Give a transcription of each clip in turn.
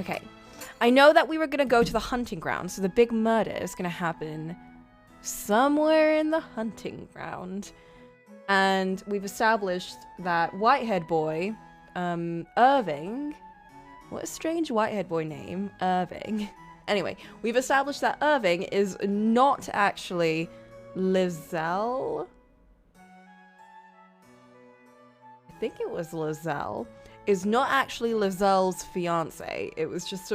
Okay. I know that we were going to go to the hunting ground, so the big murder is going to happen somewhere in the hunting ground. And we've established that white-haired boy, Irving... What a strange white-haired boy name. Irving. Anyway, we've established that Irving is not actually Lizelle. I think it was Lizelle. Is not actually Lizelle's fiance. It was just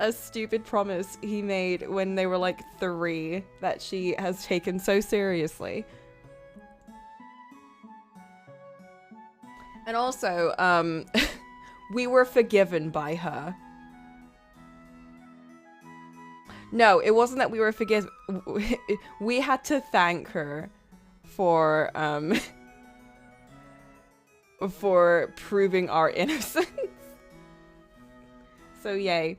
a stupid promise he made when they were like 3 that she has taken so seriously. And also, we were forgiven by her. No, it wasn't that we were forgiven. We had to thank her for proving our innocence. So yay.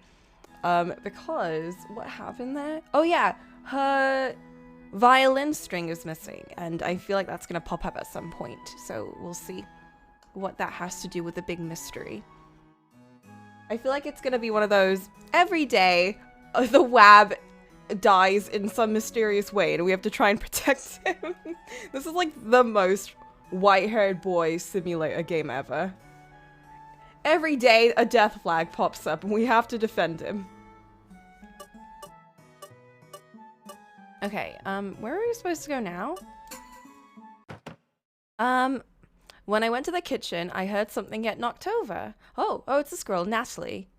Because what happened there? Oh yeah, her violin string is missing, and I feel like that's gonna pop up at some point. So we'll see what that has to do with the big mystery. I feel like it's gonna be one of those every day the Wab dies in some mysterious way and we have to try and protect him. This is like the most white-haired boy simulator game ever. Every day a death flag pops up and we have to defend him. Okay, where are we supposed to go now? When I went to the kitchen, I heard something get knocked over. Oh, it's this girl, Natalie.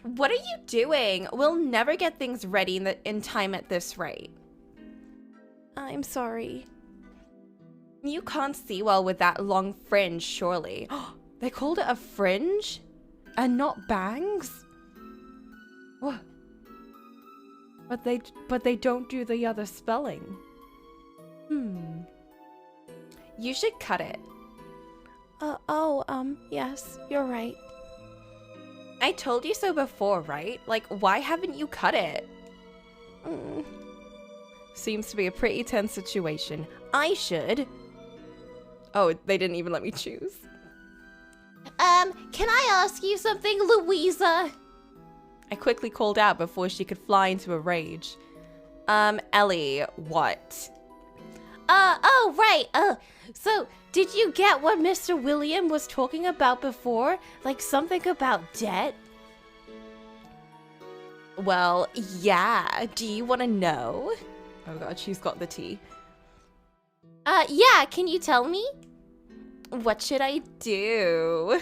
What are you doing? We'll never get things ready in time at this rate. I'm sorry. You can't see well with that long fringe, surely. They called it a fringe? And not bangs? What? But they don't do the other spelling. You should cut it. Yes, you're right. I told you so before, right? Like, why haven't you cut it? Seems to be a pretty tense situation. I should. Oh, they didn't even let me choose. Can I ask you something, Louisa? I quickly called out before she could fly into a rage. Ellie, what? Oh, right. So, did you get what Mr. William was talking about before? Like something about debt? Well, yeah. Do you want to know? Oh god, she's got the tea. Yeah, can you tell me? What should I do?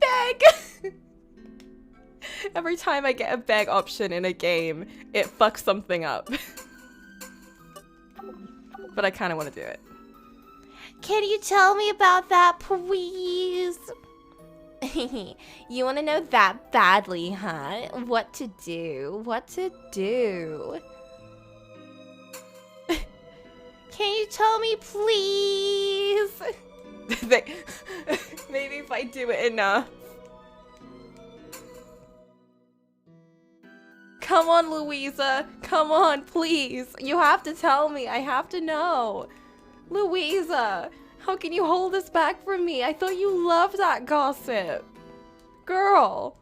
Beg! Every time I get a beg option in a game, it fucks something up. But I kind of want to do it. Can you tell me about that, please? You want to know that badly, huh? What to do? What to do? Can you tell me, please? Maybe if I do it enough. Come on, Louisa. Come on, please. You have to tell me. I have to know. Louisa, how can you hold this back from me? I thought you loved that gossip. Girl.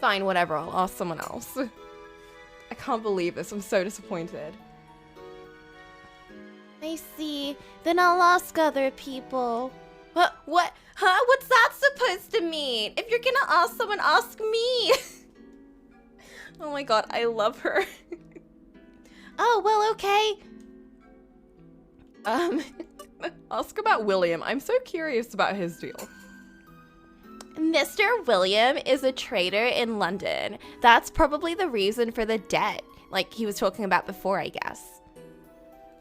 Fine, whatever. I'll ask someone else. I can't believe this. I'm so disappointed. I see. Then I'll ask other people. What? Huh? What's that supposed to mean? If you're gonna ask someone, ask me. Oh my god, I love her. Oh, well, okay. Ask about William. I'm so curious about his deal. Mr. William is a trader in London. That's probably the reason for the debt, like he was talking about before, I guess.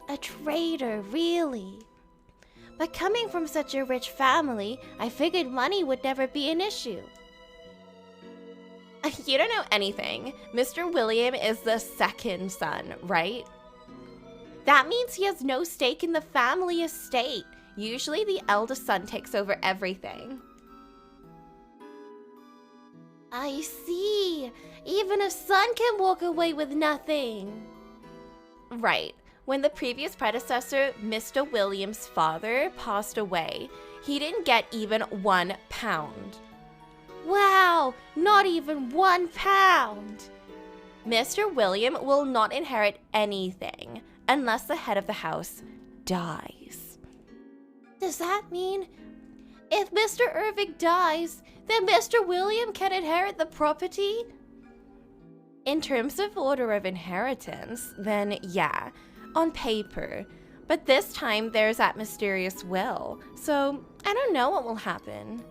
A trader, really? But coming from such a rich family, I figured money would never be an issue. You don't know anything. Mr. William is the second son, right? That means he has no stake in the family estate. Usually the eldest son takes over everything. I see. Even a son can walk away with nothing. Right. When the previous predecessor, Mr. William's father, passed away, he didn't get even £1. Wow, not even £1! Mr. William will not inherit anything unless the head of the house dies. Does that mean if Mr. Irving dies, then Mr. William can inherit the property? In terms of order of inheritance, then yeah, on paper. But this time there's that mysterious will, so I don't know what will happen.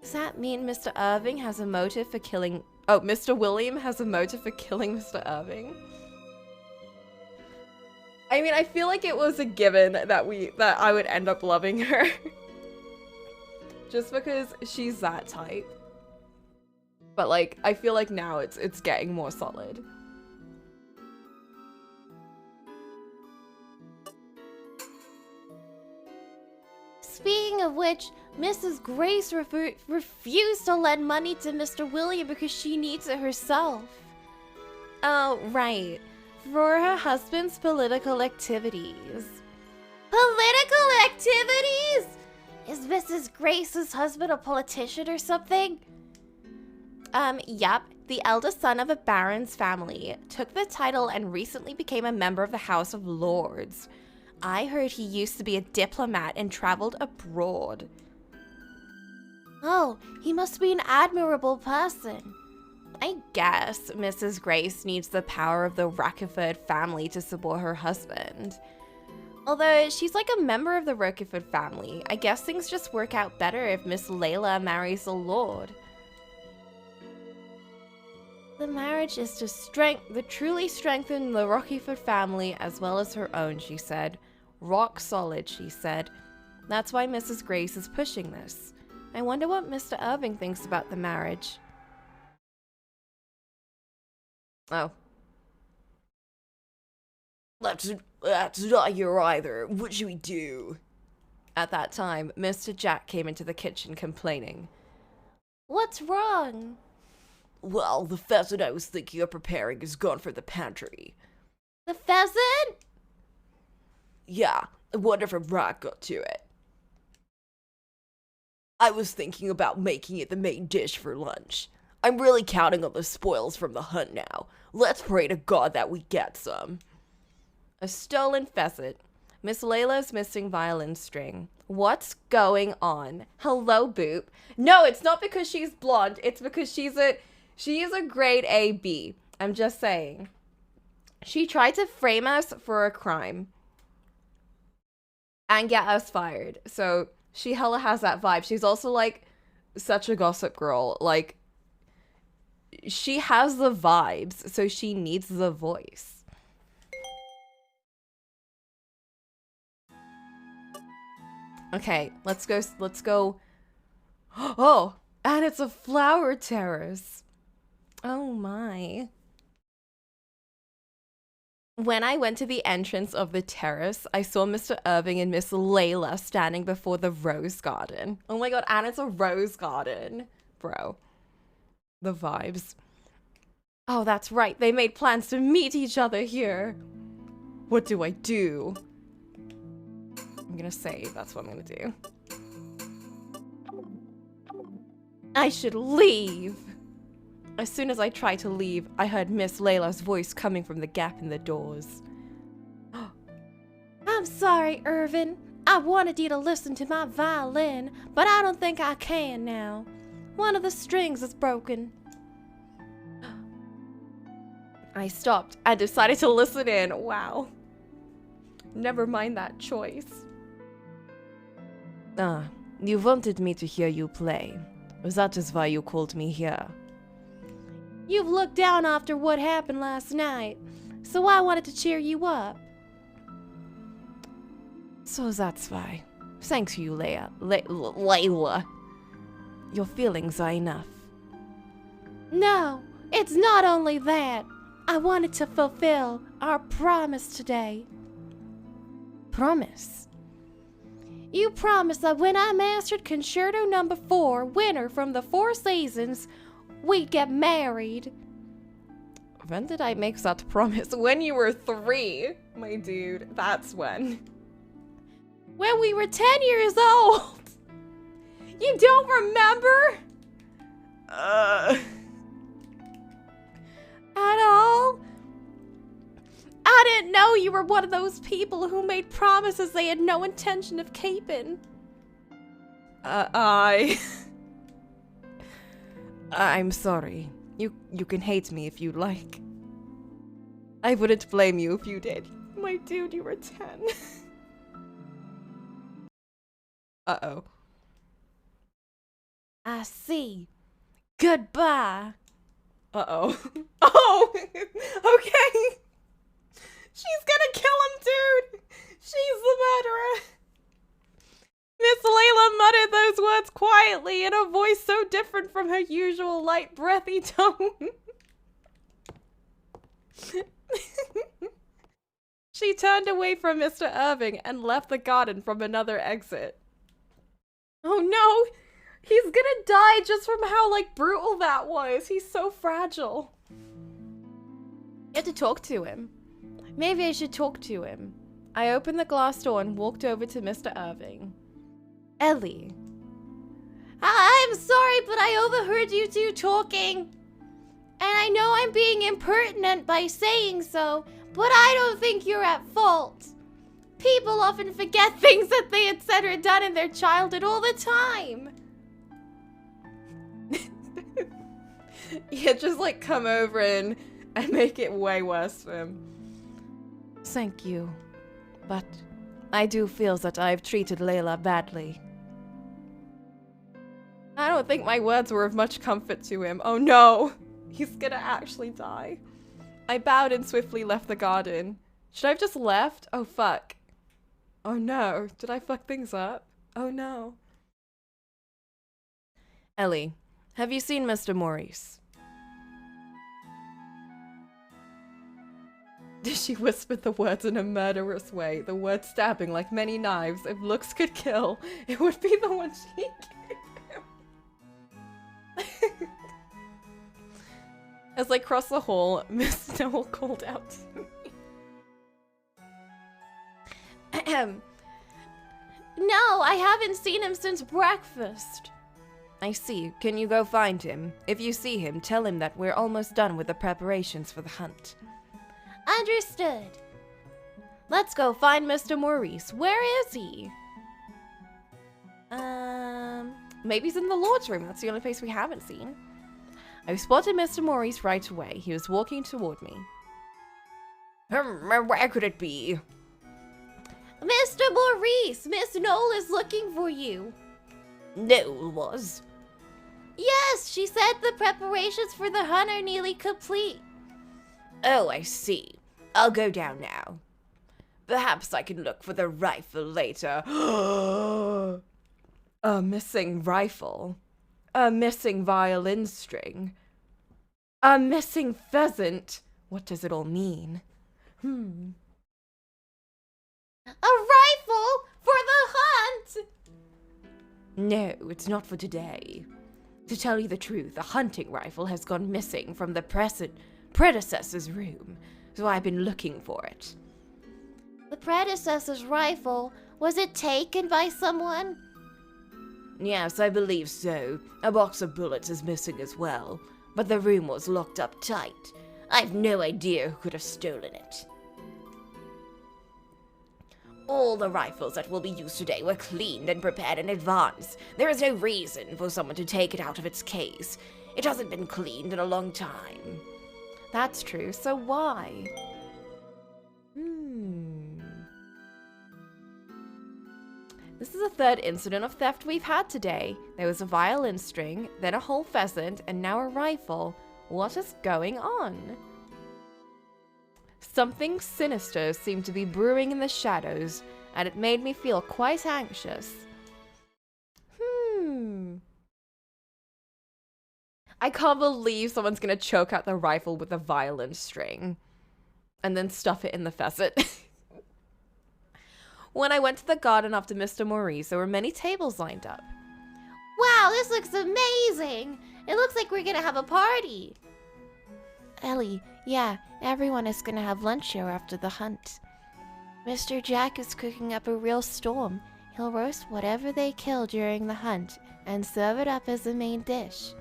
Does that mean Mr. Irving has a motive for killing... Oh, Mr. William has a motive for killing Mr. Irving? I mean, I feel like it was a given that I would end up loving her. Just because she's that type. But like, I feel like now it's getting more solid. Speaking of which, Mrs. Grace refused to lend money to Mr. William because she needs it herself. Oh, right. For her husband's political activities. Political activities? Is Mrs. Grace's husband a politician or something? Yup. The eldest son of a baron's family took the title and recently became a member of the House of Lords. I heard he used to be a diplomat and traveled abroad. Oh, he must be an admirable person. I guess Mrs. Grace needs the power of the Rochefort family to support her husband. Although she's like a member of the Rochefort family, I guess things just work out better if Miss Layla marries a lord. The marriage is to truly strengthen the Rochefort family as well as her own, she said. Rock solid, she said. That's why Mrs. Grace is pushing this. I wonder what Mr. Irving thinks about the marriage. Oh. That's not here either. What should we do? At that time, Mr. Jack came into the kitchen complaining. What's wrong? Well, the pheasant I was thinking of preparing is gone for the pantry. The pheasant? Yeah, I wonder if a rat got to it. I was thinking about making it the main dish for lunch. I'm really counting on the spoils from the hunt now. Let's pray to God that we get some. A stolen pheasant. Miss Layla's missing violin string. What's going on? Hello, Boop. No, it's not because she's blonde. It's because she is a grade A B. I'm just saying. She tried to frame us for a crime. And get us fired. So she hella has that vibe. She's also like such a gossip girl. Like, she has the vibes, so she needs the voice. Okay, let's go. Oh, and it's a flower terrace. Oh my. When I went to the entrance of the terrace, I saw Mr. Irving and Miss Layla standing before the rose garden. Oh my god, and it's a rose garden. Bro. The vibes. Oh, that's right. They made plans to meet each other here. What do I do? I'm gonna save. That's what I'm gonna do. I should leave. As soon as I tried to leave, I heard Miss Layla's voice coming from the gap in the doors. I'm sorry, Irvin. I wanted you to listen to my violin, but I don't think I can now. One of the strings is broken. I stopped and decided to listen in. Wow. Never mind that choice. You wanted me to hear you play. That is why you called me here. You've looked down after what happened last night, so I wanted to cheer you up. So that's why. Thanks you, Layla. Your feelings are enough. No, it's not only that. I wanted to fulfill our promise today. Promise? You promised that when I mastered Concerto No. 4, winner from the Four Seasons, we'd get married. When did I make that promise? When you were 3, my dude. That's when. When we were 10 years old! You don't remember? At all? I didn't know you were one of those people who made promises they had no intention of keeping. I'm sorry. You can hate me if you like. I wouldn't blame you if you did. My dude, you were 10. Uh-oh. I see. Goodbye. Uh-oh. Oh! Okay! She's gonna kill him, dude! She's the murderer! Miss Layla muttered those words quietly in a voice so different from her usual light, breathy tone. She turned away from Mr. Irving and left the garden from another exit. Oh no! He's gonna die just from how, like, brutal that was. He's so fragile. You have to talk to him. Maybe I should talk to him. I opened the glass door and walked over to Mr. Irving. Ellie. I'm sorry, but I overheard you two talking. And I know I'm being impertinent by saying so, but I don't think you're at fault. People often forget things that they had said or done in their childhood all the time. Yeah, just like come over and make it way worse for him. Thank you, but I do feel that I've treated Layla badly. I don't think my words were of much comfort to him. Oh no, he's gonna actually die. I bowed and swiftly left the garden. Should I have just left? Oh fuck. Oh no, did I fuck things up? Oh no. Ellie, have you seen Mr. Maurice? She whispered the words in a murderous way, the words stabbing like many knives. If looks could kill, it would be the one she gave him. As I crossed the hall, Miss Noel called out to me. No, I haven't seen him since breakfast. I see. Can you go find him? If you see him, tell him that we're almost done with the preparations for the hunt. Understood. Let's go find Mr. Maurice. Where is he? Maybe he's in the Lord's room. That's the only place we haven't seen. I spotted Mr. Maurice right away. He was walking toward me. Where could it be? Mr. Maurice, Miss Noel is looking for you. Noel was? Yes, she said the preparations for the hunt are nearly complete. Oh, I see. I'll go down now. Perhaps I can look for the rifle later. A missing rifle. A missing violin string. A missing pheasant. What does it all mean? A rifle for the hunt! No, it's not for today. To tell you the truth, a hunting rifle has gone missing from the predecessor's room, so I've been looking for it. The predecessor's rifle? Was it taken by someone? Yes, I believe so. A box of bullets is missing as well, but the room was locked up tight. I've no idea who could have stolen it. All the rifles that will be used today were cleaned and prepared in advance. There is no reason for someone to take it out of its case. It hasn't been cleaned in a long time. That's true, so why? This is the third incident of theft we've had today. There was a violin string, then a whole pheasant, and now a rifle. What is going on? Something sinister seemed to be brewing in the shadows, and it made me feel quite anxious. I can't believe someone's gonna choke out the rifle with a violin string and then stuff it in the pheasant. When I went to the garden after Mr. Maurice, there were many tables lined up. Wow, this looks amazing! It looks like we're gonna have a party. Ellie, Yeah, everyone is gonna have lunch here after the hunt. Mr. Jack is cooking up a real storm. He'll roast whatever they kill during the hunt and serve it up as a main dish.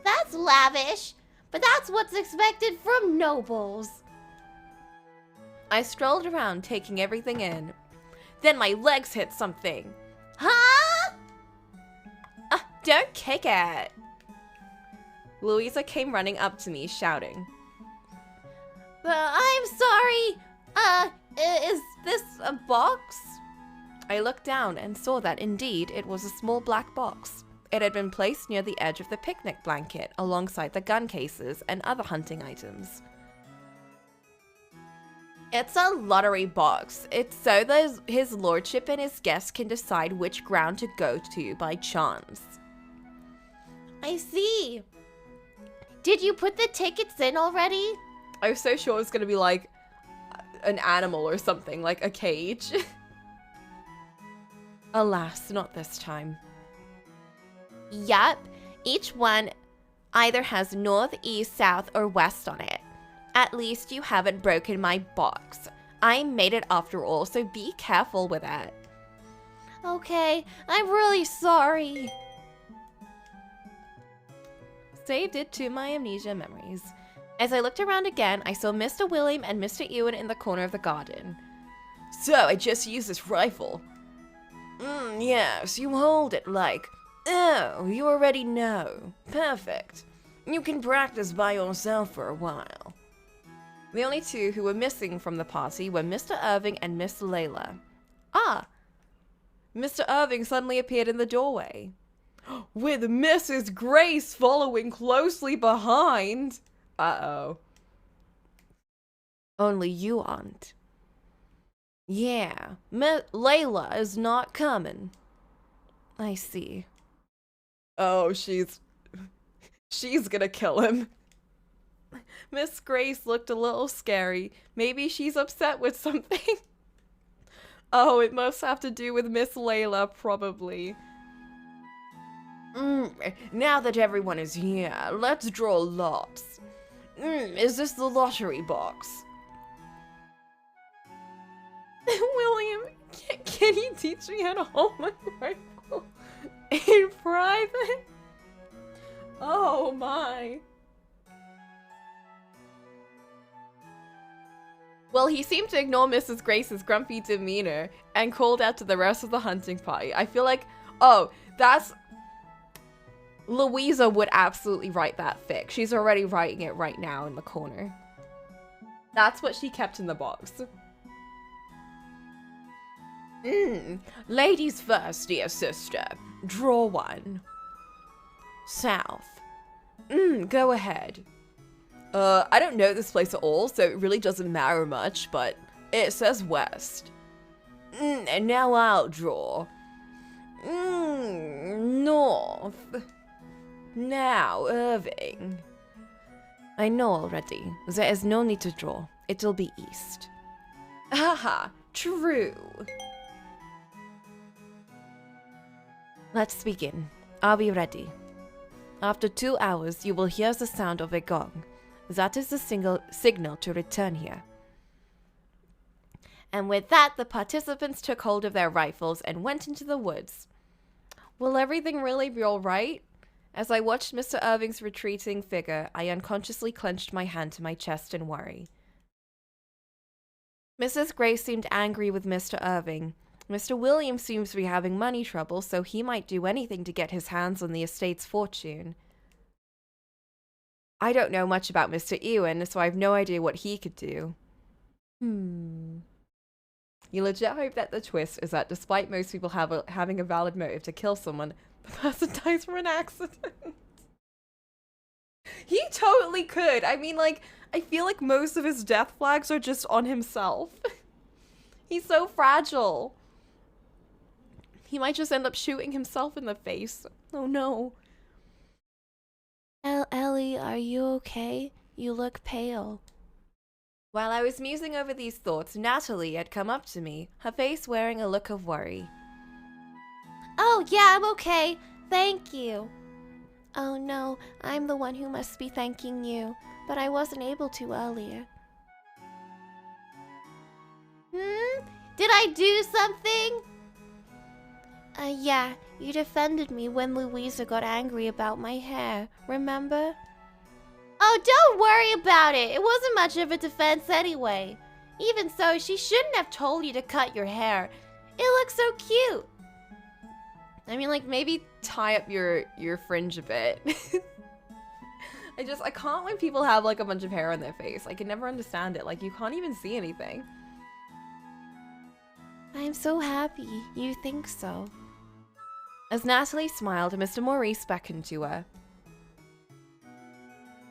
That's lavish, but that's what's expected from nobles. I strolled around, taking everything in. Then my legs hit something. Huh? Don't kick it. Louisa came running up to me, shouting. I'm sorry. Is this a box? I looked down and saw that indeed it was a small black box. It had been placed near the edge of the picnic blanket alongside the gun cases and other hunting items. It's a lottery box. It's so that his lordship and his guests can decide which ground to go to by chance. I see. Did you put the tickets in already? I was so sure it was going to be like an animal or something, like a cage. Alas, not this time. Yup. Each one either has north, east, south, or west on it. At least you haven't broken my box. I made it after all, so be careful with it. Okay, I'm really sorry. Saved it to my amnesia memories. As I looked around again, I saw Mr. William and Mr. Ewan in the corner of the garden. So, I just used this rifle. Yes, you hold it like... Oh, you already know. Perfect. You can practice by yourself for a while. The only two who were missing from the party were Mr. Irving and Miss Layla. Ah! Mr. Irving suddenly appeared in the doorway. With Mrs. Grace following closely behind. Uh-oh. Only you aren't. Yeah, Layla is not coming. I see. Oh, she's gonna kill him. Miss Grace looked a little scary. Maybe she's upset with something. Oh, it must have to do with Miss Layla, probably. Now that everyone is here, let's draw lots. Is this the lottery box? William, can you teach me how to hold my rifle in private? Oh my. Well, he seemed to ignore Mrs. Grace's grumpy demeanor and called out to the rest of the hunting party. I feel like, oh, that's... Louisa would absolutely write that fic. She's already writing it right now in the corner. That's what she kept in the box. Ladies first, dear sister. Draw one. South. Go ahead. I don't know this place at all, so it really doesn't matter much, but it says west. And now I'll draw. North. Now, Irving. I know already. There is no need to draw. It'll be east. Haha, true. Let's begin. I'll be ready. After 2 hours, you will hear the sound of a gong. That is the signal to return here. And with that, the participants took hold of their rifles and went into the woods. Will everything really be all right? As I watched Mr. Irving's retreating figure, I unconsciously clenched my hand to my chest in worry. Mrs. Grace seemed angry with Mr. Irving. Mr. William seems to be having money trouble, so he might do anything to get his hands on the estate's fortune. I don't know much about Mr. Ewan, so I have no idea what he could do. You legit hope that the twist is that despite most people having a valid motive to kill someone, the person dies from an accident. He totally could. I mean, like, I feel like most of his death flags are just on himself. He's so fragile. He might just end up shooting himself in the face. Oh no. Ellie, are you okay? You look pale. While I was musing over these thoughts, Natalie had come up to me, her face wearing a look of worry. Oh, yeah, I'm okay. Thank you. Oh no, I'm the one who must be thanking you, but I wasn't able to earlier. Did I do something? Yeah, you defended me when Louisa got angry about my hair, remember? Oh, don't worry about it. It wasn't much of a defense anyway. Even so, she shouldn't have told you to cut your hair. It looks so cute. I mean, like, maybe tie up your fringe a bit. I can't when people have, like, a bunch of hair on their face. I can never understand it. Like, you can't even see anything. I'm so happy you think so. As Natalie smiled, Mr. Maurice beckoned to her.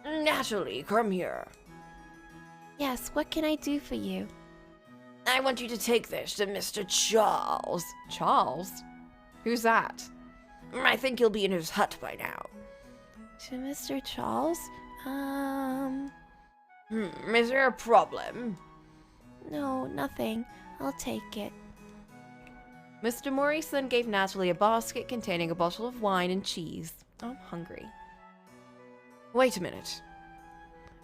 Natalie, come here. Yes, what can I do for you? I want you to take this to Mr. Charles. Charles? Who's that? I think he'll be in his hut by now. To Mr. Charles? Is there a problem? No, nothing. I'll take it. Mr. Maurice then gave Natalie a basket containing a bottle of wine and cheese. Oh, I'm hungry. Wait a minute.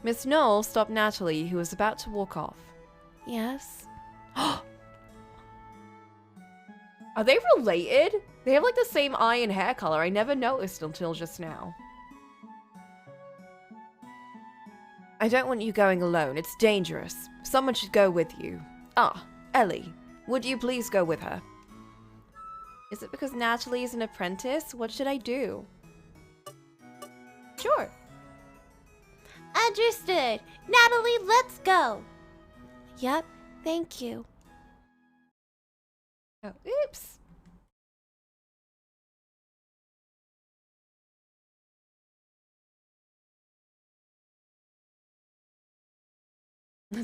Miss Knoll stopped Natalie, who was about to walk off. Yes? Are they related? They have like the same eye and hair color. I never noticed until just now. I don't want you going alone. It's dangerous. Someone should go with you. Ah, Ellie, would you please go with her? Is it because Natalie is an apprentice? What should I do? Sure. Understood. Natalie, let's go. Yep, thank you. Oh, oops.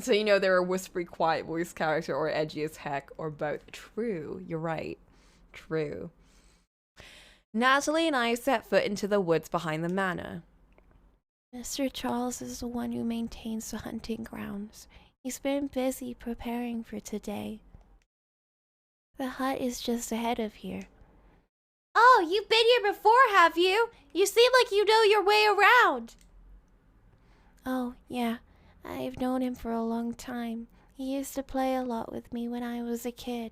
So you know they're a whispery, quiet voice character or edgy as heck or both. True, you're right. True. Natalie and I set foot into the woods behind the manor. Mr. Charles is the one who maintains the hunting grounds. He's been busy preparing for today. The hut is just ahead of here. Oh, you've been here before, have you? You seem like you know your way around. Oh, yeah. I've known him for a long time. He used to play a lot with me when I was a kid.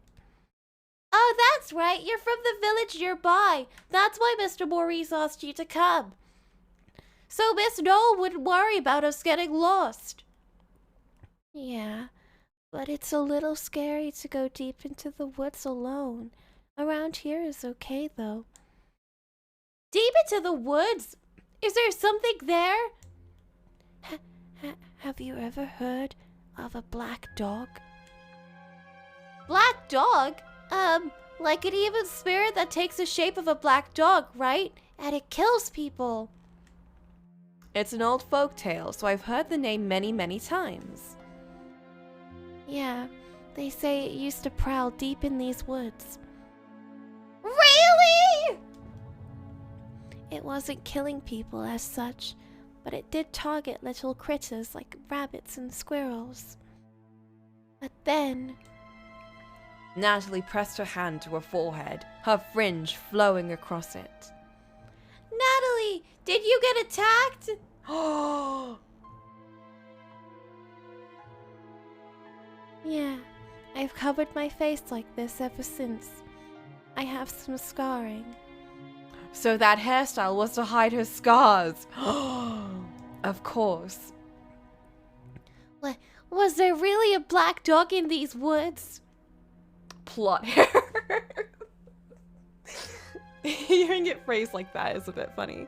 Oh, that's right. You're from the village nearby. That's why Mr. Maurice asked you to come. So Miss Knoll wouldn't worry about us getting lost. Yeah, but it's a little scary to go deep into the woods alone. Around here is okay, though. Deep into the woods? Is there something there? Have you ever heard of a black dog? Black dog? Like an evil spirit that takes the shape of a black dog, right? And it kills people. It's an old folk tale, so I've heard the name many, many times. Yeah, they say it used to prowl deep in these woods. Really? It wasn't killing people as such, but it did target little critters like rabbits and squirrels. But then... Natalie pressed her hand to her forehead, her fringe flowing across it. Natalie, did you get attacked? Yeah, I've covered my face like this ever since. I have some scarring. So that hairstyle was to hide her scars. Of course. Was there really a black dog in these woods? Plot hair. Hearing it phrased like that is a bit funny.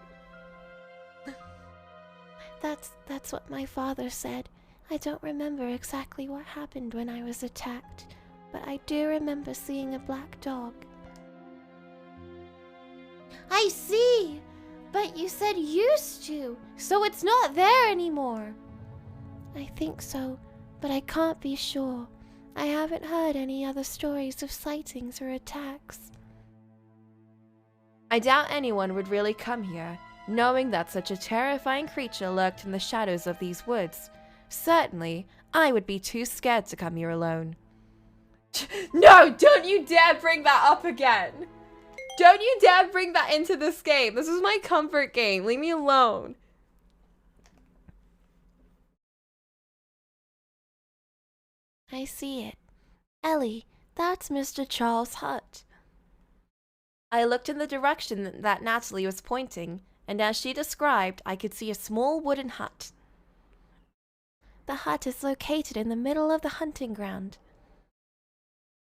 That's what my father said. I don't remember exactly what happened when I was attacked, but I do remember seeing a black dog. I see! But you said used to, so it's not there anymore. I think so, but I can't be sure. I haven't heard any other stories of sightings or attacks. I doubt anyone would really come here, knowing that such a terrifying creature lurked in the shadows of these woods. Certainly, I would be too scared to come here alone. No, don't you dare bring that up again! Don't you dare bring that into this game. This is my comfort game. Leave me alone. I see it. Ellie, that's Mr. Charles' hut. I looked in the direction that Natalie was pointing, and as she described, I could see a small wooden hut. The hut is located in the middle of the hunting ground.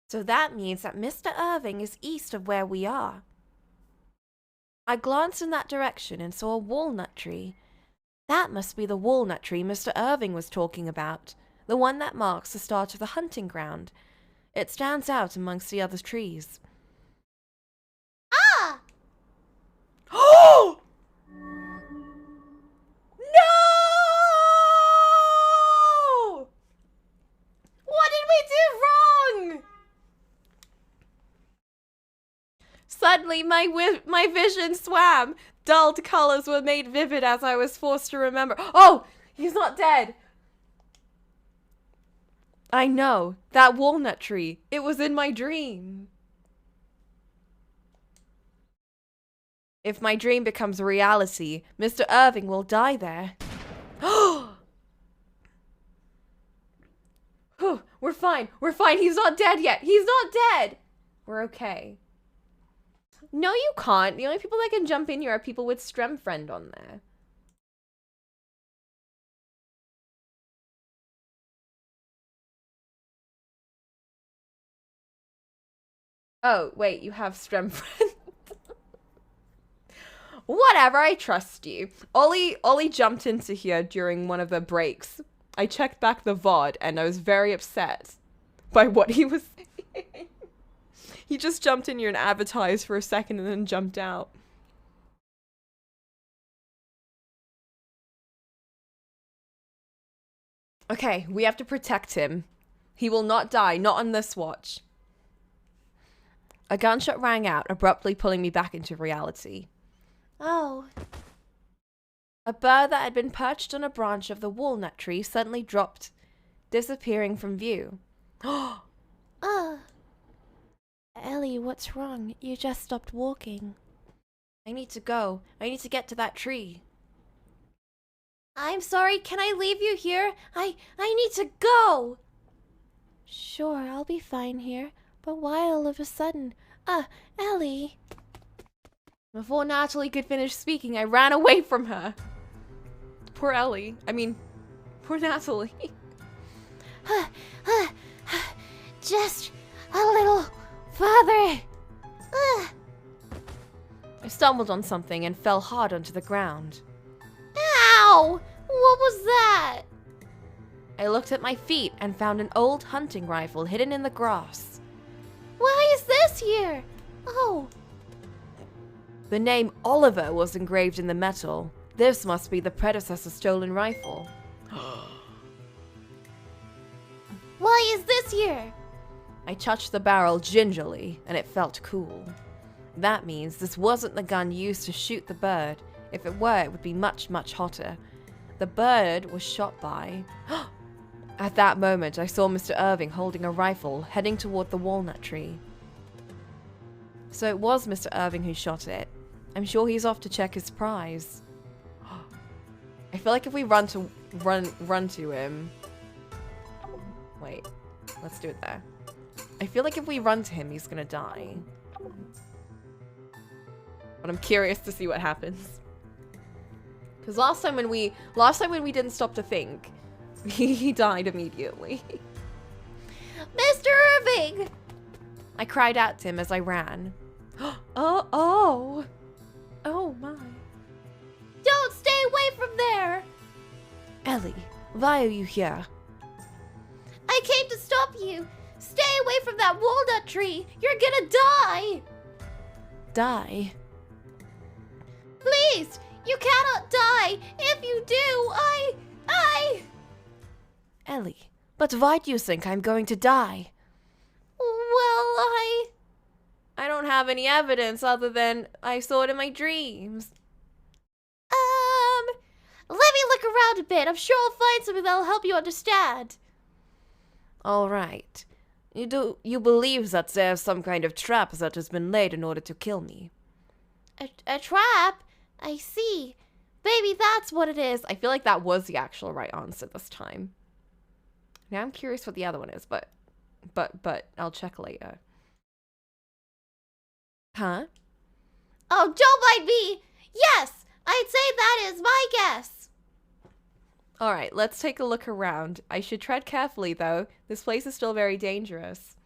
So that means that Mr. Irving is east of where we are. I glanced in that direction and saw a walnut tree. That must be the walnut tree Mr. Irving was talking about, the one that marks the start of the hunting ground. It stands out amongst the other trees. Ah! Oh! No! What did we do wrong? Suddenly, my vision swam. Dulled colors were made vivid as I was forced to remember. Oh, he's not dead. I know, that walnut tree. It was in my dream. If my dream becomes a reality, Mr. Irving will die there. We're fine. We're fine. He's not dead yet. He's not dead. We're okay. No, you can't. The only people that can jump in here are people with Stremfriend on there. Oh, wait, you have Stremfriend. Whatever, I trust you. Ollie jumped into here during one of the breaks. I checked back the VOD and I was very upset by what he was saying. He just jumped in here and advertised for a second and then jumped out. Okay, we have to protect him. He will not die, not on this watch. A gunshot rang out, abruptly pulling me back into reality. Oh. A bird that had been perched on a branch of the walnut tree suddenly dropped, disappearing from view. Ellie, what's wrong? You just stopped walking. I need to go. I need to get to that tree. I'm sorry, can I leave you here? I need to go! Sure, I'll be fine here. But why all of a sudden? Ellie. Before Natalie could finish speaking, I ran away from her. Poor Ellie. I mean, poor Natalie. Just a little further. I stumbled on something and fell hard onto the ground. Ow! What was that? I looked at my feet and found an old hunting rifle hidden in the grass. Why is this here? Oh. The name Oliver was engraved in the metal. This must be the predecessor's stolen rifle. Why is this here? I touched the barrel gingerly, and it felt cool. That means this wasn't the gun used to shoot the bird. If it were, it would be much, much hotter. The bird was shot by... At that moment, I saw Mr. Irving holding a rifle, heading toward the walnut tree. So it was Mr. Irving who shot it. I'm sure he's off to check his prize. I feel like if we run to him... Wait, let's do it there. I feel like if we run to him, he's gonna die. But I'm curious to see what happens. Because last time when we didn't stop to think, he died immediately. Mr. Irving! I cried out to him as I ran. Oh my. Don't stay away from there! Ellie, why are you here? I came to stop you! Stay away from that walnut tree! You're gonna die! Die? Please! You cannot die! If you do, I... Ellie, but why do you think I'm going to die? Well, I don't have any evidence other than I saw it in my dreams. Let me look around a bit. I'm sure I'll find something that'll help you understand. All right. You believe that there's some kind of trap that has been laid in order to kill me. A trap? I see. Maybe that's what it is. I feel like that was the actual right answer this time. Now I'm curious what the other one is, but I'll check later. Huh? Oh, don't mind me! Yes! I'd say that is my guess! Alright, let's take a look around. I should tread carefully, though. This place is still very dangerous.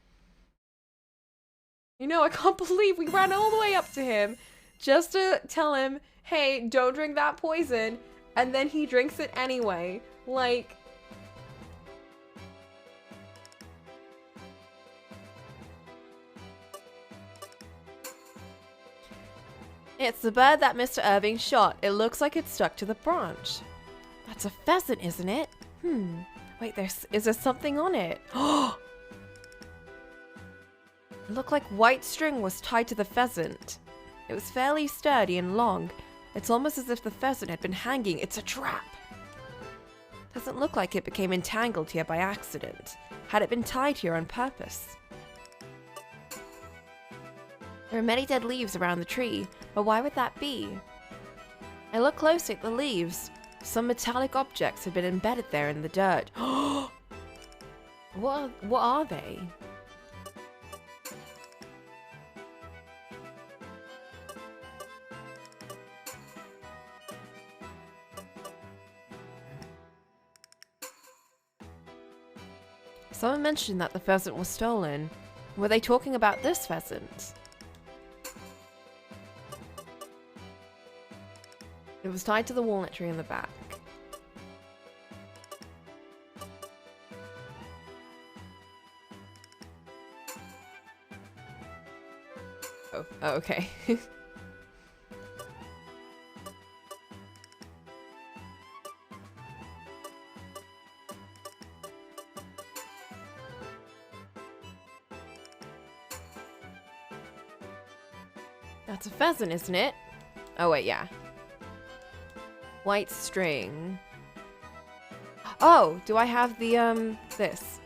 You know, I can't believe we ran all the way up to him just to tell him, hey, don't drink that poison, and then he drinks it anyway. Like... It's the bird that Mr. Irving shot. It looks like it's stuck to the branch. That's a pheasant, isn't it? Wait, is there something on it? It looked like white string was tied to the pheasant. It was fairly sturdy and long. It's almost as if the pheasant had been hanging. It's a trap. Doesn't look like it became entangled here by accident. Had it been tied here on purpose? There are many dead leaves around the tree, but why would that be? I look closely at the leaves. Some metallic objects had been embedded there in the dirt. What are they? Someone mentioned that the pheasant was stolen. Were they talking about this pheasant? It was tied to the walnut tree in the back. Oh, okay. That's a pheasant, isn't it? Oh, wait, yeah. White string. Oh, do I have the, this?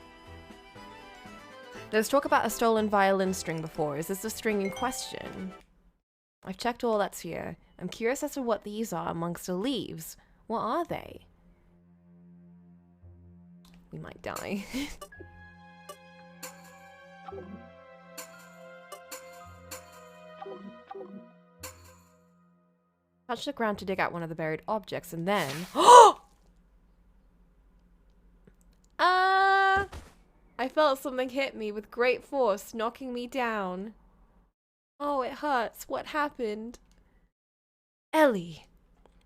There's talk about a stolen violin string before. Is this the string in question? I've checked all that's here. I'm curious as to what these are amongst the leaves. What are they? We might die. Touch the ground to dig out one of the buried objects, and then... I felt something hit me with great force, knocking me down. Oh, it hurts. What happened? Ellie.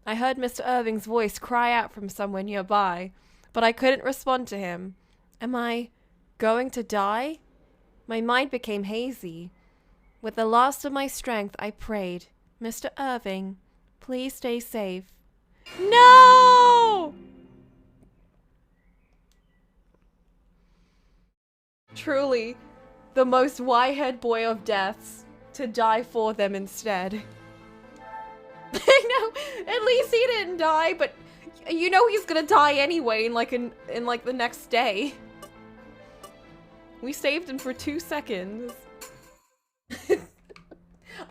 I heard Mr. Irving's voice cry out from somewhere nearby, but I couldn't respond to him. Am I going to die? My mind became hazy. With the last of my strength, I prayed, Mr. Irving, please stay safe. No! Truly, the most wide-haired boy of deaths, to die for them instead. I know, at least he didn't die, but you know he's gonna die anyway in like the next day. We saved him for 2 seconds.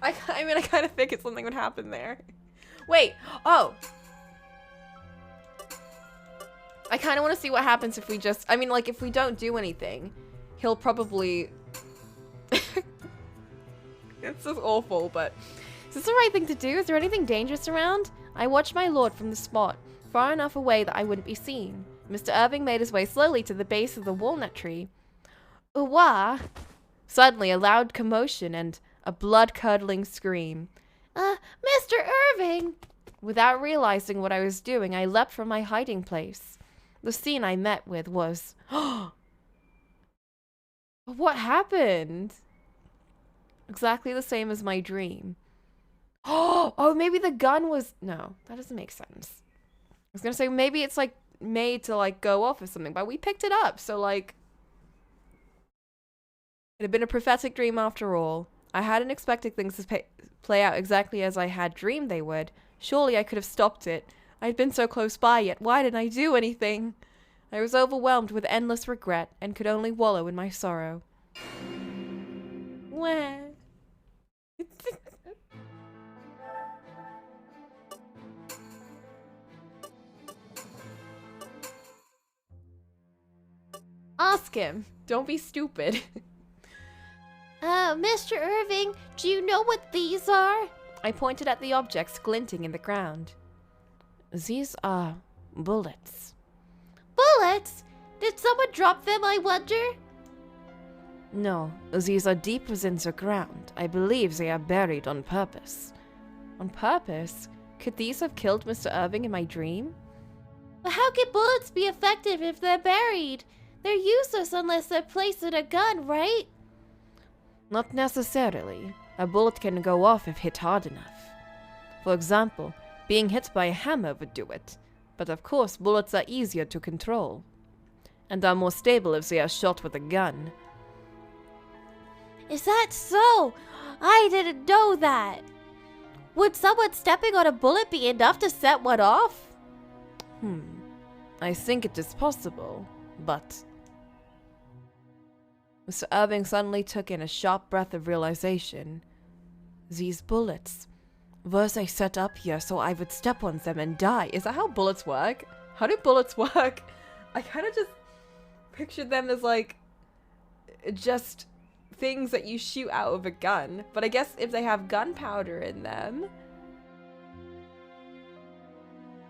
I mean, I kind of figured something would happen there. Wait, oh. I kind of want to see what happens if we just, I mean, like, if we don't do anything, he'll probably... It's just awful, but... Is this the right thing to do? Is there anything dangerous around? I watched my lord from the spot, far enough away that I wouldn't be seen. Mr. Irving made his way slowly to the base of the walnut tree. Ooh-wah! Suddenly, a loud commotion and a blood-curdling scream. Mr. Irving! Without realizing what I was doing, I leapt from my hiding place. The scene I met with was... What happened? Exactly the same as my dream. Oh, maybe the gun was... No, that doesn't make sense. I was gonna say, maybe it's, like, made to, like, go off or something, but we picked it up, so, like... It had been a prophetic dream after all. I hadn't expected things to play out exactly as I had dreamed they would. Surely I could have stopped it. I'd been so close by, yet why didn't I do anything? I was overwhelmed with endless regret and could only wallow in my sorrow. Wah. Ask him. Don't be stupid. Mr. Irving, do you know what these are? I pointed at the objects glinting in the ground. These are bullets. Bullets? Did someone drop them, I wonder? No, these are deep within the ground. I believe they are buried on purpose. On purpose? Could these have killed Mr. Irving in my dream? But how can bullets be effective if they're buried? They're useless unless they're placed in a gun, right? Not necessarily. A bullet can go off if hit hard enough. For example, being hit by a hammer would do it. But of course, bullets are easier to control. And are more stable if they are shot with a gun. Is that so? I didn't know that. Would someone stepping on a bullet be enough to set one off? I think it is possible, but... Mr. Irving suddenly took in a sharp breath of realization. These bullets, were they set up here so I would step on them and die? Is that how bullets work? How do bullets work? I kind of just pictured them as like, just things that you shoot out of a gun. But I guess if they have gunpowder in them,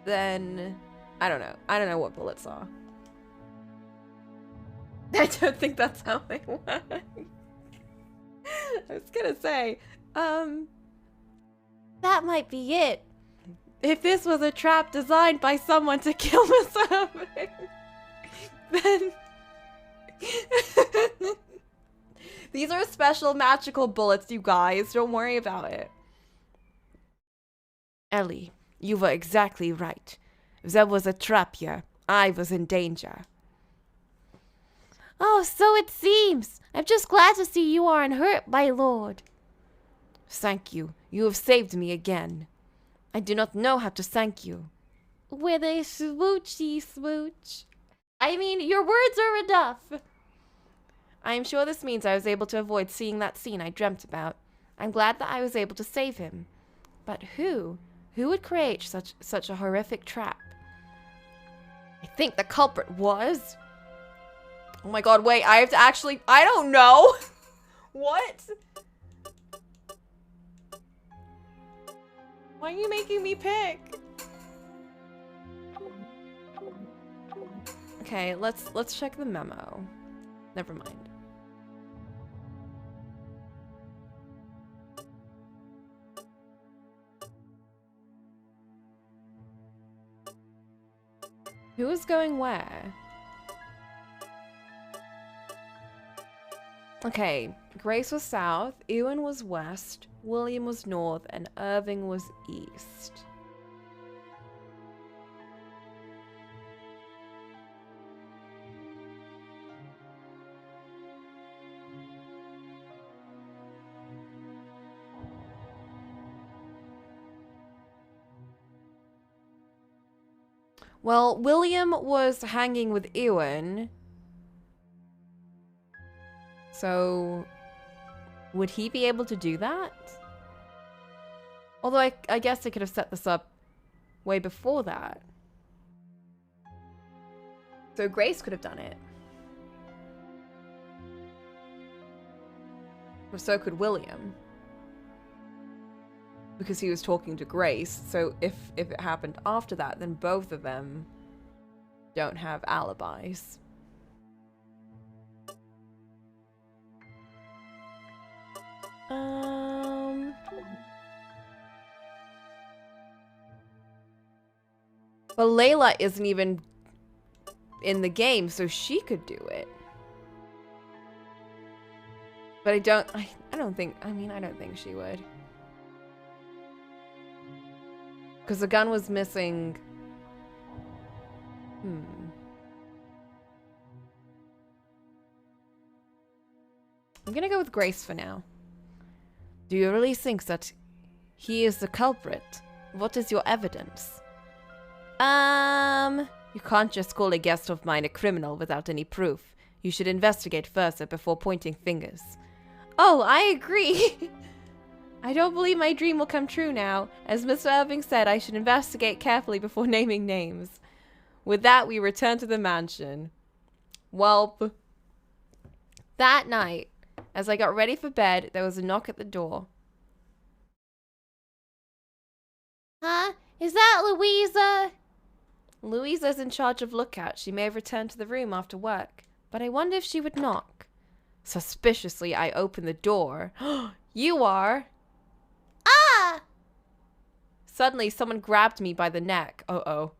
then I don't know. I don't know what bullets are. I don't think that's how they work. I was gonna say, That might be it. if this was a trap designed by someone to kill Mr. Irving, then these are special magical bullets, you guys. Don't worry about it. Ellie, you were exactly right. There was a trap here. I was in danger. Oh, so it seems. I'm just glad to see you are unhurt, my lord. Thank you. You have saved me again. I do not know how to thank you. With a smoochy smooch. I mean, your words are enough. I am sure this means I was able to avoid seeing that scene I dreamt about. I'm glad that I was able to save him. But who? Who would create such a horrific trap? I think the culprit was... Oh my god, wait, I have to actually... I don't know! What? Why are you making me pick? Okay, let's check the memo. Never mind. Who is going where? Okay, Grace was south, Ewan was west, William was north, and Irving was east. Well, William was hanging with Ewan. So, would he be able to do that? Although I guess they could have set this up way before that. So Grace could have done it. Or so could William. Because he was talking to Grace, so if it happened after that, then both of them don't have alibis. But Layla isn't even in the game, so she could do it. But I don't think she would. Because the gun was missing. I'm gonna go with Grace for now. Do you really think that he is the culprit? What is your evidence? You can't just call a guest of mine a criminal without any proof. You should investigate further before pointing fingers. Oh, I agree. I don't believe my dream will come true now. As Mr. Irving said, I should investigate carefully before naming names. With that, we return to the mansion. Welp. That night, as I got ready for bed, there was a knock at the door. Huh? Is that Louisa? Louisa's in charge of lookout. She may have returned to the room after work, but I wonder if she would knock. Suspiciously, I open the door. You are? Ah! Suddenly, someone grabbed me by the neck. Uh-oh.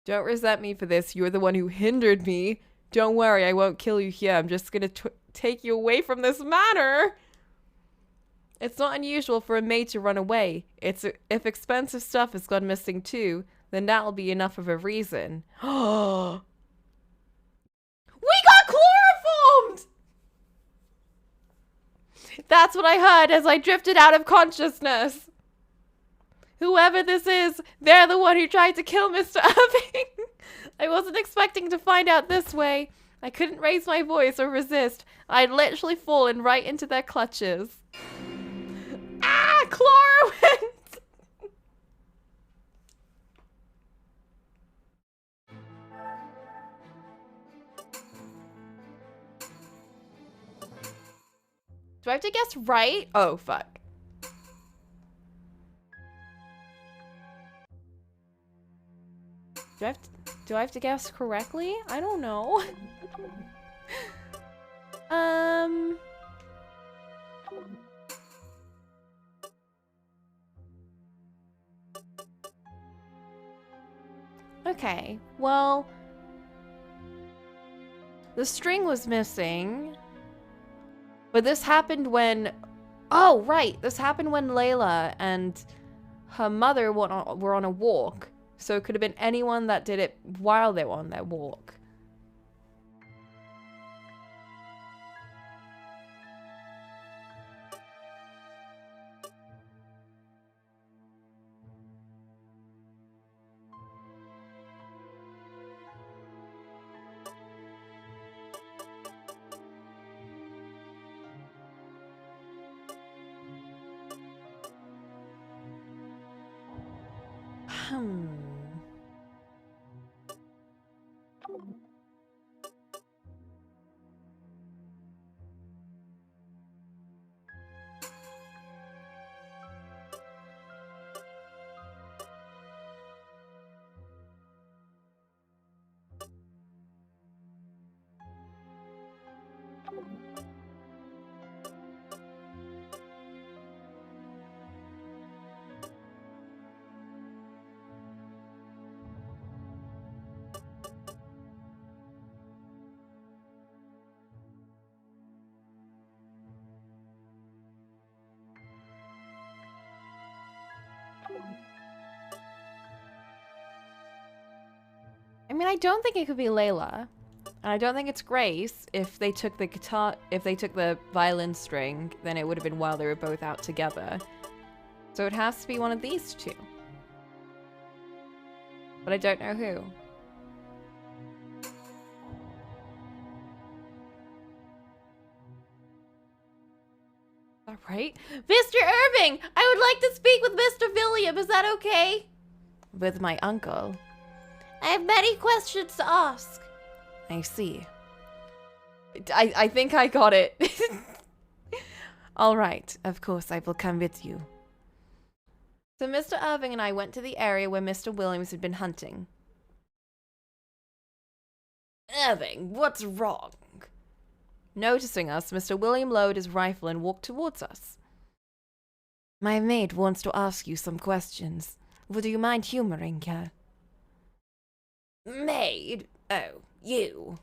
Don't resent me for this. You're the one who hindered me. Don't worry, I won't kill you here. I'm just gonna take you away from this manor. It's not unusual for a maid to run away. If expensive stuff has gone missing too, then that'll be enough of a reason. We got chloroformed! That's what I heard as I drifted out of consciousness. Whoever this is, they're the one who tried to kill Mr. Irving. I wasn't expecting to find out this way. I couldn't raise my voice or resist. I'd literally fallen right into their clutches. Ah, Chlorowint! Do I have to guess right? Oh, fuck. Do I have to guess correctly? I don't know. Okay, well, the string was missing, but this happened when, oh, right, this happened when Layla and her mother were on a walk, so it could have been anyone that did it while they were on their walk. I mean, I don't think it could be Layla. And I don't think it's Grace. If they took the violin string, then it would have been while they were both out together. So it has to be one of these two. But I don't know who. All right. Mr. Irving, I would like to speak with Mr. William. Is that okay? With my uncle. I have many questions to ask. I see. I think I got it. All right. Of course, I will come with you. So Mr. Irving and I went to the area where Mr. Williams had been hunting. Irving, what's wrong? Noticing us, Mr. William lowered his rifle and walked towards us. My maid wants to ask you some questions. Would you mind humoring her? Maid? Oh, you.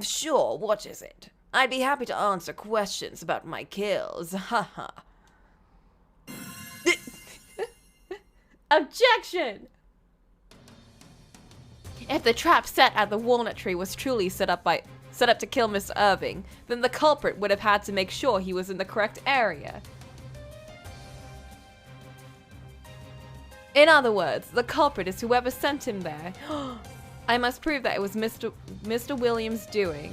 Sure, what is it? I'd be happy to answer questions about my kills. Haha. Objection! If the trap set at the walnut tree was truly set up to kill Mr. Irving, then the culprit would have had to make sure he was in the correct area. In other words, the culprit is whoever sent him there. I must prove that it was Mr. Williams' doing.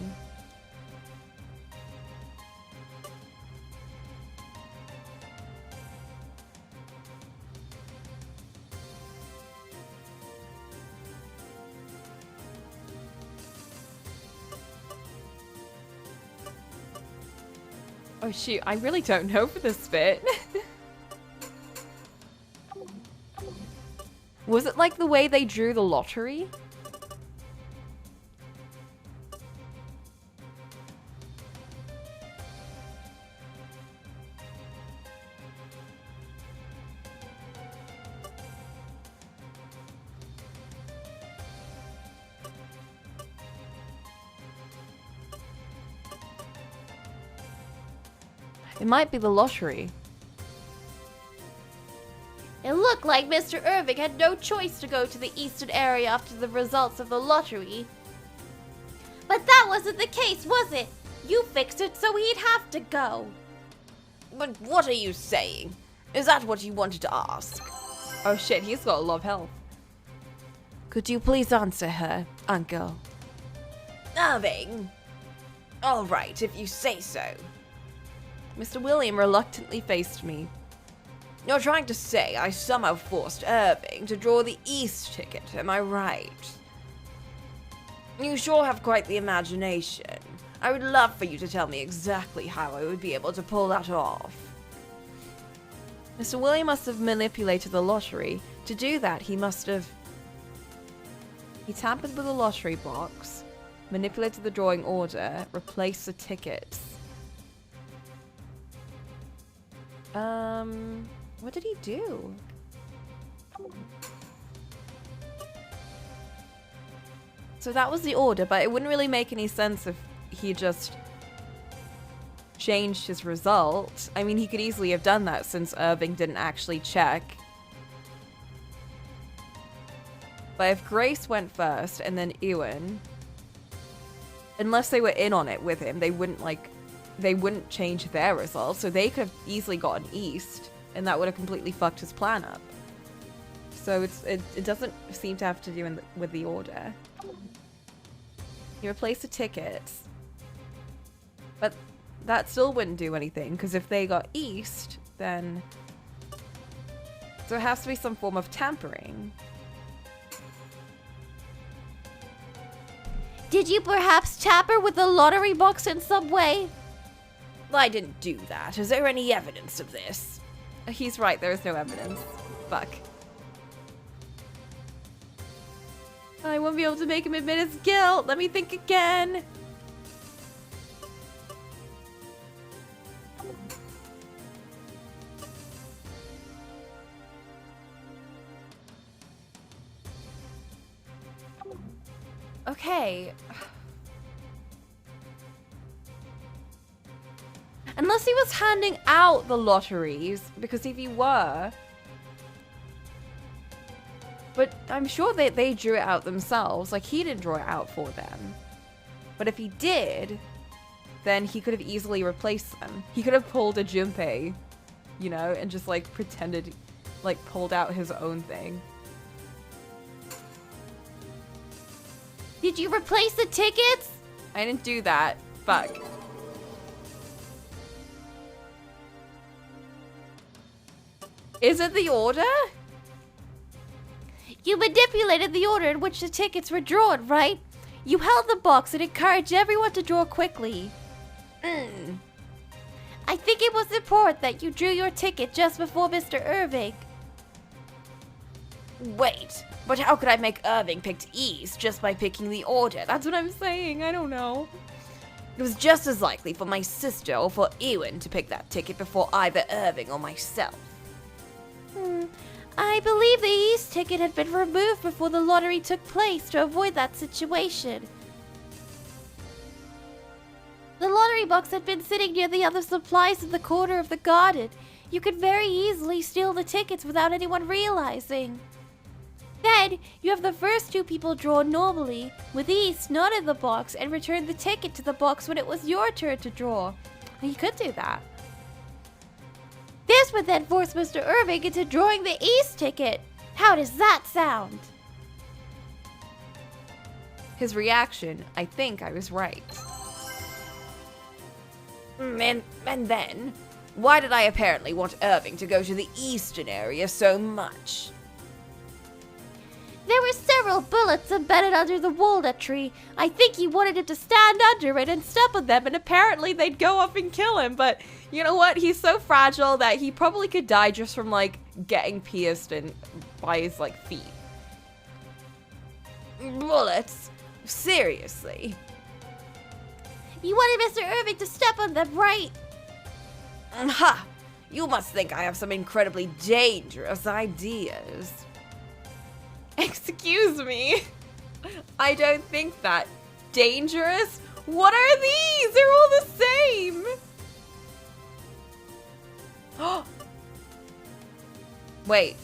Oh shoot, I really don't know for this bit. Was it like the way they drew the lottery? It might be the lottery. It looked like Mr. Irving had no choice to go to the eastern area after the results of the lottery. But that wasn't the case, was it? You fixed it so he'd have to go. But what are you saying? Is that what you wanted to ask? Oh shit, he's got a lot of health. Could you please answer her, Uncle? Irving? All right, if you say so. Mr. William reluctantly faced me. You're trying to say I somehow forced Irving to draw the East ticket, am I right? You sure have quite the imagination. I would love for you to tell me exactly how I would be able to pull that off. Mr. William must have manipulated the lottery. To do that, he tampered with the lottery box, manipulated the drawing order, replaced the tickets. What did he do? So that was the order, but it wouldn't really make any sense if he just changed his result. I mean, he could easily have done that since Irving didn't actually check. But if Grace went first and then Ewan, unless they were in on it with him, they wouldn't change their result, so they could have easily gotten East, and that would have completely fucked his plan up. So it doesn't seem to have to do with the order. You replace the tickets, but that still wouldn't do anything, because if they got East, then... So it has to be some form of tampering. Did you perhaps tamper with the lottery box in some way? I didn't do that. Is there any evidence of this? He's right, there is no evidence. Fuck. I won't be able to make him admit his guilt. Let me think again. Okay. Unless he was handing out the lotteries, because if he were... But I'm sure they drew it out themselves. Like, he didn't draw it out for them. But if he did, then he could have easily replaced them. He could have pulled a Junpei, you know, and just, like, pretended, like, pulled out his own thing. Did you replace the tickets? I didn't do that. Fuck. Is it the order? You manipulated the order in which the tickets were drawn, right? You held the box and encouraged everyone to draw quickly. I think it was important that you drew your ticket just before Mr. Irving. Wait, but how could I make Irving pick East just by picking the order? That's what I'm saying. I don't know. It was just as likely for my sister or for Ewan to pick that ticket before either Irving or myself. I believe the East ticket had been removed before the lottery took place to avoid that situation. The lottery box had been sitting near the other supplies in the corner of the garden. You could very easily steal the tickets without anyone realizing. Then, you have the first two people draw normally, with East not in the box, and return the ticket to the box when it was your turn to draw. You could do that. This would then force Mr. Irving into drawing the East ticket. How does that sound? his reaction, I think I was right. And then, why did I apparently want Irving to go to the eastern area so much? There were several bullets embedded under the walnut tree. I think he wanted him to stand under it and step on them, and apparently they'd go up and kill him. But you know what? He's so fragile that he probably could die just from, like, getting pierced by his, like, feet. Bullets? Seriously? You wanted Mr. Irving to step on them, right? Ha! You must think I have some incredibly dangerous ideas. Excuse me. I don't think that. Dangerous? What are these? They're all the same. Wait.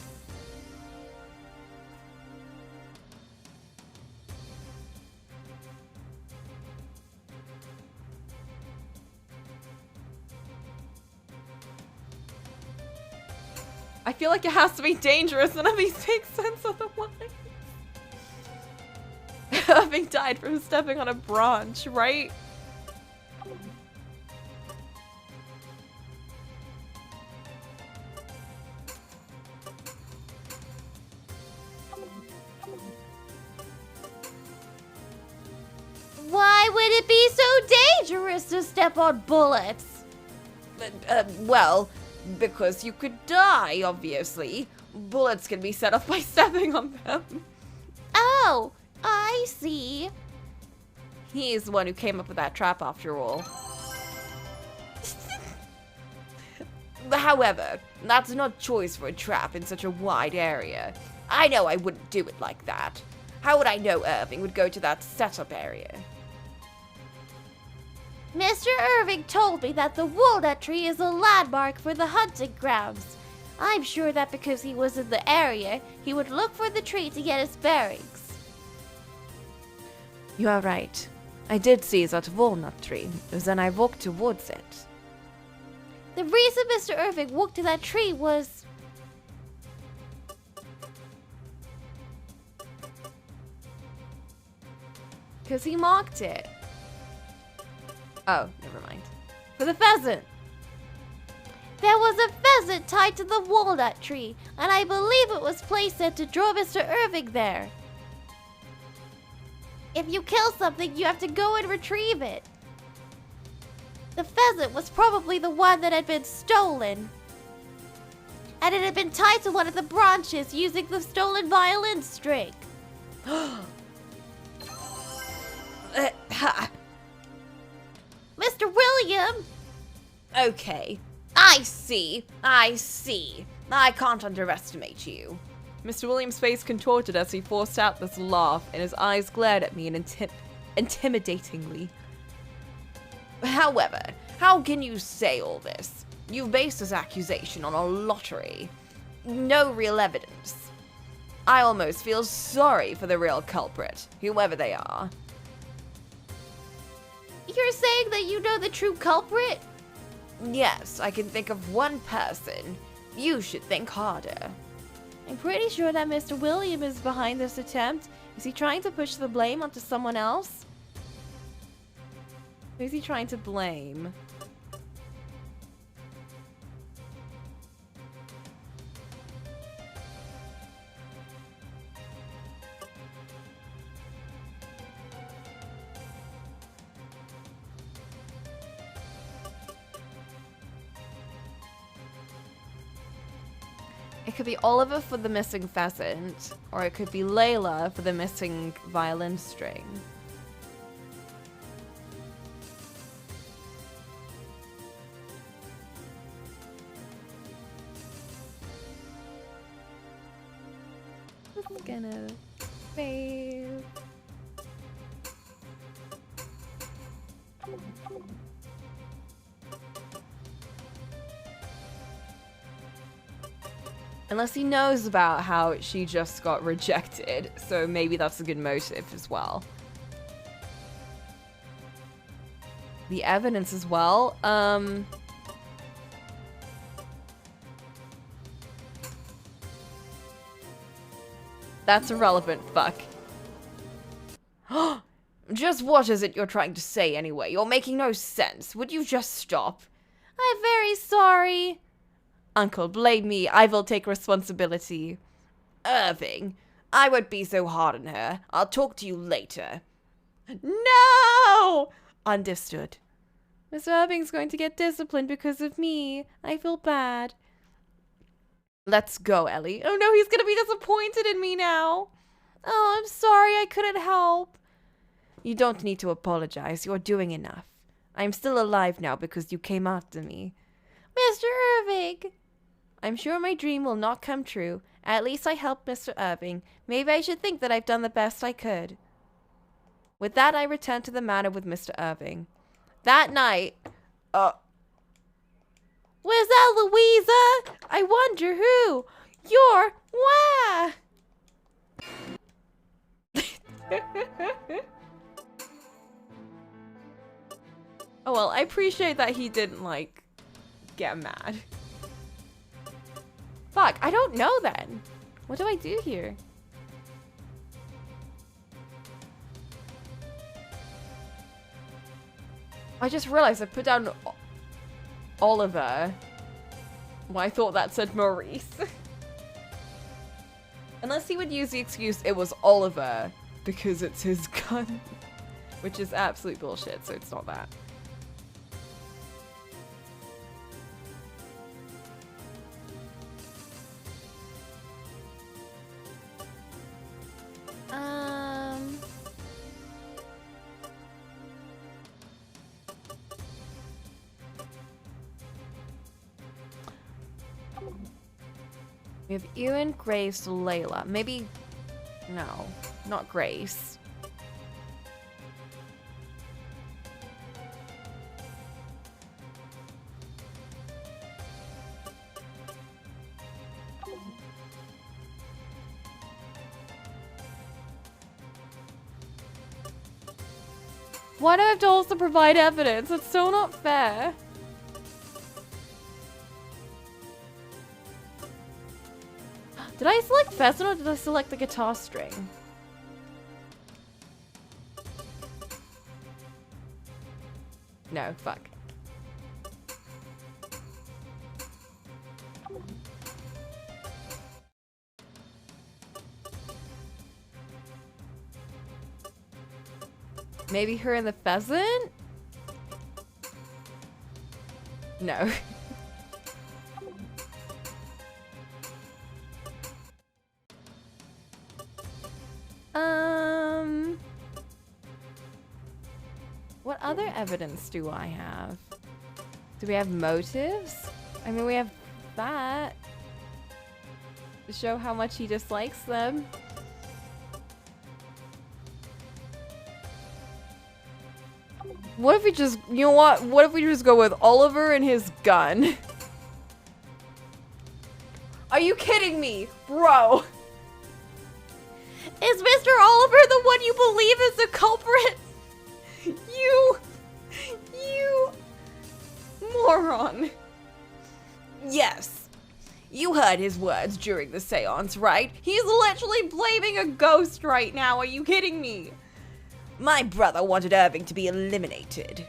I feel like it has to be dangerous. None of these make sense otherwise. Irving died from stepping on a branch, right? Why would it be so dangerous to step on bullets? Well, because you could die, obviously. Bullets can be set off by stepping on them. Oh, I see. He's the one who came up with that trap after all. However, that's not choice for a trap in such a wide area. I know I wouldn't do it like that. How would I know Irving would go to that setup area? Mr. Irving told me that the walnut tree is a landmark for the hunting grounds. I'm sure that because he was in the area, he would look for the tree to get his bearings. You are right. I did see that walnut tree. Then I walked towards it. The reason Mr. Irving walked to that tree was... because he mocked it. Oh, never mind. For the pheasant. There was a pheasant tied to the walnut tree, and I believe it was placed there to draw Mr. Irving there. If you kill something, you have to go and retrieve it. The pheasant was probably the one that had been stolen. And it had been tied to one of the branches using the stolen violin string. Mr. William! Okay, I see. I can't underestimate you. Mr. William's face contorted as he forced out this laugh, and his eyes glared at me intimidatingly. However, how can you say all this? You've based this accusation on a lottery. No real evidence. I almost feel sorry for the real culprit, whoever they are. You're saying that you know the true culprit? Yes, I can think of one person. You should think harder. I'm pretty sure that Mr. William is behind this attempt. Is he trying to push the blame onto someone else? Who is he trying to blame? It could be Oliver for the missing pheasant, or it could be Layla for the missing violin string. It's gonna fail. Unless he knows about how she just got rejected, so maybe that's a good motive as well. The evidence as well, that's irrelevant, fuck. Just what is it you're trying to say anyway? You're making no sense. Would you just stop? I'm very sorry. Uncle, blame me. I will take responsibility. Irving, I won't be so hard on her. I'll talk to you later. No! Understood. Mr. Irving's going to get disciplined because of me. I feel bad. Let's go, Ellie. Oh no, he's going to be disappointed in me now. Oh, I'm sorry. I couldn't help. You don't need to apologize. You're doing enough. I'm still alive now because you came after me. Mr. Irving! I'm sure my dream will not come true. At least I helped Mr. Irving. Maybe I should think that I've done the best I could. With that, I returned to the manor with Mr. Irving. That night, Was that Louisa? I wonder who. You're oh well, I appreciate that he didn't, like, get mad. Fuck, I don't know then. What do I do here? I just realized I put down Oliver. Well, I thought that said Maurice. Unless he would use the excuse it was Oliver because it's his gun. Which is absolute bullshit, so it's not that. We have Ewan, Grace, Layla. Maybe... No, not Grace. Why do I have to also provide evidence? It's so not fair. Did I select pheasant or did I select the guitar string? No, fuck. Maybe her and the pheasant? No. What other evidence do I have? Do we have motives? I mean, we have that. To show how much he dislikes them. What if we just, you know what? What if we just go with Oliver and his gun? Are you kidding me? Bro. Is Mr. Oliver the one you believe is the culprit? You moron. Yes. You heard his words during the seance, right? He's literally blaming a ghost right now. Are you kidding me? My brother wanted Irving to be eliminated.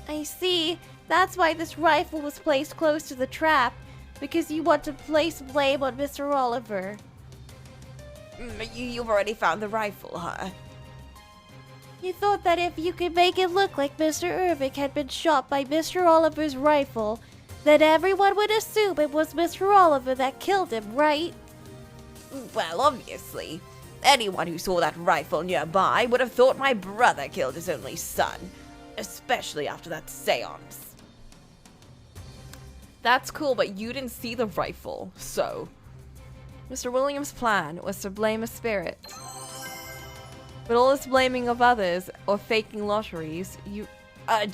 I see. That's why this rifle was placed close to the trap. Because you want to place blame on Mr. Oliver. You've already found the rifle, huh? You thought that if you could make it look like Mr. Irving had been shot by Mr. Oliver's rifle, then everyone would assume it was Mr. Oliver that killed him, right? Well, obviously. Anyone who saw that rifle nearby would have thought my brother killed his only son. Especially after that seance. That's cool, but you didn't see the rifle, so... Mr. Williams' plan was to blame a spirit. But all this blaming of others or faking lotteries, you...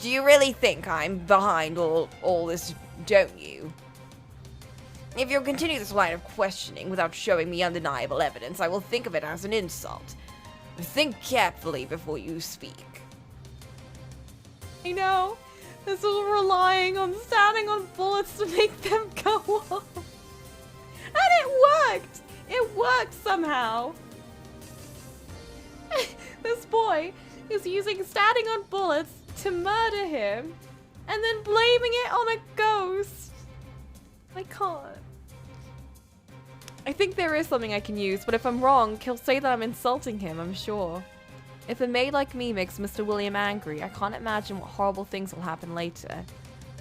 Do you really think I'm behind all this, don't you? If you'll continue this line of questioning without showing me undeniable evidence, I will think of it as an insult. Think carefully before you speak. I know. This was relying on standing on bullets to make them go off. And it worked! It worked somehow. This boy is using standing on bullets to murder him and then blaming it on a ghost. I can't. I think there is something I can use, but if I'm wrong, he'll say that I'm insulting him, I'm sure. If a maid like me makes Mr. William angry, I can't imagine what horrible things will happen later.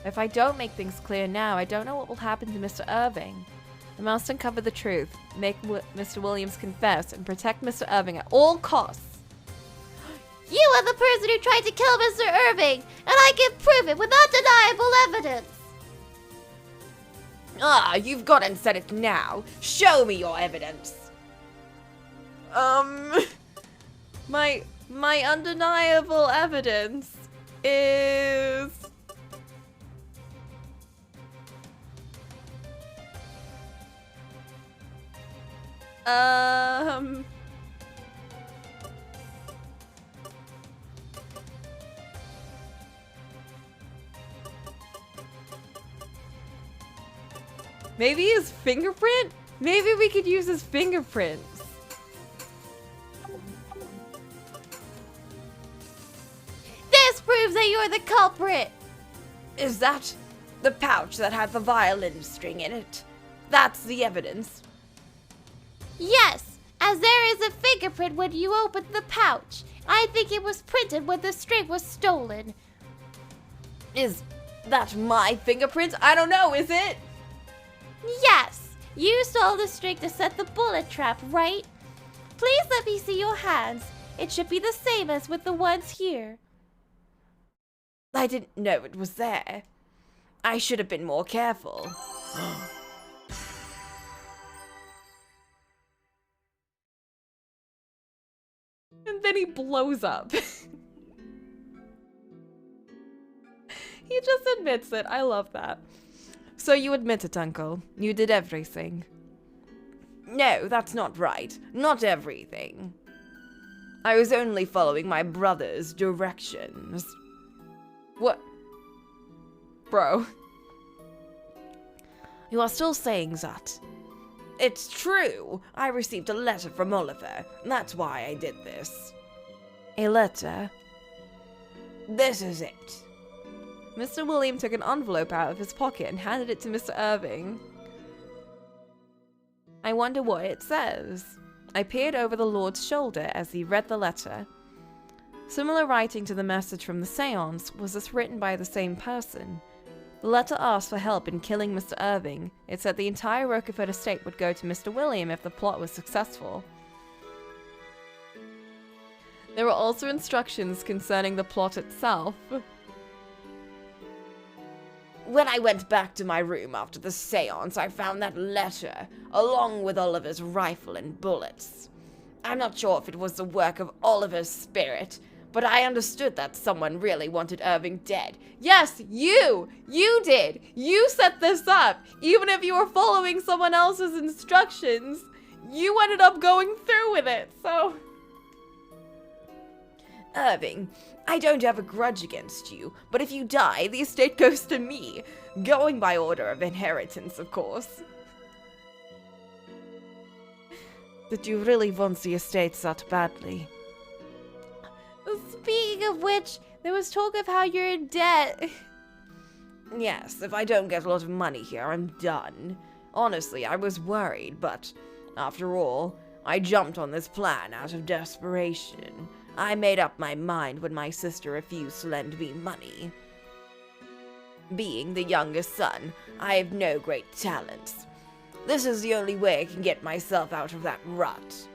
If I don't make things clear now, I don't know what will happen to Mr. Irving. I must uncover the truth, make Mr. Williams confess, and protect Mr. Irving at all costs. You are the person who tried to kill Mr. Irving, and I can prove it with undeniable evidence. Ah, you've gone and said it now. Show me your evidence. My undeniable evidence is... Maybe his fingerprint? Maybe we could use his fingerprints. This proves that you're the culprit. Is that the pouch that had the violin string in it? That's the evidence. Yes, as there is a fingerprint when you opened the pouch. I think it was printed when the string was stolen. Is that my fingerprint? I don't know, is it? Yes, you stole the string to set the bullet trap, right? Please let me see your hands. It should be the same as with the ones here. I didn't know it was there. I should have been more careful. And then he blows up. He just admits it. I love that. So you admit it, Uncle. You did everything. No, that's not right. Not everything. I was only following my brother's directions. What? Bro. You are still saying that. It's true. I received a letter from Oliver. That's why I did this. A letter? This is it. Mr. William took an envelope out of his pocket and handed it to Mr. Irving. I wonder what it says. I peered over the Lord's shoulder as he read the letter. Similar writing to the message from the seance, was this written by the same person? The letter asked for help in killing Mr. Irving. It said the entire Rochefort estate would go to Mr. William if the plot was successful. There were also instructions concerning the plot itself. When I went back to my room after the seance, I found that letter, along with Oliver's rifle and bullets. I'm not sure if it was the work of Oliver's spirit, but I understood that someone really wanted Irving dead. Yes, you! You did! You set this up! Even if you were following someone else's instructions, you ended up going through with it, so... Irving, I don't have a grudge against you, but if you die, the estate goes to me. Going by order of inheritance, of course. Did you really want the estate that badly? Speaking of which, there was talk of how you're in debt. Yes, if I don't get a lot of money here, I'm done. Honestly, I was worried, but after all, I jumped on this plan out of desperation. I made up my mind when my sister refused to lend me money. Being the youngest son, I have no great talents. This is the only way I can get myself out of that rut.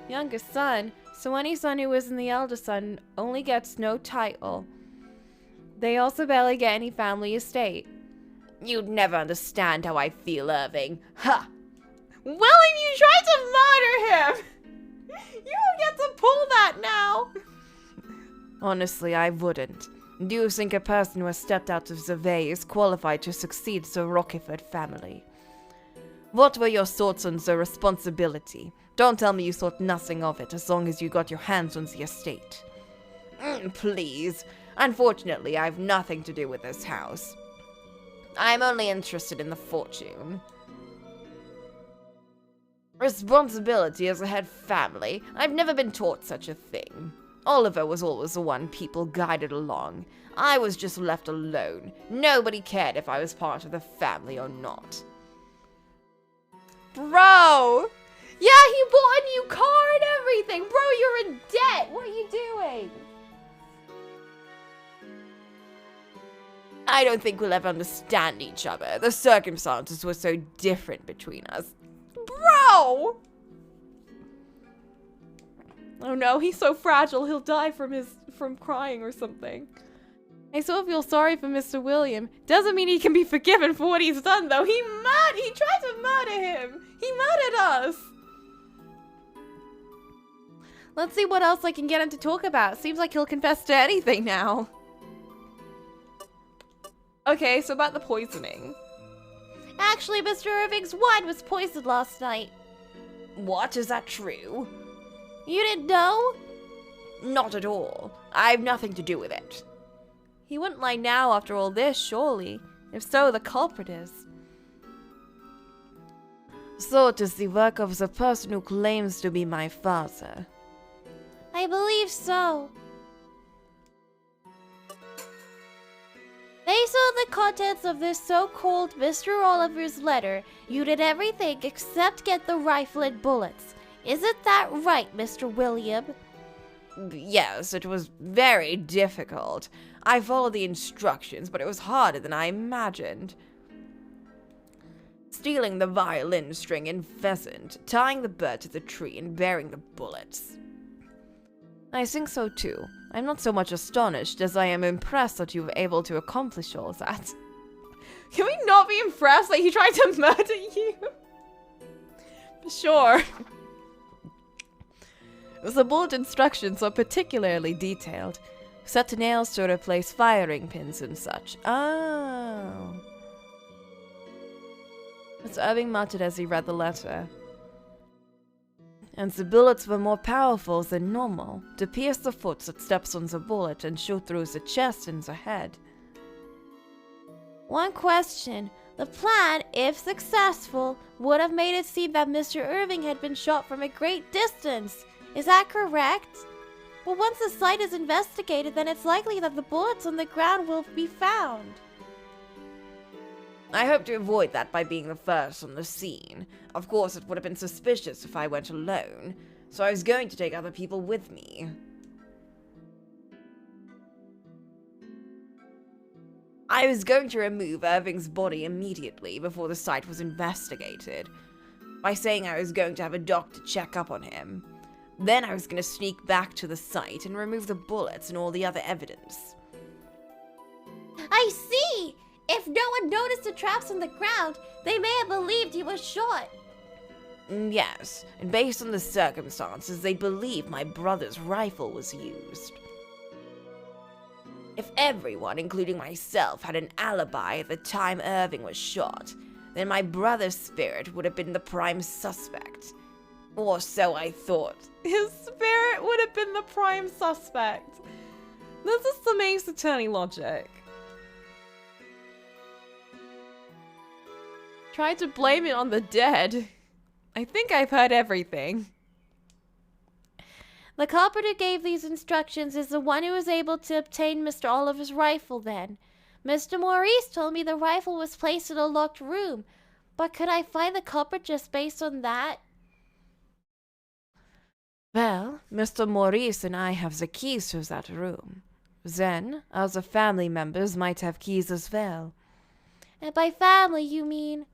Youngest son? So any son who isn't the eldest son only gets no title. They also barely get any family estate. You'd never understand how I feel, Irving. Ha! William, you tried to murder him! You don't get to pull that now! Honestly, I wouldn't. Do you think a person who has stepped out of the way is qualified to succeed the Rochefort family? What were your thoughts on the responsibility? Don't tell me you thought nothing of it as long as you got your hands on the estate. Please. Unfortunately, I have nothing to do with this house. I am only interested in the fortune. Responsibility as a head family? I've never been taught such a thing. Oliver was always the one people guided along. I was just left alone. Nobody cared if I was part of the family or not. Bro! Yeah, he bought a new car and everything! Bro, you're in debt! What are you doing? I don't think we'll ever understand each other. The circumstances were so different between us. Bro! Oh no, he's so fragile he'll die from crying or something. I so feel sorry for Mr. William. Doesn't mean he can be forgiven for what he's done though. He tried to murder him. He murdered us. Let's see what else I can get him to talk about. Seems like he'll confess to anything now. Okay, so about the poisoning. Actually, Mr. Irving's wine was poisoned last night. What? Is that true? You didn't know? Not at all. I have nothing to do with it. He wouldn't lie now after all this, surely. If so, the culprit is. So it is the work of the person who claims to be my father. I believe so. Based on the contents of this so-called Mr. Oliver's letter, you did everything except get the rifle and bullets. Isn't that right, Mr. William? Yes, it was very difficult. I followed the instructions, but it was harder than I imagined. Stealing the violin string and pheasant, tying the bird to the tree, and burying the bullets. I think so too. I'm not so much astonished as I am impressed that you were able to accomplish all that. Can we not be impressed that he tried to murder you? Sure. The bullet instructions were particularly detailed. Set nails to replace firing pins and such. Oh. Mr. Irving muttered as he read the letter. And the bullets were more powerful than normal, to pierce the foot that steps on the bullet and shoot through the chest and the head. One question. The plan, if successful, would have made it seem that Mr. Irving had been shot from a great distance. Is that correct? But once the site is investigated, then it's likely that the bullets on the ground will be found. I hope to avoid that by being the first on the scene. Of course, it would have been suspicious if I went alone, so I was going to take other people with me. I was going to remove Irving's body immediately before the site was investigated, by saying I was going to have a doctor check up on him. Then I was going to sneak back to the site and remove the bullets and all the other evidence. I see! If no one noticed the traps on the ground, they may have believed he was shot. Yes, and based on the circumstances, they believe my brother's rifle was used. If everyone, including myself, had an alibi at the time Irving was shot, then my brother's spirit would have been the prime suspect. Or so I thought. His spirit would have been the prime suspect. This is some Ace Attorney logic. Tried to blame it on the dead. I think I've heard everything. The culprit who gave these instructions is the one who was able to obtain Mr. Oliver's rifle then. Mr. Maurice told me the rifle was placed in a locked room, but could I find the culprit just based on that? Well, Mr. Maurice and I have the keys to that room. Then, other family members might have keys as well. And by family, you mean?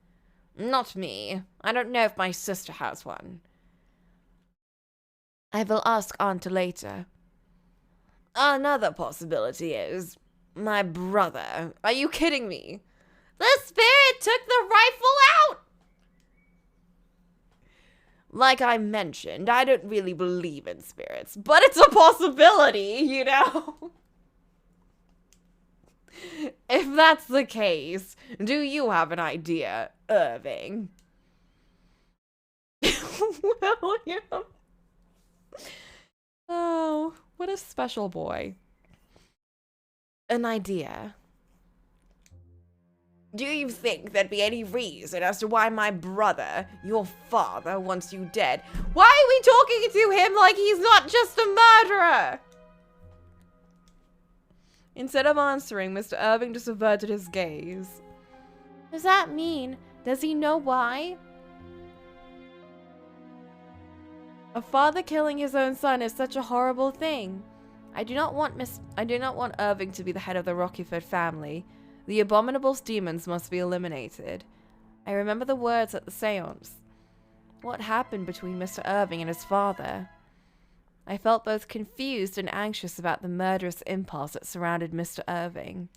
Not me. I don't know if my sister has one. I will ask Aunt later. Another possibility is my brother. Are you kidding me? The spirit took the rifle out! Like I mentioned, I don't really believe in spirits, but it's a possibility, you know? If that's the case, do you have an idea, Irving? William. Oh, what a special boy. An idea? Do you think there'd be any reason as to why my brother, your father, wants you dead? Why are we talking to him like he's not just a murderer? Instead of answering, Mr. Irving just averted his gaze. Does that mean? Does he know why? A father killing his own son is such a horrible thing. I do not want Irving to be the head of the Rockeford family. The abominable demons must be eliminated. I remember the words at the seance. What happened between Mr. Irving and his father? I felt both confused and anxious about the murderous impulse that surrounded Mr. Irving.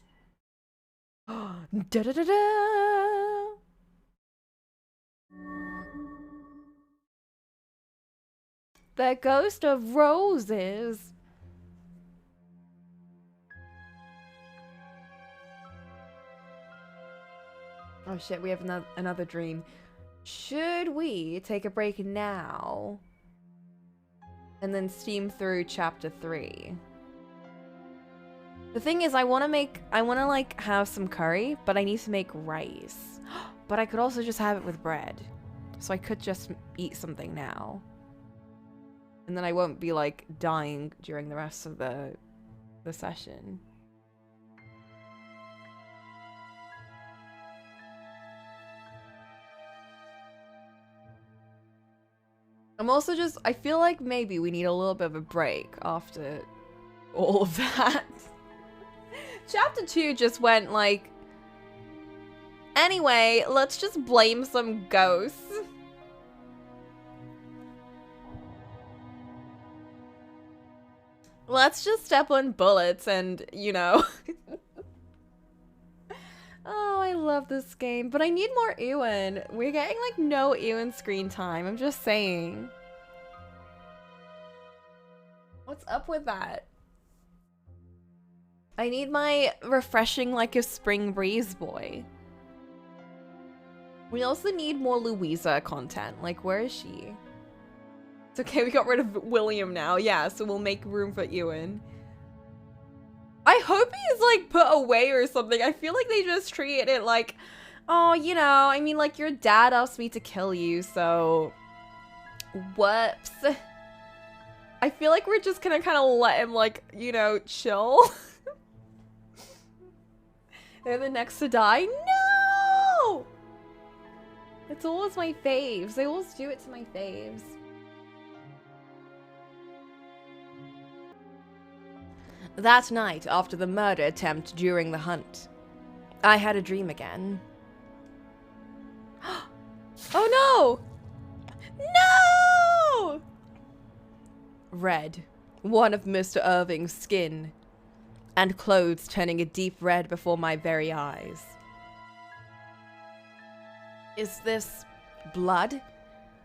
Da-da-da-da! The ghost of roses. Oh shit, we have another dream. Should we take a break now and then steam through chapter 3? The thing is, I want to like have some curry, but I need to make rice. But I could also just have it with bread. So I could just eat something now. And then I won't be like dying during the rest of the session. I'm also just, I feel like maybe we need a little bit of a break after all of that. Chapter 2 just went like... Anyway, let's just blame some ghosts. Let's just step on bullets and, you know... Oh, I love this game, but I need more Ewan. We're getting like no Ewan screen time, I'm just saying. What's up with that? I need my refreshing like a spring breeze boy. We also need more Louisa content. Like, where is she? It's okay, we got rid of William now. Yeah, so we'll make room for Ewan. I hope he's like put away or something. I feel like they just treated it like, oh, you know, I mean, like your dad asked me to kill you, so whoops. I feel like we're just gonna kind of let him like, you know, chill. They're the next to die. No! It's always my faves. They always do it to my faves. That night, after the murder attempt during the hunt, I had a dream again. Oh no! No! Red, one of Mr. Irving's skin, and clothes turning a deep red before my very eyes. Is this blood?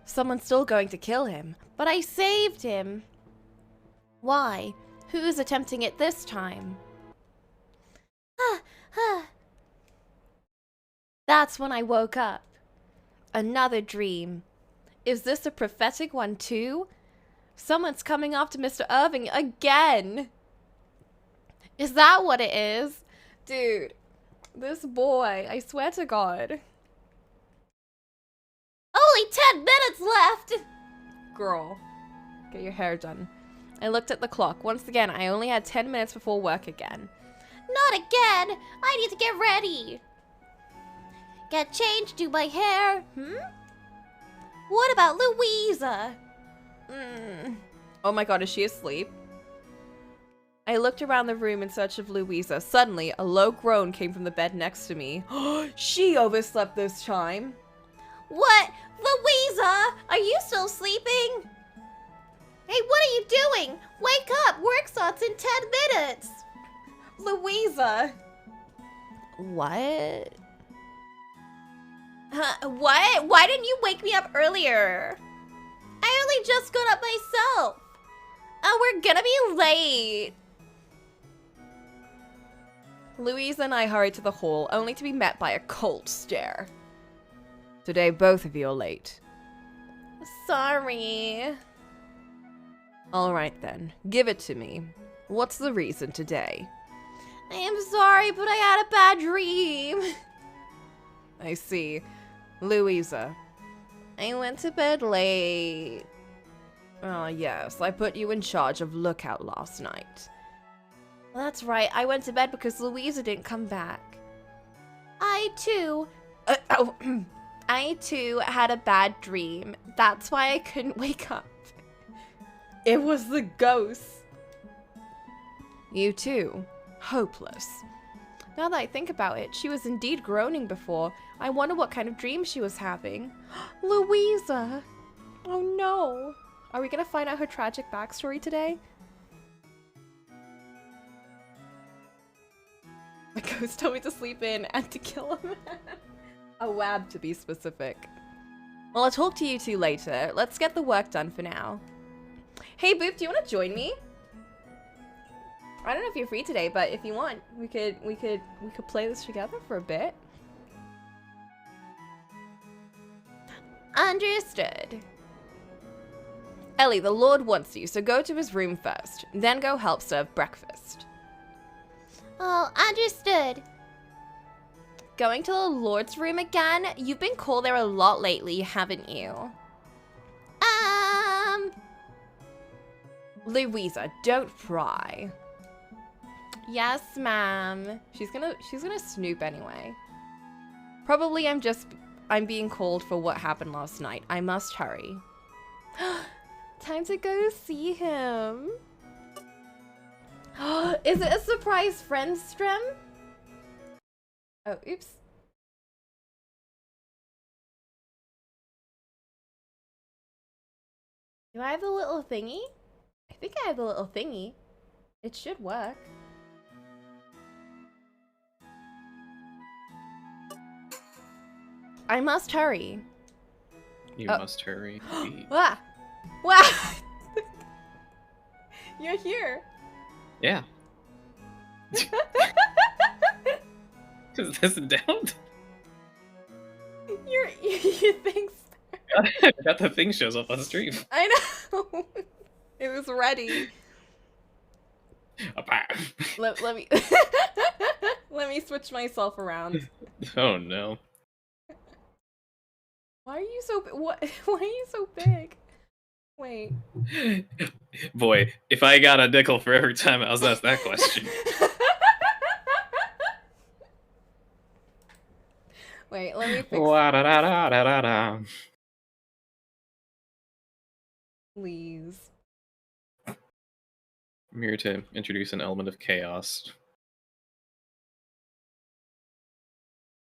Someone's still going to kill him. But I saved him. Why? Who's attempting it this time? That's when I woke up. Another dream. Is this a prophetic one too? Someone's coming after Mr. Irving again. Is that what it is? Dude, this boy, I swear to God. Only 10 minutes left! Girl, get your hair done. I looked at the clock. Once again, I only had 10 minutes before work again. Not again! I need to get ready! Get changed, do my hair. What about Louisa? Oh my God, is she asleep? I looked around the room in search of Louisa. Suddenly, a low groan came from the bed next to me. She overslept this time. What? Louisa! Are you still sleeping? Hey, what are you doing? Wake up! Work starts in 10 minutes! Louisa! What? What? Why didn't you wake me up earlier? I only just got up myself. Oh, we're gonna be late. Louisa and I hurried to the hall, only to be met by a cold stare. Today, both of you are late. Sorry. All right then, give it to me. What's the reason today? I am sorry, but I had a bad dream. I see. Louisa. I went to bed late. Ah, yes, I put you in charge of Lookout last night. Well, that's right. I went to bed because Louisa didn't come back. I too had a bad dream. That's why I couldn't wake up. It was the ghost. You too. Hopeless. Now that I think about it, she was indeed groaning before. I wonder what kind of dream she was having. Louisa! Oh no! Are we gonna find out her tragic backstory today? The ghost told me to sleep in and to kill him. A wab, to be specific. Well, I'll talk to you two later. Let's get the work done for now. Hey, Boop, do you want to join me? I don't know if you're free today, but if you want, we could play this together for a bit. Understood. Ellie, the Lord wants you, so go to his room first. Then go help serve breakfast. Oh, understood. Going to the Lord's room again? You've been called there a lot lately, haven't you? Louisa, don't pry. Yes, ma'am. She's gonna snoop anyway. Probably I'm being called for what happened last night. I must hurry. Time to go see him. Is it a surprise friend stream? Oh, oops. Do I have the little thingy? I think I have the little thingy. It should work. I must hurry. You must hurry. Wah! Wah! You're here. Yeah. Is this down? You think so? I got the thing shows up on stream. I know. It was ready. Let me let me switch myself around. Oh no. Why are you so what? Why are you so big? Wait. Boy, if I got a nickel for every time I was asked that question. Wait, let me fix Wa-da-da-da-da-da-da. please. I'm here to introduce an element of chaos.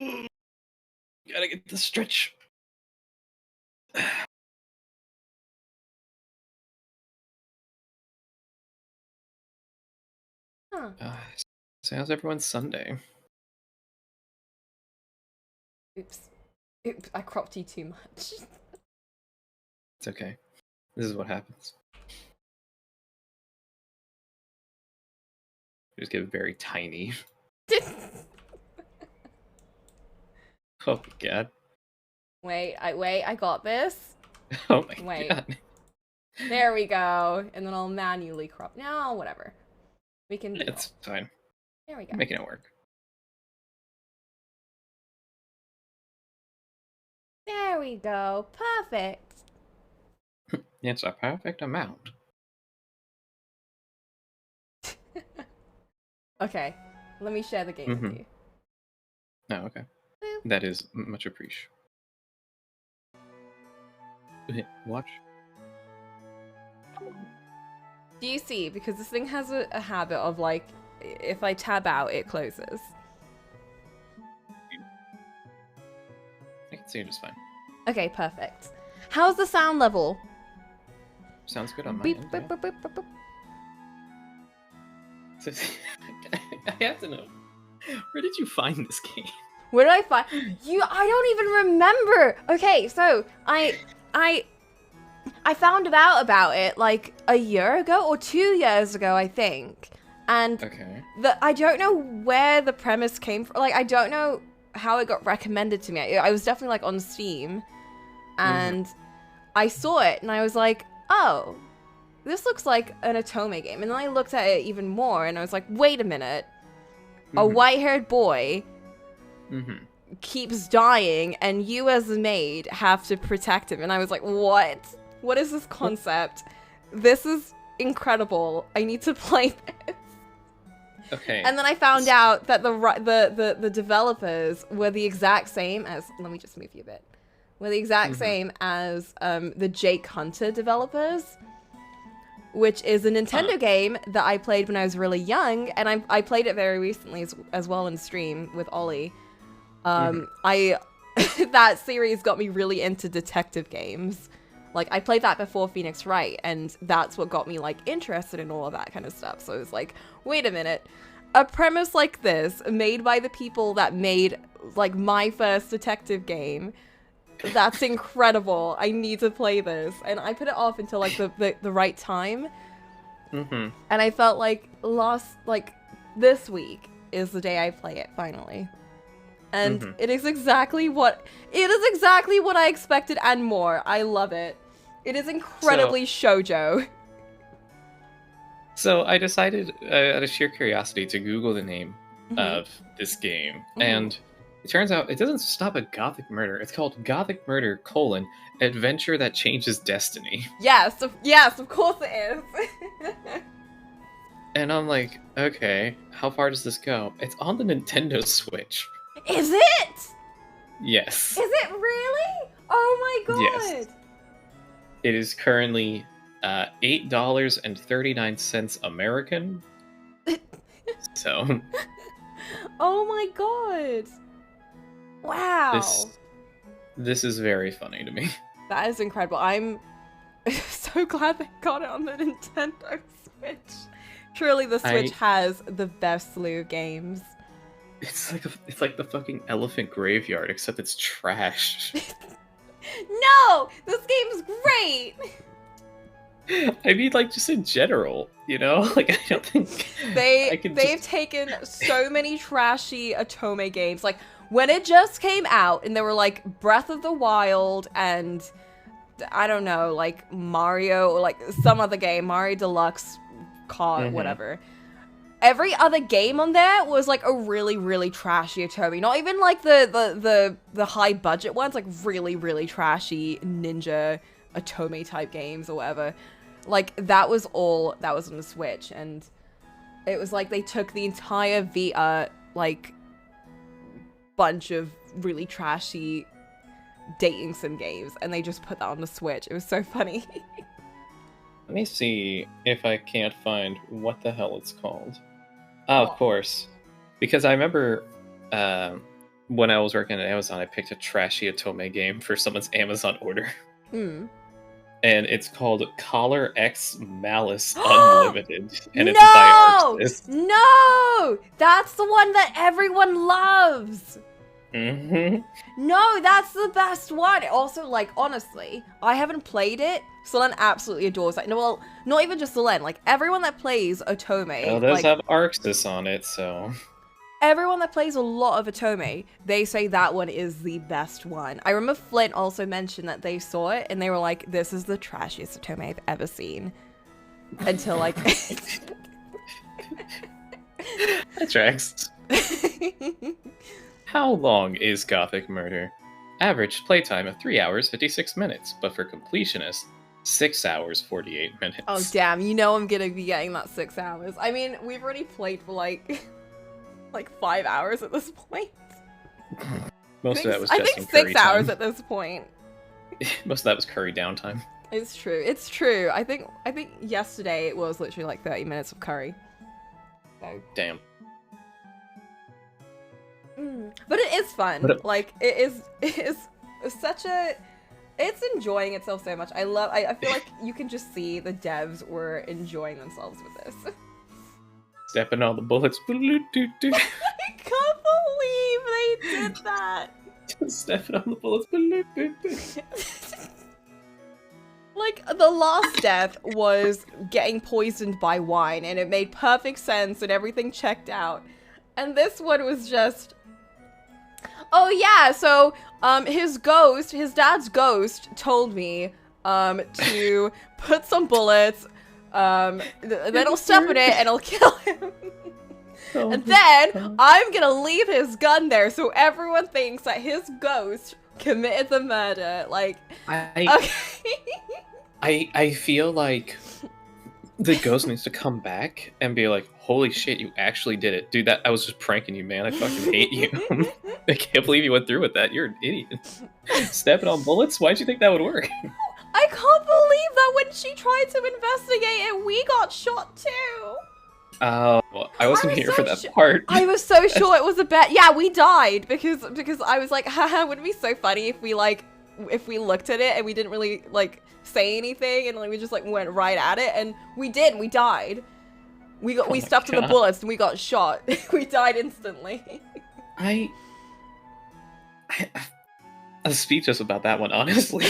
Gotta get the stretch. Huh. So how's everyone's Sunday? Oops. Oops, I cropped you too much. It's okay. This is what happens. Just get very tiny. Oh my god. Wait, I got this. Oh my Wait. god. There we go. And then I'll manually crop. No, whatever. We can do It's fine. There we go. I'm making it work. There we go. Perfect. It's a perfect amount. Okay. Let me share the game with you. Oh, okay. That is much appreciated. Watch. Do you see? Because this thing has a habit of like, if I tab out, it closes. I can see it just fine. Okay, perfect. How's the sound level? Sounds good on my Beep, end. beep, beep, beep, beep, beep. Yeah. I have to know. Where did you find this game? Where did I find you? I don't even remember. Okay, so I found out about it like a year ago or 2 years ago, I think. And Okay. I don't know where the premise came from. Like, I don't know how it got recommended to me. I was definitely like on Steam, and I saw it, and I was like, oh, this looks like an Otome game. And then I looked at it even more, and I was like, wait a minute. A white-haired boy keeps dying, and you as a maid have to protect him. And I was like, what? What is this concept? This is incredible. I need to play this. Okay. And then I found out that the developers were the exact same as, let me just move you a bit, were the exact same as the Jake Hunter developers, which is a Nintendo game that I played when I was really young, and I played it very recently as well in stream with Ollie. That series got me really into detective games. Like, I played that before Phoenix Wright, and that's what got me, like, interested in all of that kind of stuff. So it was like, wait a minute. A premise like this, made by the people that made, like, my first detective game, that's incredible. I need to play this. And I put it off until, like, the right time. And I felt like this week is the day I play it, finally. And it is exactly what I expected and more. I love it. It is incredibly shoujo. So I decided, out of sheer curiosity, to Google the name of this game, and it turns out it doesn't stop at Gothic Murder. It's called Gothic Murder: Adventure that Changes Destiny. Yes, of course it is. And I'm like, okay, how far does this go? It's on the Nintendo Switch. Is it? Yes. Is it really? Oh my god. Yes. It is currently $8.39 American. So. Oh my god. Wow. This is very funny to me. That is incredible. I'm so glad they got it on the Nintendo Switch. Truly, the Switch has the best slew of games. It's like the fucking Elephant Graveyard, except it's trash. No! This game's great! I mean, like, just in general, you know? Like, I don't think... They've taken so mmany trashy Otome games. Like, when it just came out, and there were, like, Breath of the Wild, and, I don't know, like, Mario, or, like, some other game, Mario Deluxe, whatever. Every other game on there was like a really, really trashy Otome. Not even like the high budget ones, like really, really trashy ninja Otome type games or whatever. Like that was all that was on the Switch, and it was like they took the entire Vita like bunch of really trashy dating sim games and they just put that on the Switch. It was so funny. Let me see if I can't find what the hell it's called. Oh, of course. Because I remember when I was working at Amazon, I picked a trashy Otome game for someone's Amazon order. And it's called Collar X Malice Unlimited. And it's by Arxis. No! That's the one that everyone loves! No, that's the best one. Also, like, honestly, I haven't played it. Solen absolutely adores it. No, well, not even just Solen. Like, everyone that plays Otome... Well, those have Arxis on it, so... Everyone that plays a lot of Otome, they say that one is the best one. I remember Flint also mentioned that they saw it, and they were like, this is the trashiest Otome I've ever seen. Until, like... That tracks. How long is Gothic Murder? Average playtime of 3 hours 56 minutes, but for completionists, 6 hours 48 minutes. Oh damn, you know I'm gonna be getting that 6 hours. I mean, we've already played for like 5 hours at this point. Most of that was I just think some 6 curry hours time. at this point. Most of that was curry downtime. It's true. It's true. I think yesterday it was literally like 30 minutes of curry. So. Damn. But it is fun. Like it is such a. It's enjoying itself so much. I feel like you can just see the devs were enjoying themselves with this. Stepping on the bullets. I can't believe they did that. Stepping on the bullets. Like, the last death was getting poisoned by wine, and it made perfect sense, and everything checked out. And this one was just... Oh, yeah, so, his dad's ghost told me, to put some bullets, then I'll step in it, and I'll kill him. And then, I'm gonna leave his gun there, so everyone thinks that his ghost committed the murder. Like, okay. I feel like the ghost needs to come back and be like, "Holy shit, you actually did it, dude! That I was just pranking you, man. I fucking hate you. I can't believe you went through with that. You're an idiot. Stepping on bullets. Why'd you think that would work?" I can't believe that when she tried to investigate it, we got shot too. Oh, I wasn't was here so for that part. I was so sure it was a bet. Yeah, we died because I was like, haha, wouldn't it be so funny if we looked at it and we didn't really like say anything and like we just like went right at it, and we did. We died. We stepped on the bullets and we got shot. We died instantly. I'm speechless about that one, honestly.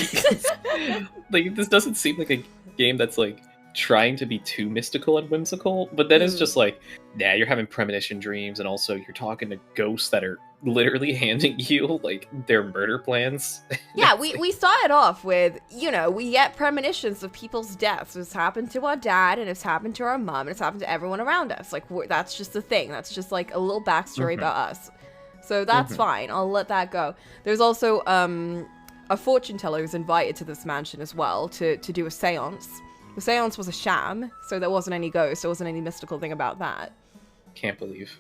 Like, this doesn't seem like a game that's like trying to be too mystical and whimsical, but then it's just like, yeah, you're having premonition dreams, and also you're talking to ghosts that are literally handing you like their murder plans. Yeah, we started off with, you know, we get premonitions of people's deaths. It's happened to our dad, and it's happened to our mom, and it's happened to everyone around us. Like, that's just the thing. That's just like a little backstory about us. So that's fine. I'll let that go. There's also a fortune teller who's invited to this mansion as well to do a seance. The seance was a sham, so there wasn't any ghost. There wasn't any mystical thing about that. Can't believe.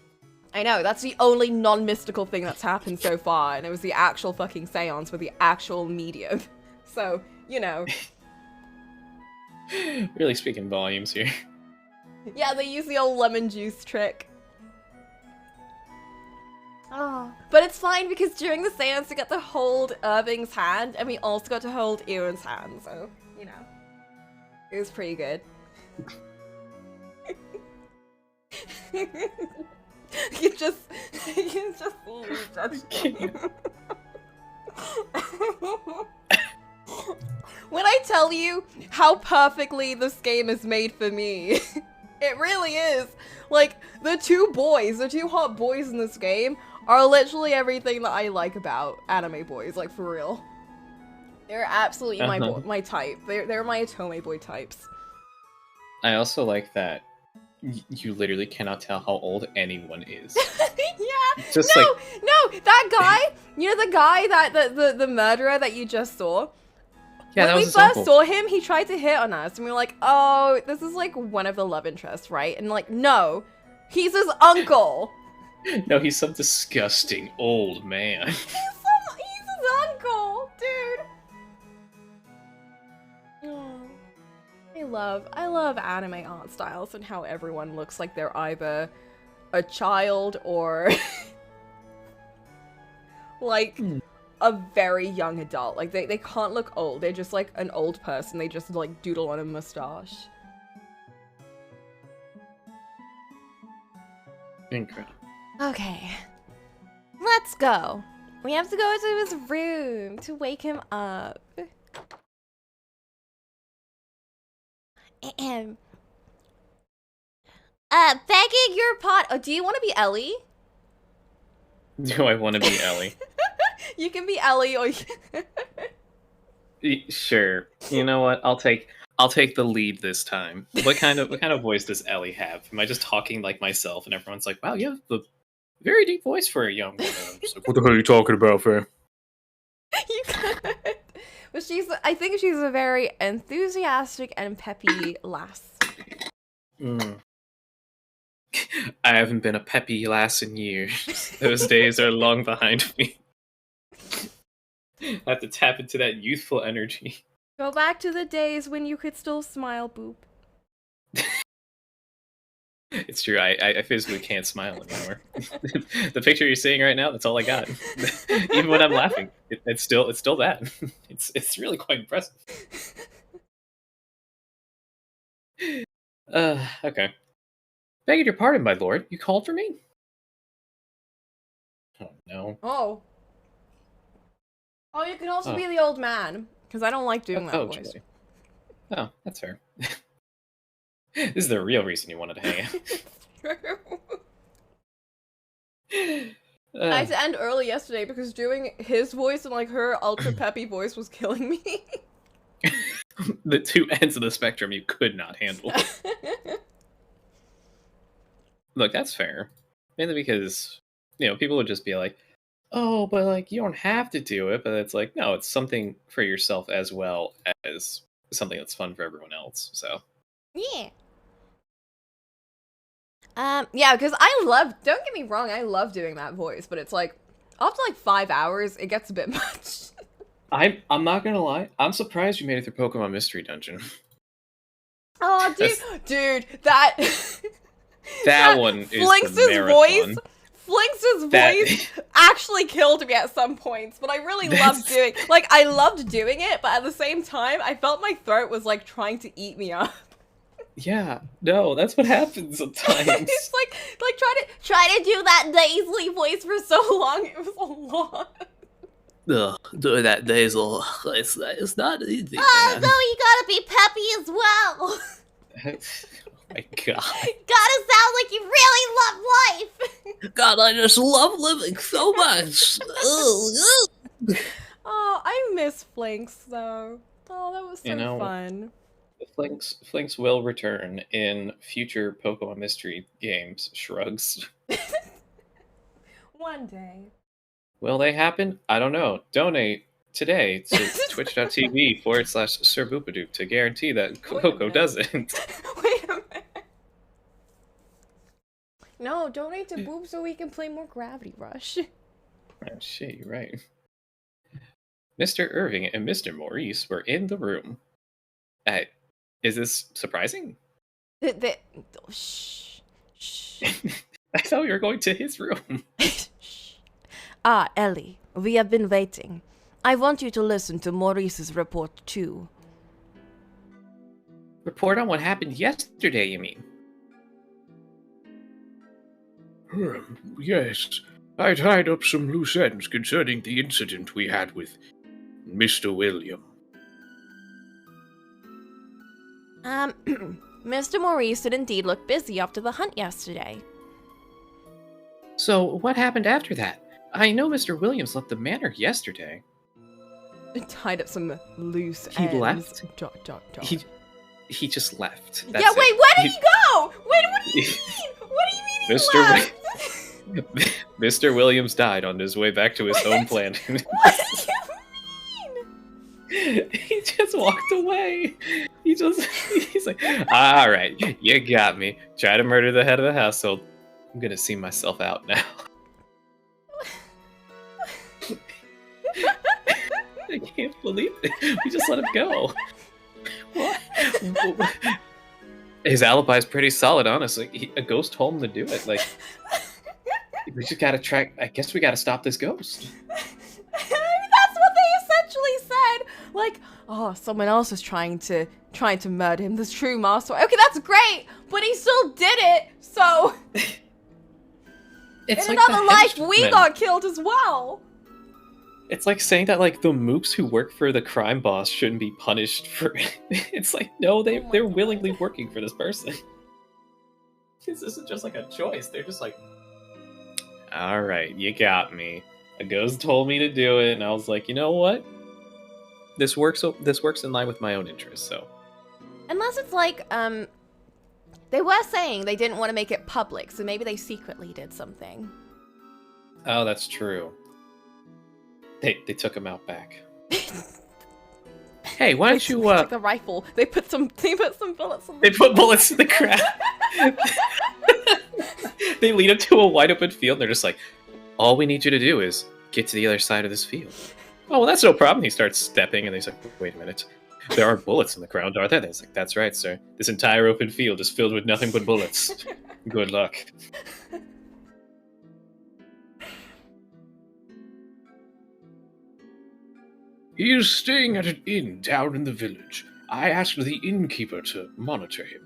I know, that's the only non-mystical thing that's happened so far, and it was the actual fucking seance with the actual medium. So, you know. Really speaking volumes here. Yeah, they use the old lemon juice trick. Oh. But it's fine because during the seance we got to hold Irving's hand, and we also got to hold Ewan's hand, so, you know. It was pretty good. you just When I tell you how perfectly this game is made for me, it really is. Like, the two hot boys in this game are literally everything that I like about anime boys, like, for real. They're absolutely my type. They're my Otome boy types. I also like that you literally cannot tell how old anyone is. Yeah. Just no, that guy. You know the guy that the murderer that you just saw. Yeah, when that was we his first uncle. saw him, he tried to hit on us, and we were like, "Oh, this is like one of the love interests, right?" And like, no, he's his uncle. No, he's some disgusting old man. He's his uncle, dude. I love anime art styles and how everyone looks like they're either a child or like a very young adult. Like they can't look old. They're just like an old person. They just like doodle on a mustache. Incredible. Okay. Let's go. We have to go to his room to wake him up. Ahem. Begging your pot. Oh, do you want to be Ellie? Do I want to be Ellie? You can be Ellie or Sure. You know what? I'll take the lead this time. What kind of voice does Ellie have? Am I just talking like myself and everyone's like, "Wow, you have a very deep voice for a young woman." I'm just like, "What the hell are you talking about, fam?" You could. But I think she's a very enthusiastic and peppy lass. I haven't been a peppy lass in years. Those days are long behind me. I have to tap into that youthful energy. Go back to the days when you could still smile, Boop. It's true. I physically can't smile anymore. The picture you're seeing right now, that's all I got. Even when I'm laughing, it's still that. It's really quite impressive. Okay. Begging your pardon, my lord. You called for me? Oh no. Oh, you can also be the old man, because I don't like doing that voice. Joy. Oh, that's fair. This is the real reason you wanted to hang out. I had to end early yesterday because doing his voice and like her ultra peppy voice was killing me. The two ends of the spectrum you could not handle. Look, that's fair. Mainly because, people would just be like, "Oh, but like you don't have to do it." But it's like, no, it's something for yourself as well as something that's fun for everyone else. So Yeah. Yeah, because don't get me wrong, I love doing that voice, but it's like, after like 5 hours, it gets a bit much. I'm not gonna lie. I'm surprised you made it through Pokemon Mystery Dungeon. Oh, That's- dude, that That one is Flinx's the marathon. Flinx's That- voice actually killed me at some points, but I really loved doing, like, I loved doing it, but at the same time, I felt my throat was, like, trying to eat me up. Yeah, no, that's what happens sometimes. It's like try to do that nasally voice for so long, it was a lot. Ugh, doing that nasal, it's not easy, Oh, man. no, you gotta be peppy as well. Oh my god. Gotta sound like you really love life. God, I just love living so much. Ugh, ugh. Oh, I miss Flinks, though. Oh, that was so You know, fun. Flinks will return in future Pokemon Mystery games. Shrugs. One day. Will they happen? I don't know. Donate today to twitch.tv/SirBoopadoop to guarantee that Wait a Coco minute. doesn't. Wait a minute. No, donate to Boop so we can play more Gravity Rush. Oh, shit, you're right. Mr. Irving and Mr. Maurice were in the room. Is this surprising? Shh. Shh. I thought we were going to his room. Ah, Ellie, we have been waiting. I want you to listen to Maurice's report, too. Report on what happened yesterday, you mean? Yes, I tied up some loose ends concerning the incident we had with Mr. William. Mr. Maurice did indeed look busy after the hunt yesterday. So, what happened after that? I know Mr. Williams left the manor yesterday. Tied up some loose He ends. left? Dot, dot, dot. He just left. Yeah, That's wait, it. where did he go? Wait, what do you mean? What do you mean he Mr. left? Mr. Williams died on his way back to his home planet. What do you mean? He just walked away. He's like, all right, you got me. Try to murder the head of the household. I'm gonna see myself out now. I can't believe it. We just let him go. What? His alibi is pretty solid, honestly. A ghost told him to do it. Like, we just gotta track. I guess we gotta stop this ghost. That's what they essentially said. Like, oh, someone else is trying to murder him. This true master. Okay, that's great, but he still did it. So, It's in like another the life, we henchmen. got killed as well. It's like saying that like the mooks who work for the crime boss shouldn't be punished for. It's like no, they're willingly working for this person. This isn't just like a choice. They're just like, all right, you got me. A ghost told me to do it, and I was like, you know what? This works. This works in line with my own interests. So Unless it's like, they were saying they didn't want to make it public, so maybe they secretly did something. oh, that's true. They took him out back. Hey, why don't you They took the rifle. They put some bullets in They put bullets in the crowd. They lead him to a wide open field. And they're just like, all we need you to do is get to the other side of this field. Oh, well, that's no problem. He starts stepping, and he's like, wait a minute. There aren't bullets in the ground, are there? He's like, that's right, sir. This entire open field is filled with nothing but bullets. Good luck. He is staying at an inn down in the village. I asked the innkeeper to monitor him.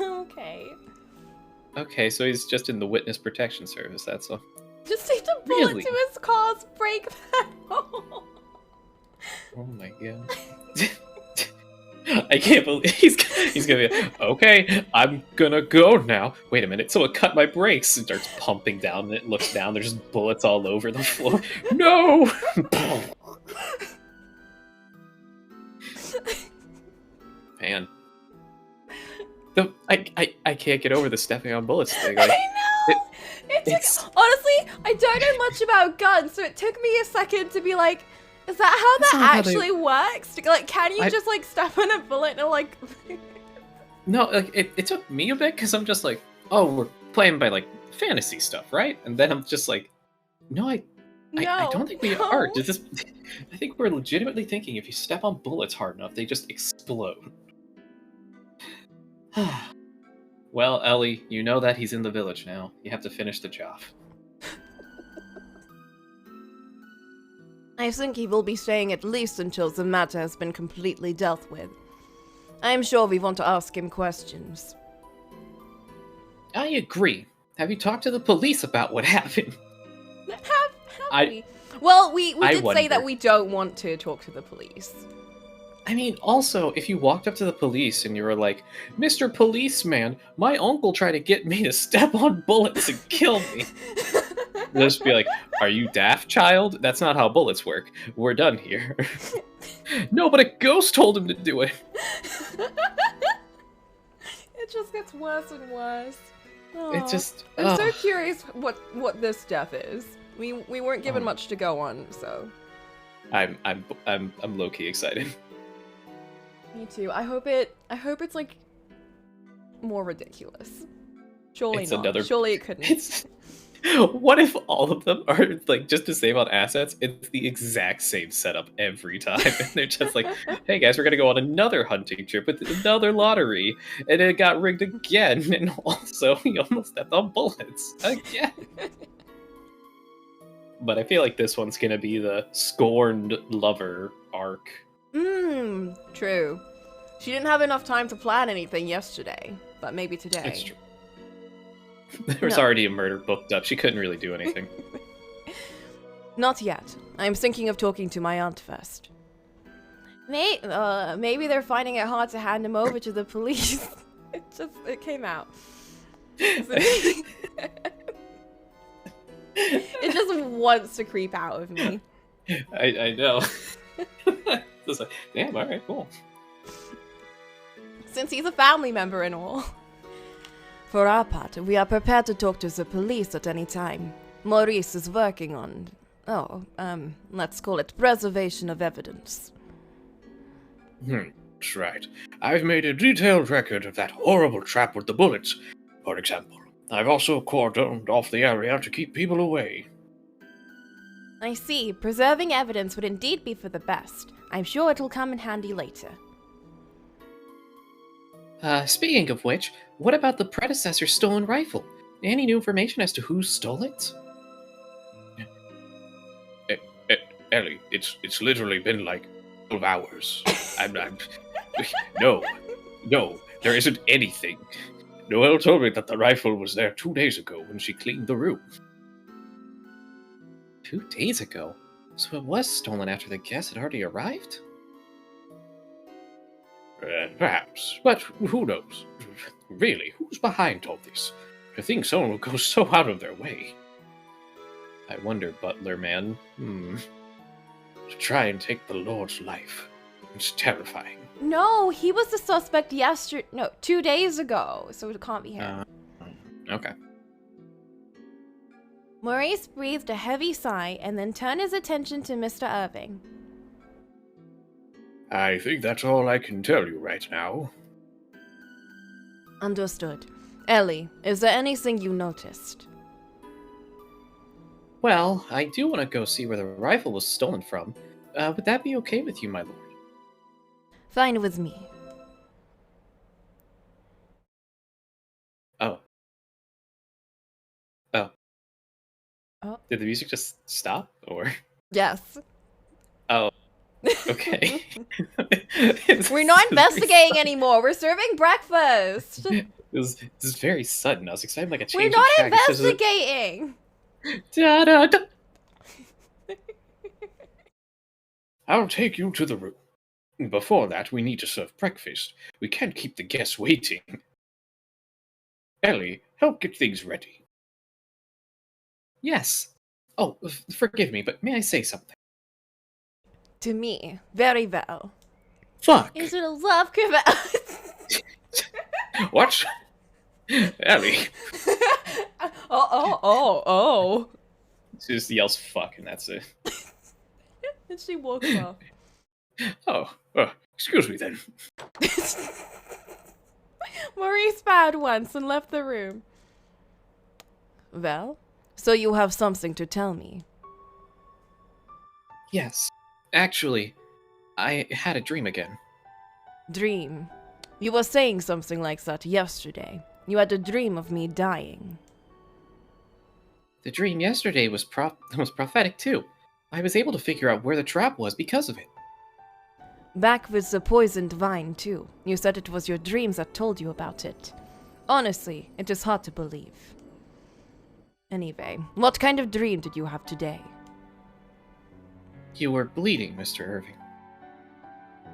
Okay. Okay, so he's just in the witness protection service, that's all. Just take a bullet Really? to his cause, break that hole. Oh my god. I can't believe he's gonna be okay, I'm gonna go now. Wait a minute, someone cut my brakes. It starts pumping down and it looks down, there's just bullets all over the floor. No! Man. I can't get over the stepping on bullets thing. Like, I know! it's- Honestly, I don't know much about guns, so it took me a second to be like, is that how That's that not how they- actually works? Like, can you I- just, like, step on a bullet and, like... no, like it took me a bit because I'm just like, oh, playing by like fantasy stuff, right? And then I'm just like, no, I don't think we are. Does this? I think we're legitimately thinking if you step on bullets hard enough, they just explode. Well, Ellie, you know that he's in the village now. You have to finish the job. I think he will be staying at least until the matter has been completely dealt with. I am sure we want to ask him questions. I agree. Have you talked to the police about what happened? Have we? Well, we I did say wonder. that we don't want to talk to the police. I mean, also, if you walked up to the police and you were like, Mr. Policeman, my uncle tried to get me to step on bullets and kill me. They'll just be like, are you daft, child? That's not how bullets work. We're done here. No, but a ghost told him to do it. It just gets worse and worse. It just... I'm so ugh. curious what this death is. We weren't given Oh. much to go on, so. I'm low-key excited. Me too. I hope it's like more ridiculous. Surely It's not. another- Surely it couldn't. It's... What if all of them are, like, just to save on assets, it's the exact same setup every time, and they're just like, hey guys, we're gonna go on another hunting trip with another lottery, and it got rigged again, and also we almost stepped on bullets again. But I feel like this one's gonna be the scorned lover arc. True. She didn't have enough time to plan anything yesterday, but maybe today. It's true. There was No. already a murder booked up. She couldn't really do anything. Not yet. I'm thinking of talking to my aunt first. Maybe they're finding it hard to hand him over to the police. It came out. It just wants to creep out of me. I know. Just like, damn, alright, cool. Since he's a family member and all. For our part, we are prepared to talk to the police at any time. Maurice is working on, let's call it preservation of evidence. That's right. I've made a detailed record of that horrible trap with the bullets, for example. I've also cordoned off the area to keep people away. I see. Preserving evidence would indeed be for the best. I'm sure it'll come in handy later. Speaking of which, what about the predecessor's stolen rifle? Any new information as to who stole it? Ellie, it's literally been like 12 hours. No, there isn't anything. Noelle told me that the rifle was there 2 days ago when she cleaned the room. 2 days ago? So it was stolen after the guests had already arrived? Perhaps, but who knows? Really, who's behind all this? To think someone would go so out of their way. I wonder, Butler Man. To try and take the Lord's life. It's terrifying. No, he was the suspect 2 days ago, so it can't be him. Okay. Maurice breathed a heavy sigh and then turned his attention to Mr. Irving. I think that's all I can tell you right now. Understood. Ellie, is there anything you noticed? Well, I do want to go see where the rifle was stolen from. Would that be okay with you, my lord? Fine with me. Oh. Oh. Did the music just stop, or? Yes. Oh. Okay. We're not investigating anymore. We're serving breakfast. This is very sudden. I was expecting like a change We're in not track. It's just a- investigating. Da, da, da. I'll take you to the room. Before that, we need to serve breakfast. We can't keep the guests waiting. Ellie, help get things ready. Yes. Oh, forgive me, but may I say something? To me, very well. Fuck. Is it a love crevasse? What? Ellie, Oh. She just yells fuck, and that's it. And she walks off. oh, excuse me then. Maurice bowed once and left the room. Well, so you have something to tell me. Yes. Actually, I had a dream again. Dream. You were saying something like that yesterday. You had a dream of me dying. The dream yesterday was prophetic too. I was able to figure out where the trap was because of it. Back with the poisoned vine, too. You said it was your dreams that told you about it. Honestly, it is hard to believe. Anyway, what kind of dream did you have today? You were bleeding, Mr. Irving.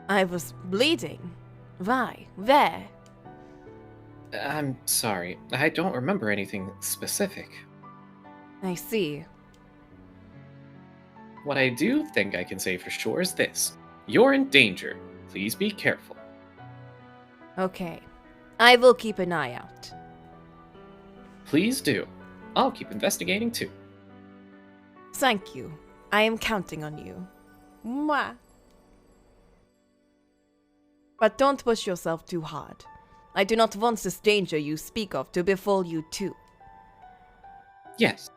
I was bleeding. Why? Where? I'm sorry. I don't remember anything specific. I see. What I do think I can say for sure is this. You're in danger. Please be careful. Okay. I will keep an eye out. Please do. I'll keep investigating too. Thank you. I am counting on you. Mwah. But don't push yourself too hard. I do not want this danger you speak of to befall you too. Yes.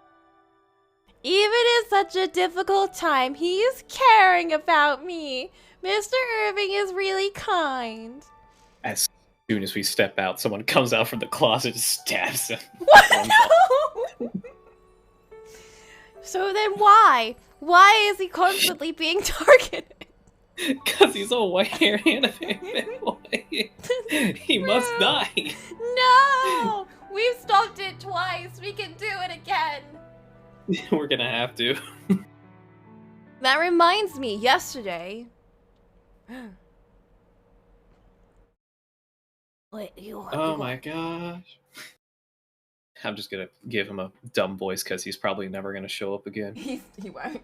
Even in such a difficult time, he is caring about me. Mr. Irving is really kind. As soon as we step out, someone comes out from the closet and stabs him. What? No! So then why? Why is he constantly being targeted? Because he's a white-haired anime boy. He must die. No! We've stopped it twice. We can do it again. We're gonna have to. That reminds me, yesterday. Wait, Oh my gosh. I'm just gonna give him a dumb voice because he's probably never gonna show up again. He won't.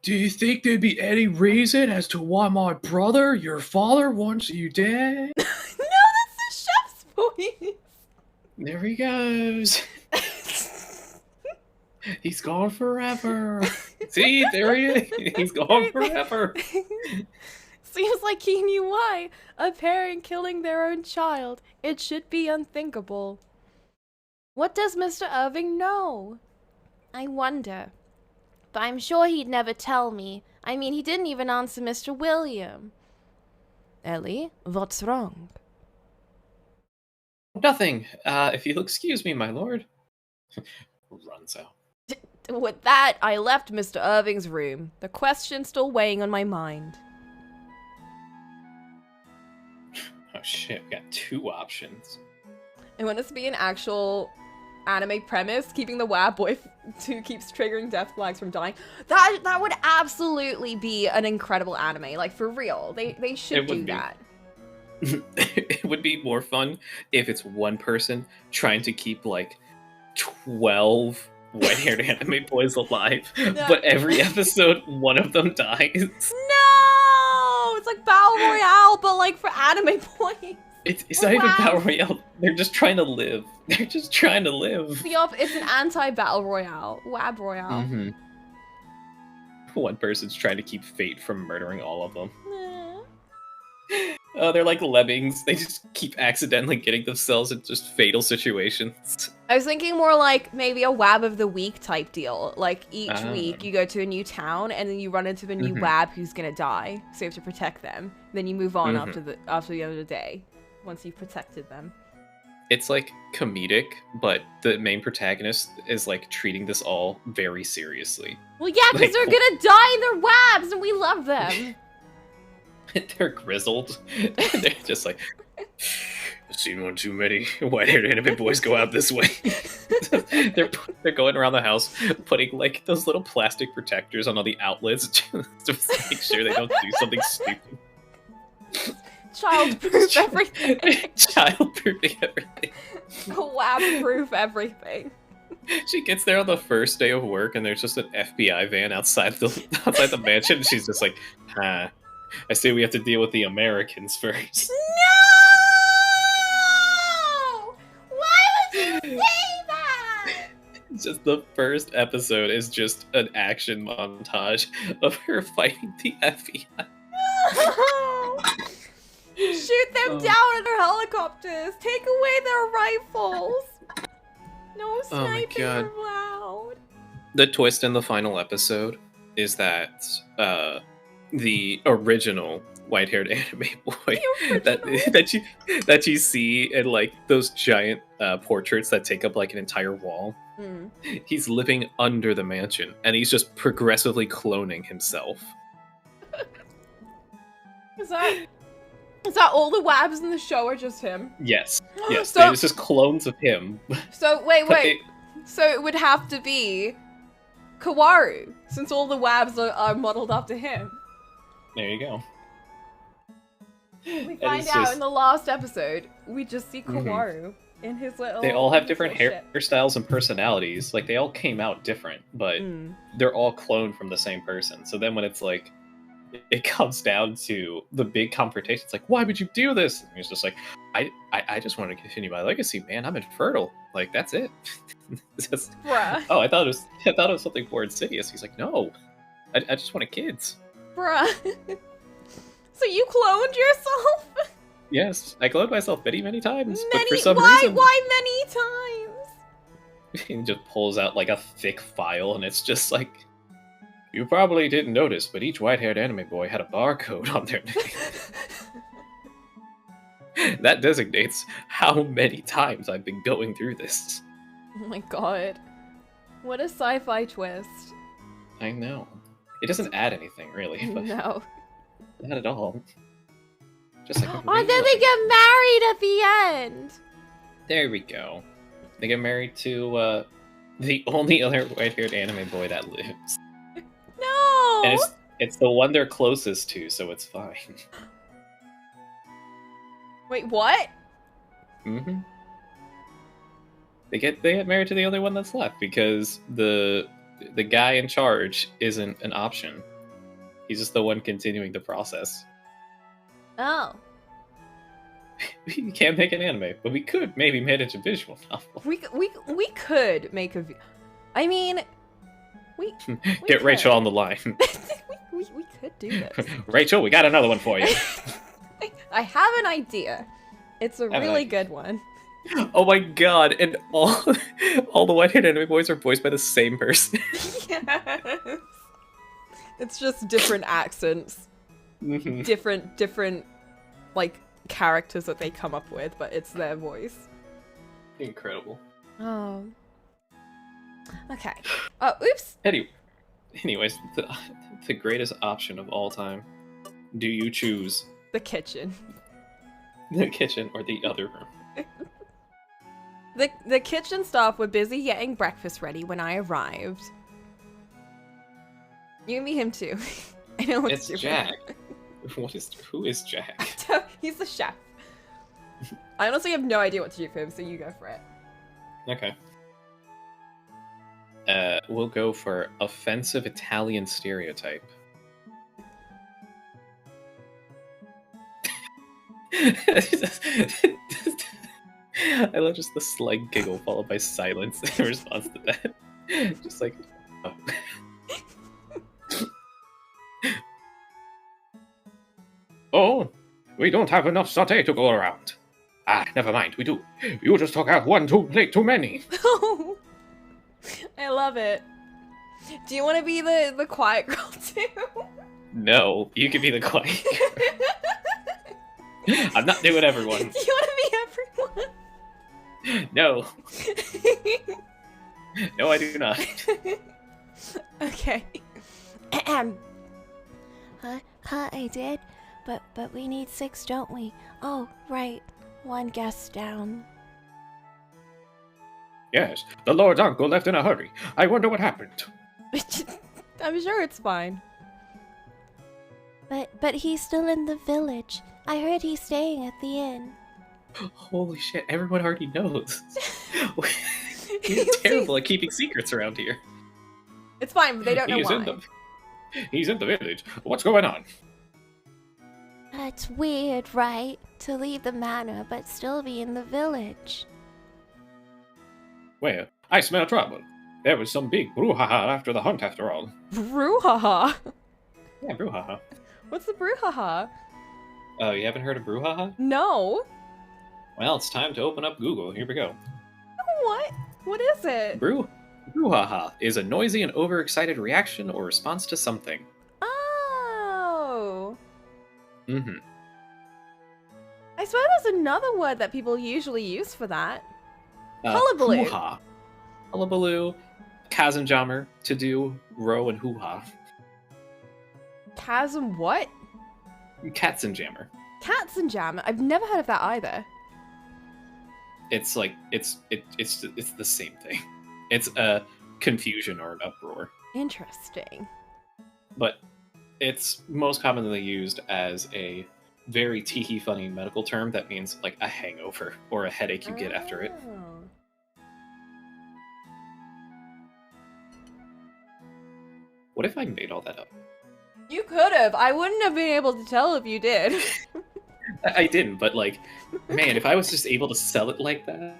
Do you think there'd be any reason as to why my brother, your father, wants you dead? No, that's the chef's voice. There he goes. He's gone forever. See, there he is. He's gone forever. Seems like he knew why. A parent killing their own child. It should be unthinkable. What does Mr. Irving know? I wonder. But I'm sure he'd never tell me. I mean, he didn't even answer Mr. William. Ellie, what's wrong? Nothing. If you'll excuse me, my lord. Runs out. With that, I left Mr. Irving's room, the question still weighing on my mind. Oh shit, we got two options. I want this to be an actual anime premise, keeping the WAB boy who keeps triggering death flags from dying. That would absolutely be an incredible anime, like for real. They should do that. It would be more fun if it's one person trying to keep like 12 white-haired anime boys alive, but every episode one of them dies. No! It's like Battle Royale, but like for anime boys. It's not even Battle Royale. They're just trying to live. They're just trying to live. It's an anti-Battle Royale. WAB Royale. Mm-hmm. One person's trying to keep Fate from murdering all of them. Oh, they're like lemmings. They just keep accidentally getting themselves in just fatal situations. I was thinking more like maybe a WAB of the week type deal. Like each week you go to a new town and then you run into a new WAB who's gonna die, so you have to protect them. Then you move on after the end of the day, once you've protected them. It's like comedic, but the main protagonist is like treating this all very seriously. Well, yeah, because they're gonna die in their WABs and we love them. They're grizzled. They're just like, I've seen one too many white-haired anime boys go out this way. they're going around the house putting like those little plastic protectors on all the outlets just to make sure they don't do something stupid. Child-proof everything. Child-proofing everything. WAB-proof everything. She gets there on the first day of work and there's just an FBI van outside the mansion and she's just like, I say we have to deal with the Americans first. No! Why would you say that? It's just the first episode is just an action montage of her fighting the FBI. No! Shoot them down in their helicopters. Take away their rifles. No Oh my sniping God. allowed. The twist in the final episode is that the original white-haired anime boy that you see in like those giant portraits that take up like an entire wall. Mm. He's living under the mansion, and he's just progressively cloning himself. Is that all the wabs in the show are just him? Yes, yes. So- It's just clones of him. So wait. But they- So it would have to be Kawaru, since all the wabs are modeled after him. There you go. We And find it's out just- in the last episode, we just see Mhm. Kawaru in his little. They all have different little ship. hairstyles and personalities. Like, they all came out different, but Mm. they're all cloned from the same person. So then when it's like, it comes down to the big confrontation, it's like, why would you do this? And he's just like, I just want to continue my legacy, man. I'm infertile. Like, that's it. It's just- Bruh. oh, I thought it was something more insidious. He's like, no, I just wanted kids. Bruh. So you cloned yourself? Yes, I cloned myself many times, but for some why reason, many times? he just pulls out like a thick file, and it's just like, you probably didn't notice, but each white-haired anime boy had a barcode on their name. That designates how many times I've been going through this. Oh my god. What a sci-fi twist. I know. It doesn't add anything, really, but No. not at all. Just like a Oh, then they get married at the end. There we go. They get married to the only other white-haired anime boy that lives. No. And it's the one they're closest to, so it's fine. Wait, what? Mm-hmm. They get married to the only one that's left because the guy in charge isn't an option. He's just the one continuing the process. Oh. We can't make an anime, but we could maybe manage a visual novel. We could make a. I mean, we Get could. Rachel on the line. we could do this. Rachel, we got another one for you. I have an idea. It's a Have an really idea. good one. Oh my god! And all the white-haired anime boys are voiced by the same person. Yes. It's just different accents, Mhm. different like characters that they come up with, but it's their voice. Incredible. Oh. Okay. Oh, oops. Anyways, the greatest option of all time. Do you choose The kitchen. the kitchen or the other room? The kitchen staff were busy getting breakfast ready when I arrived. You can be him too. I know what's It's stupid. Jack. Who is Jack? He's the chef. I honestly have no idea what to do for him, so you go for it. Okay. We'll go for offensive Italian stereotype. I love just the slight giggle followed by silence in response to that. Just like, oh. Oh, we don't have enough satay to go around. Ah, never mind, we do. You just took out one plate too many. I love it. Do you want to be the quiet girl too? No, you can be the quiet. I'm not doing everyone. Do you want to be everyone? No. No, I do not. Okay. I did, but we need 6, don't we? Oh, right. 1 guest down. Yes, the Lord's uncle left in a hurry. I wonder what happened. I'm sure it's fine. But he's still in the village. I heard he's staying at the inn. Holy shit, everyone already knows. You're terrible at keeping secrets around here. It's fine, but they don't know why. He's in the village. What's going on? That's weird, right? To leave the manor but still be in the village. Well, I smell trouble. There was some big brouhaha after the hunt, after all. Brouhaha. Yeah, brouhaha. What's the brouhaha? Oh, you haven't heard of brouhaha? No. Well, it's time to open up Google. Here we go. What? What is it? Brouhaha is a noisy and overexcited reaction or response to something. Oh. Mm-hmm. I swear there's another word that people usually use for that. Hullabaloo. Hoo-ha. Hullabaloo, Kazenjammer, to do, row, and hoo-ha. Chasm what? Katzenjammer. Katzenjammer. I've never heard of that either. It's like it's the same thing. It's a confusion or an uproar, Interesting. but it's most commonly used as a very teehee funny medical term that means like a hangover or a headache you get after it. Oh. What if I made all that up? You could have. I wouldn't have been able to tell if you did. I didn't, but like, man, if I was just able to sell it like that.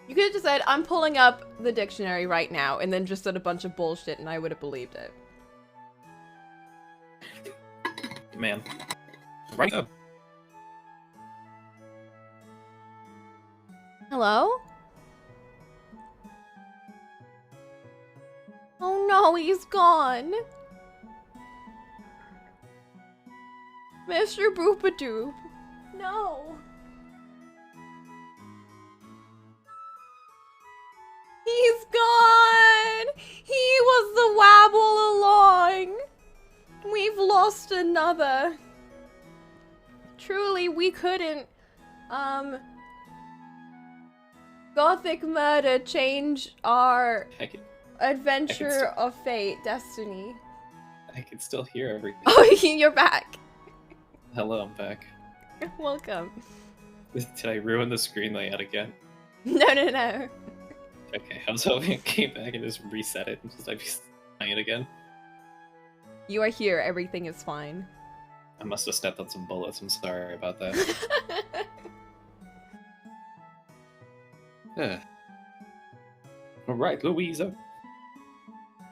You could have just said, I'm pulling up the dictionary right now, and then just said a bunch of bullshit, and I would have believed it. Man. Right up. Hello? Oh no, he's gone. Mr. Boopadoop. No. He's gone! He was the wabble along! We've lost another. Truly, we couldn't, Gothic murder change our adventure of fate, destiny. I can still hear everything. Oh, you're back. Hello, I'm back. Welcome. Did I ruin the screen layout again? No, no, no. Okay, I was hoping it came back and just reset it and just I'd be playing it again. You are here. Everything is fine. I must have stepped on some bullets. I'm sorry about that. Alright, Louisa.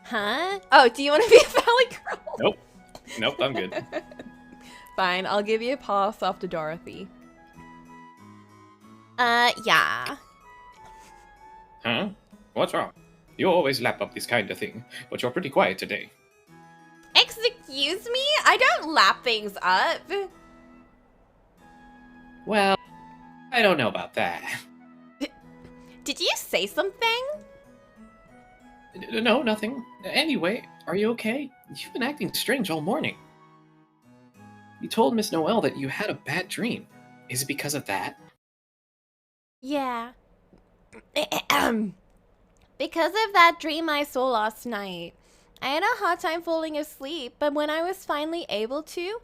Huh? Oh, do you want to be a valley girl? Nope. Nope, I'm good. Fine, I'll give you a pass after Dorothy. Yeah. Huh? What's wrong? You always lap up this kind of thing, but you're pretty quiet today. Excuse me? I don't lap things up. Well, I don't know about that. Did you say something? No, nothing. Anyway, are you okay? You've been acting strange all morning. You told Miss Noel that you had a bad dream. Is it because of that? Yeah. Because of that dream I saw last night. I had a hard time falling asleep, but when I was finally able to,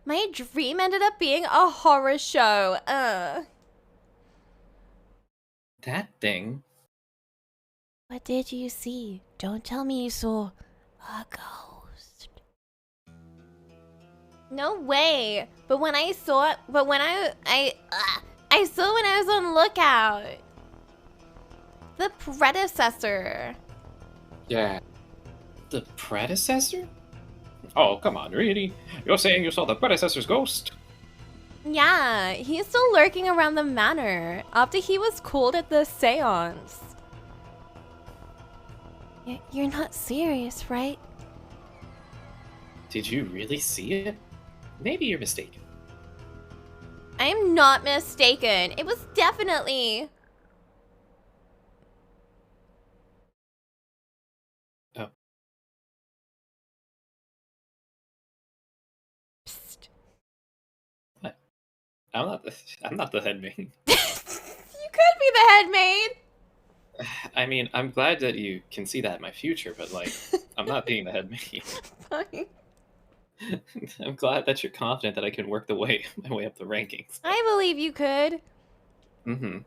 my dream ended up being a horror show. That thing. What did you see? Don't tell me you saw a ghost. No way. But when I saw it, I saw when I was on lookout. The predecessor. Yeah. The predecessor? Oh, come on, really? You're saying you saw the predecessor's ghost? Yeah, he's still lurking around the manor after he was called at the seance. You're not serious, right? Did you really see it? Maybe you're mistaken. I'm not mistaken. It was definitely... Oh. Psst. What? I'm not the head maid. You could be the head maid. I mean, I'm glad that you can see that in my future, but like, I'm not being the head maid. Fine. I'm glad that you're confident that I can work my way up the rankings. I believe you could. Mm-hmm.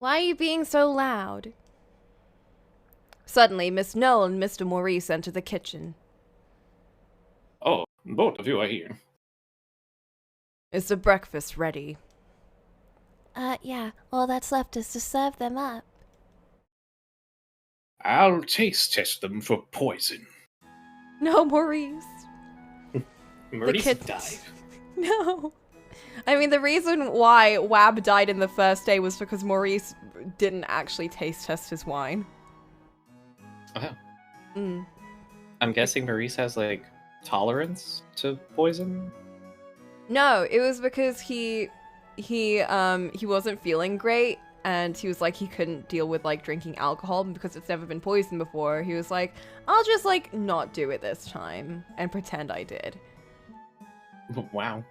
Why are you being so loud? Suddenly, Miss Noel and Mr. Maurice enter the kitchen. Oh, both of you are here. Is the breakfast ready? Yeah. All that's left is to serve them up. I'll taste test them for poison. No, Maurice. Maurice kids- died. No. I mean, the reason why Wab died in the first day was because Maurice didn't actually taste test his wine. Oh. Mm. I'm guessing Maurice has like tolerance to poison. No, it was because he wasn't feeling great, and he was like he couldn't deal with like drinking alcohol because it's never been poisoned before. He was like, I'll just like not do it this time and pretend I did. Wow.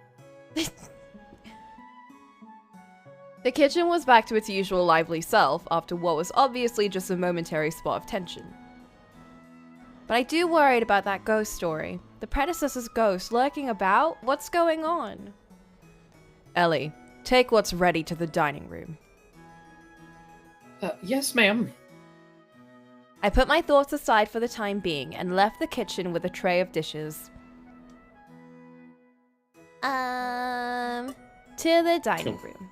The kitchen was back to its usual lively self after what was obviously just a momentary spot of tension. But I do worried about that ghost story. The predecessor's ghost lurking about? What's going on? Ellie, take what's ready to the dining room. Yes, ma'am. I put my thoughts aside for the time being and left the kitchen with a tray of dishes. To the dining room.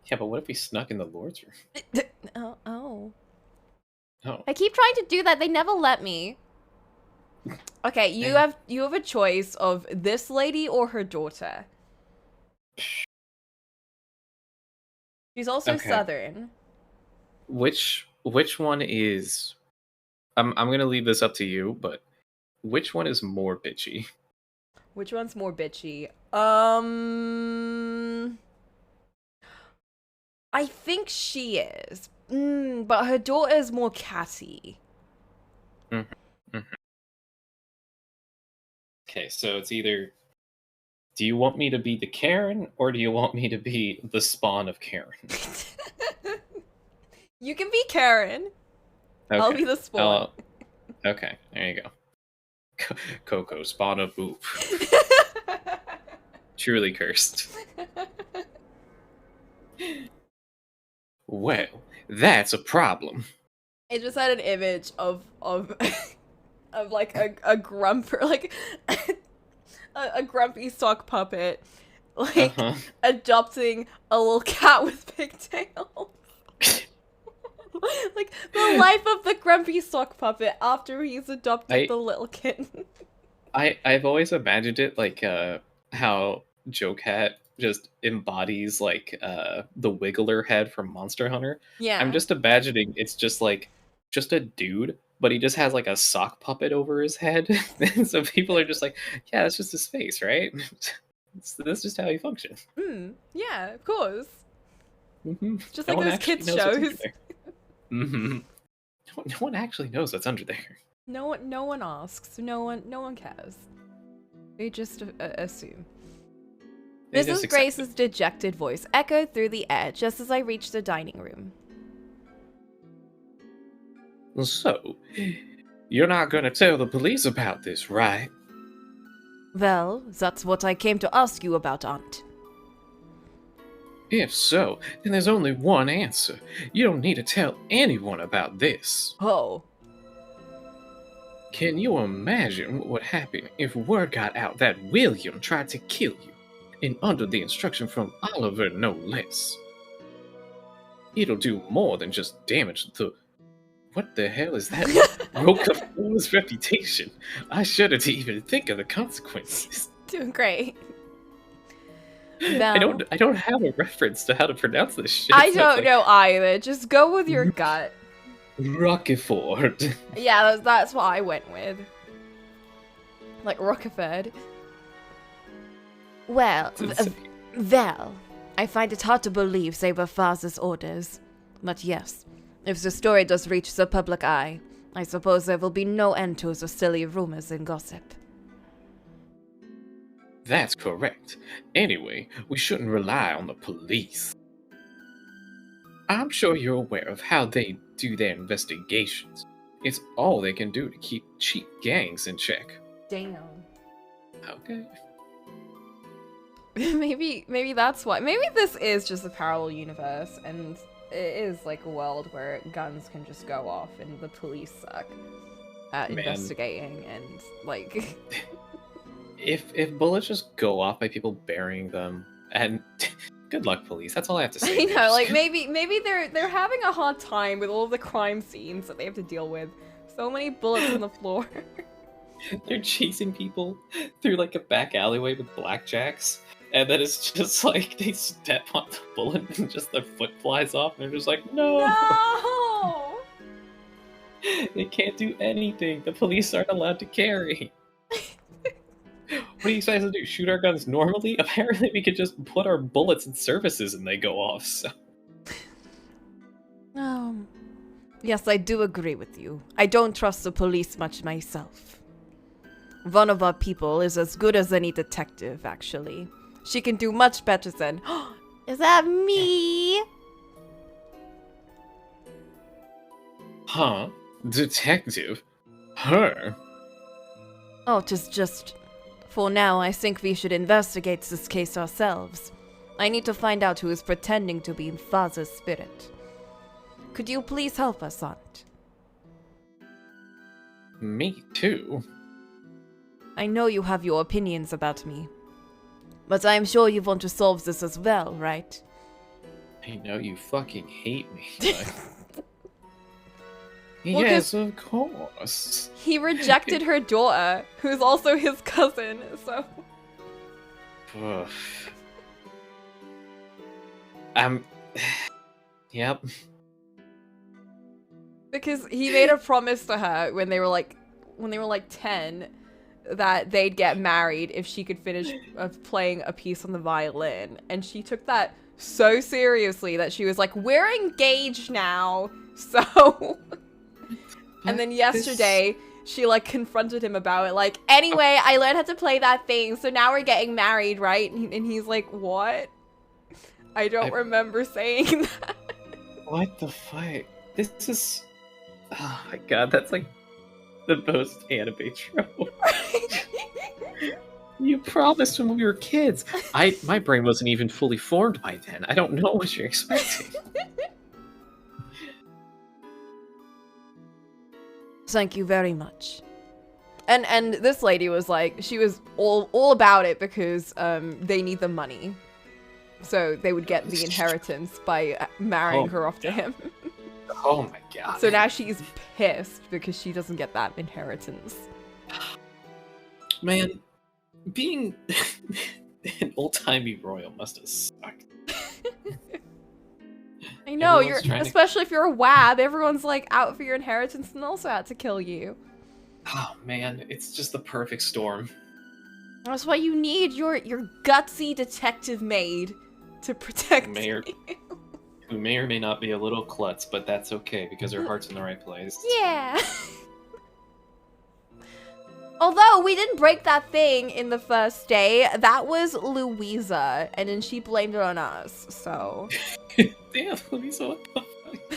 Yeah, but what if we snuck in the Lord's room? Oh. Oh. I keep trying to do that. They never let me. Okay, you have a choice of this lady or her daughter. She's also Okay. Southern. Which one is? I'm gonna leave this up to you, but which one is more bitchy? Which one's more bitchy? I think she is. But her daughter is more catty. Okay, so it's either. Do you want me to be the Karen, or do you want me to be the spawn of Karen? You can be Karen. Okay. I'll be the spawn. Okay, there you go. Coco, spawn of boob. Truly cursed. Well, that's a problem. It just had an image of like a grump, or like a grumpy sock puppet, like adopting a little cat with pigtails. Like the life of the grumpy sock puppet after he's adopted the little kitten. I've always imagined it like how Joe Cat just embodies like the Wiggler head from Monster Hunter. Yeah. I'm just imagining it's just like just a dude, but he just has like a sock puppet over his head. And so people are just like, yeah, that's just his face, right? That's just how he functions. Yeah, of course. Mm-hmm. Just like those kids shows. Mm-hmm. No one actually knows what's under there. No one asks. No one cares. They just assume. Mrs. Grace's dejected voice echoed through the air just as I reached the dining room. So, you're not gonna tell the police about this, right? Well, that's what I came to ask you about, Aunt. If so, then there's only one answer. You don't need to tell anyone about this. Oh. Can you imagine what would happen if word got out that William tried to kill you, and under the instruction from Oliver, no less? It'll do more than just damage the... What the hell is that? Rocafulla's reputation. I shudder to even think of the consequences. Doing great. I don't have a reference to how to pronounce this shit. I don't know either. Just go with your gut. Rockefort. Yeah, that's what I went with. Like Rockeford. Well, I find it hard to believe they were Father's orders. But yes, if the story does reach the public eye, I suppose there will be no end to the silly rumors and gossip. That's correct. Anyway, we shouldn't rely on the police. I'm sure you're aware of how they do their investigations. It's all they can do to keep cheap gangs in check. Damn. Okay. Maybe that's why. Maybe this is just a parallel universe, and it is like a world where guns can just go off and the police suck at investigating and like. If bullets just go off by people burying them, and good luck, police. That's all I have to say. I know, like maybe they're having a hard time with all the crime scenes that they have to deal with. So many bullets on the floor. They're chasing people through like a back alleyway with blackjacks, And then it's just like they step on the bullet and just their foot flies off, and they're just like, no! No! They can't do anything. The police aren't allowed to carry. What do you guys do? Shoot our guns normally? Apparently we could just put our bullets in services and they go off, so... Yes, I do agree with you. I don't trust the police much myself. One of our people is as good as any detective, actually. She can do much better than... Is that me? Huh? Detective? Her? Oh, just... For now, I think we should investigate this case ourselves. I need to find out who is pretending to be Father's spirit. Could you please help us, Aunt? Me too. I know you have your opinions about me. But I am sure you want to solve this as well, right? I know you fucking hate me, but... Well, yes, of course. He rejected her daughter, who's also his cousin, so... Ugh. Yep. Because he made a promise to her when they were like 10 that they'd get married if she could finish playing a piece on the violin, and she took that so seriously that she was like, we're engaged now, so... And then yesterday, she, like, confronted him about it, like, anyway, I learned how to play that thing, so now we're getting married, right? And he's like, what? I don't remember saying that. What the fuck? This is... Oh my god, that's like the most anime trope. You promised when we were kids. My brain wasn't even fully formed by then. I don't know what you're expecting. Thank you very much. And this lady was like, she was all about it because they need the money. So they would get the inheritance by marrying her off to him. Oh my god. So now she's pissed because she doesn't get that inheritance. Man, being an old-timey royal must have sucked. I know, Everyone's especially if you're a wab, everyone's like out for your inheritance and also out to kill you. Oh man, it's just the perfect storm. That's why you need your gutsy detective maid to protect you. Who may or may not be a little klutz, but that's okay because her heart's in the right place. Yeah. Although we didn't break that thing in the first day, that was Louisa, and then she blamed it on us, so... Damn, Louisa, what the fuck?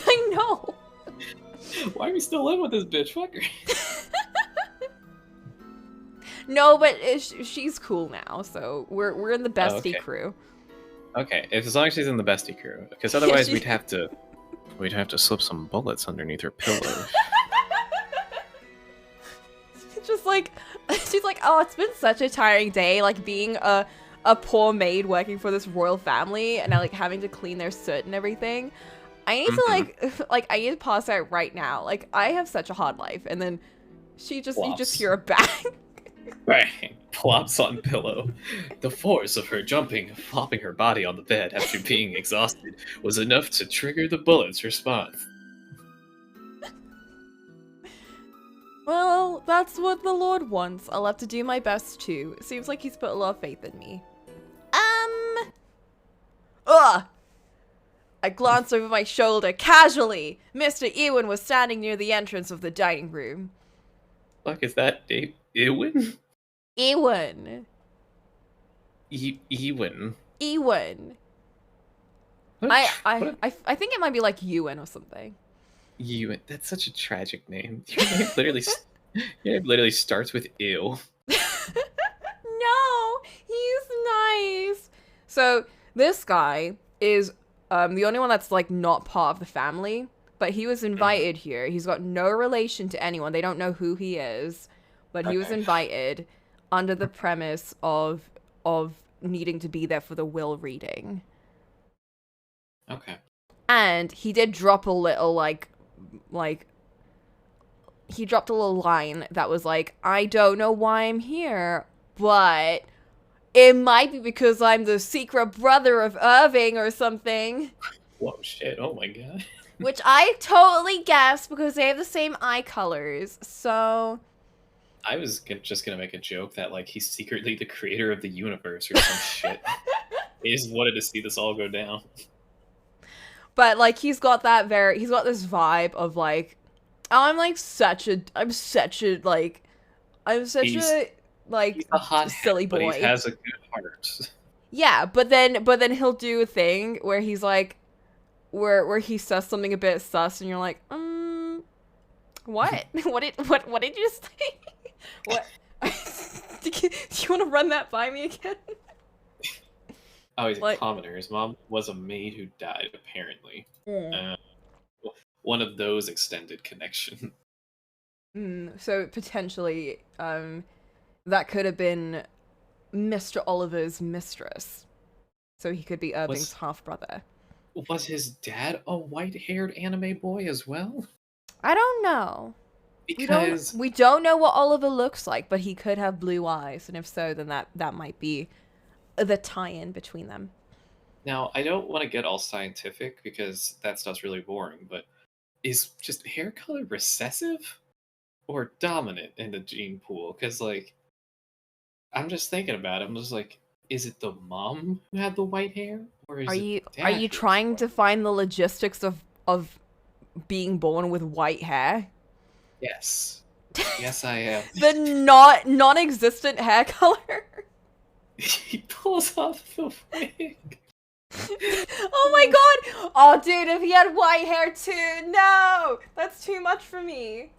I know! Why are we still living with this bitch? Fuck her. No, but she's cool now, so we're in the bestie crew. Okay, as long as she's in the bestie crew, because otherwise we'd have to slip some bullets underneath her pillow. Just like, she's like, oh, it's been such a tiring day, like being a poor maid working for this royal family and like having to clean their soot and everything. I need to like I need to pass out right now. Like I have such a hard life, and then you just hear a bang. Bang! Plops on pillow. The force of her jumping, flopping her body on the bed after being exhausted was enough to trigger the bullet's response. Well, that's what the Lord wants. I'll have to do my best too. It seems like he's put a lot of faith in me. Ugh! I glanced over my shoulder casually. Mr. Ewan was standing near the entrance of the dining room. Fuck, is that Dave Ewan? Ewan. Ewan. Ewan. I think it might be like Ewan or something. Ewan. That's such a tragic name. Your name literally starts with ew. No, he's nice. So this guy is the only one that's like not part of the family, but he was invited here. He's got no relation to anyone. They don't know who he is, but he was invited under the premise of needing to be there for the will reading. Okay. And he did drop a little like he dropped a little line that was like, I don't know why I'm here, but it might be because I'm the secret brother of Irving or something. Whoa, shit! Oh my god. Which I totally guessed because they have the same eye colors. So I was just gonna make a joke that like he's secretly the creator of the universe or some shit. He just wanted to see this all go down. But like he's got this vibe of like, I'm such a He's a hot silly head, but boy. he has a good heart. Yeah, but then he'll do a thing where he's like, where he says something a bit sus, and you're like, what? what did you say? What? Do you want to run that by me again? Oh, he's Like- a commoner. His mom was a maid who died, apparently. One of those extended connection. So potentially, that could have been Mr. Oliver's mistress. So he could be Irving's half brother. Was his dad a white-haired anime boy as well? I don't know. Because We don't know what Oliver looks like, but he could have blue eyes, and if so, then that might be the tie-in between them. now I don't want to get all scientific because that stuff's really boring, but is just hair color recessive or dominant in the gene pool? Because like I'm just thinking about it. I'm just like, is it the mom who had the white hair, or is Are it you the are dad you who trying was to find the logistics of being born with white hair? Yes. Yes, I am. The non-existent hair color? He pulls off the wig. Oh my god! Oh dude, if he had white hair too, no! That's too much for me.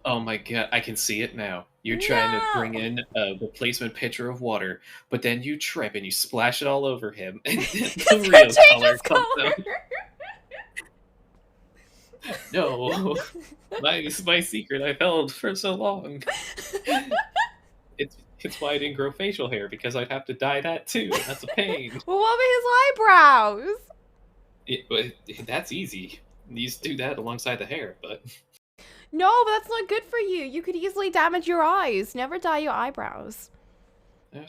Oh my god, I can see it now. You're trying to bring No! in a replacement pitcher of water, but then you trip and you splash it all over him, and then the real It color changes comes color. out. No, my secret I've held for so long. It's why I didn't grow facial hair, because I'd have to dye that too. And that's a pain. Well, what were his eyebrows? But that's easy. You just do that alongside the hair, but No, but that's not good for you. You could easily damage your eyes. Never dye your eyebrows.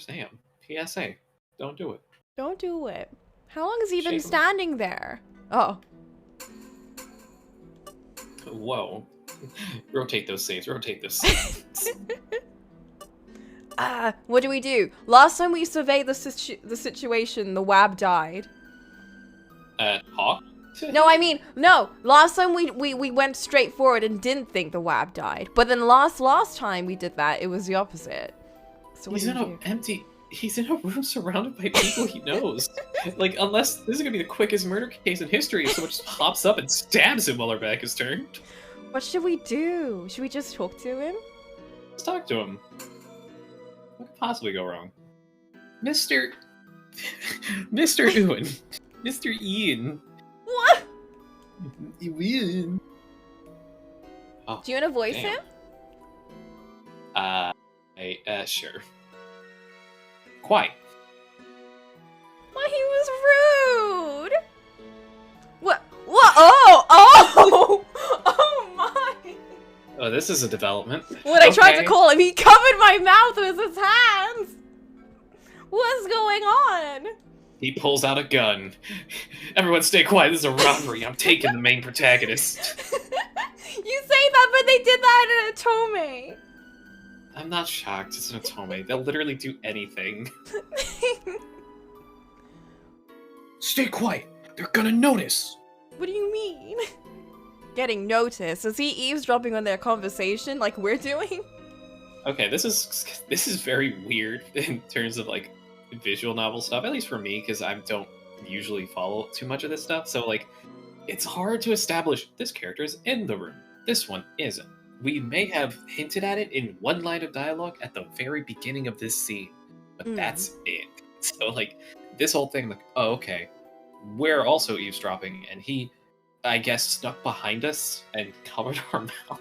damn. PSA, don't do it. Don't do it. How long has he been Shave 'em. standing there? Oh. Whoa. Rotate those saves. Rotate those saves. What do we do? Last time we surveyed the situation, the WAB died. Hawk? No, I mean, no. Last time we went straight forward and didn't think the WAB died. But then last time we did that, it was the opposite. So what He's do in we a do? empty. He's in a room surrounded by people he knows. Like, unless this is gonna be the quickest murder case in history, if someone just pops up and stabs him while our back is turned. What should we do? Should we just talk to him? Let's talk to him. What could possibly go wrong? Mr. Mr. Ewan. Mr. Ian. What? Ian. Oh, Do you want to voice damn. him? Sure. Quite. Well, he was rude. What? What? Oh! Oh my! Oh, this is a development. When I tried to Okay. call him, he covered my mouth with his hands. What's going on? He pulls out a gun. Everyone stay quiet, this is a robbery. I'm taking the main protagonist. You say that, but they did that in Atome. I'm not shocked, it's an Otome. They'll literally do anything. Stay quiet! They're gonna notice! What do you mean? Getting noticed? Is he eavesdropping on their conversation like we're doing? Okay, this is very weird in terms of like visual novel stuff, at least for me, because I don't usually follow too much of this stuff. So like, it's hard to establish this character is in the room. This one isn't. We may have hinted at it in one line of dialogue at the very beginning of this scene, but that's it. So like, this whole thing, like, oh okay, we're also eavesdropping, and he, I guess, snuck behind us and covered our mouth.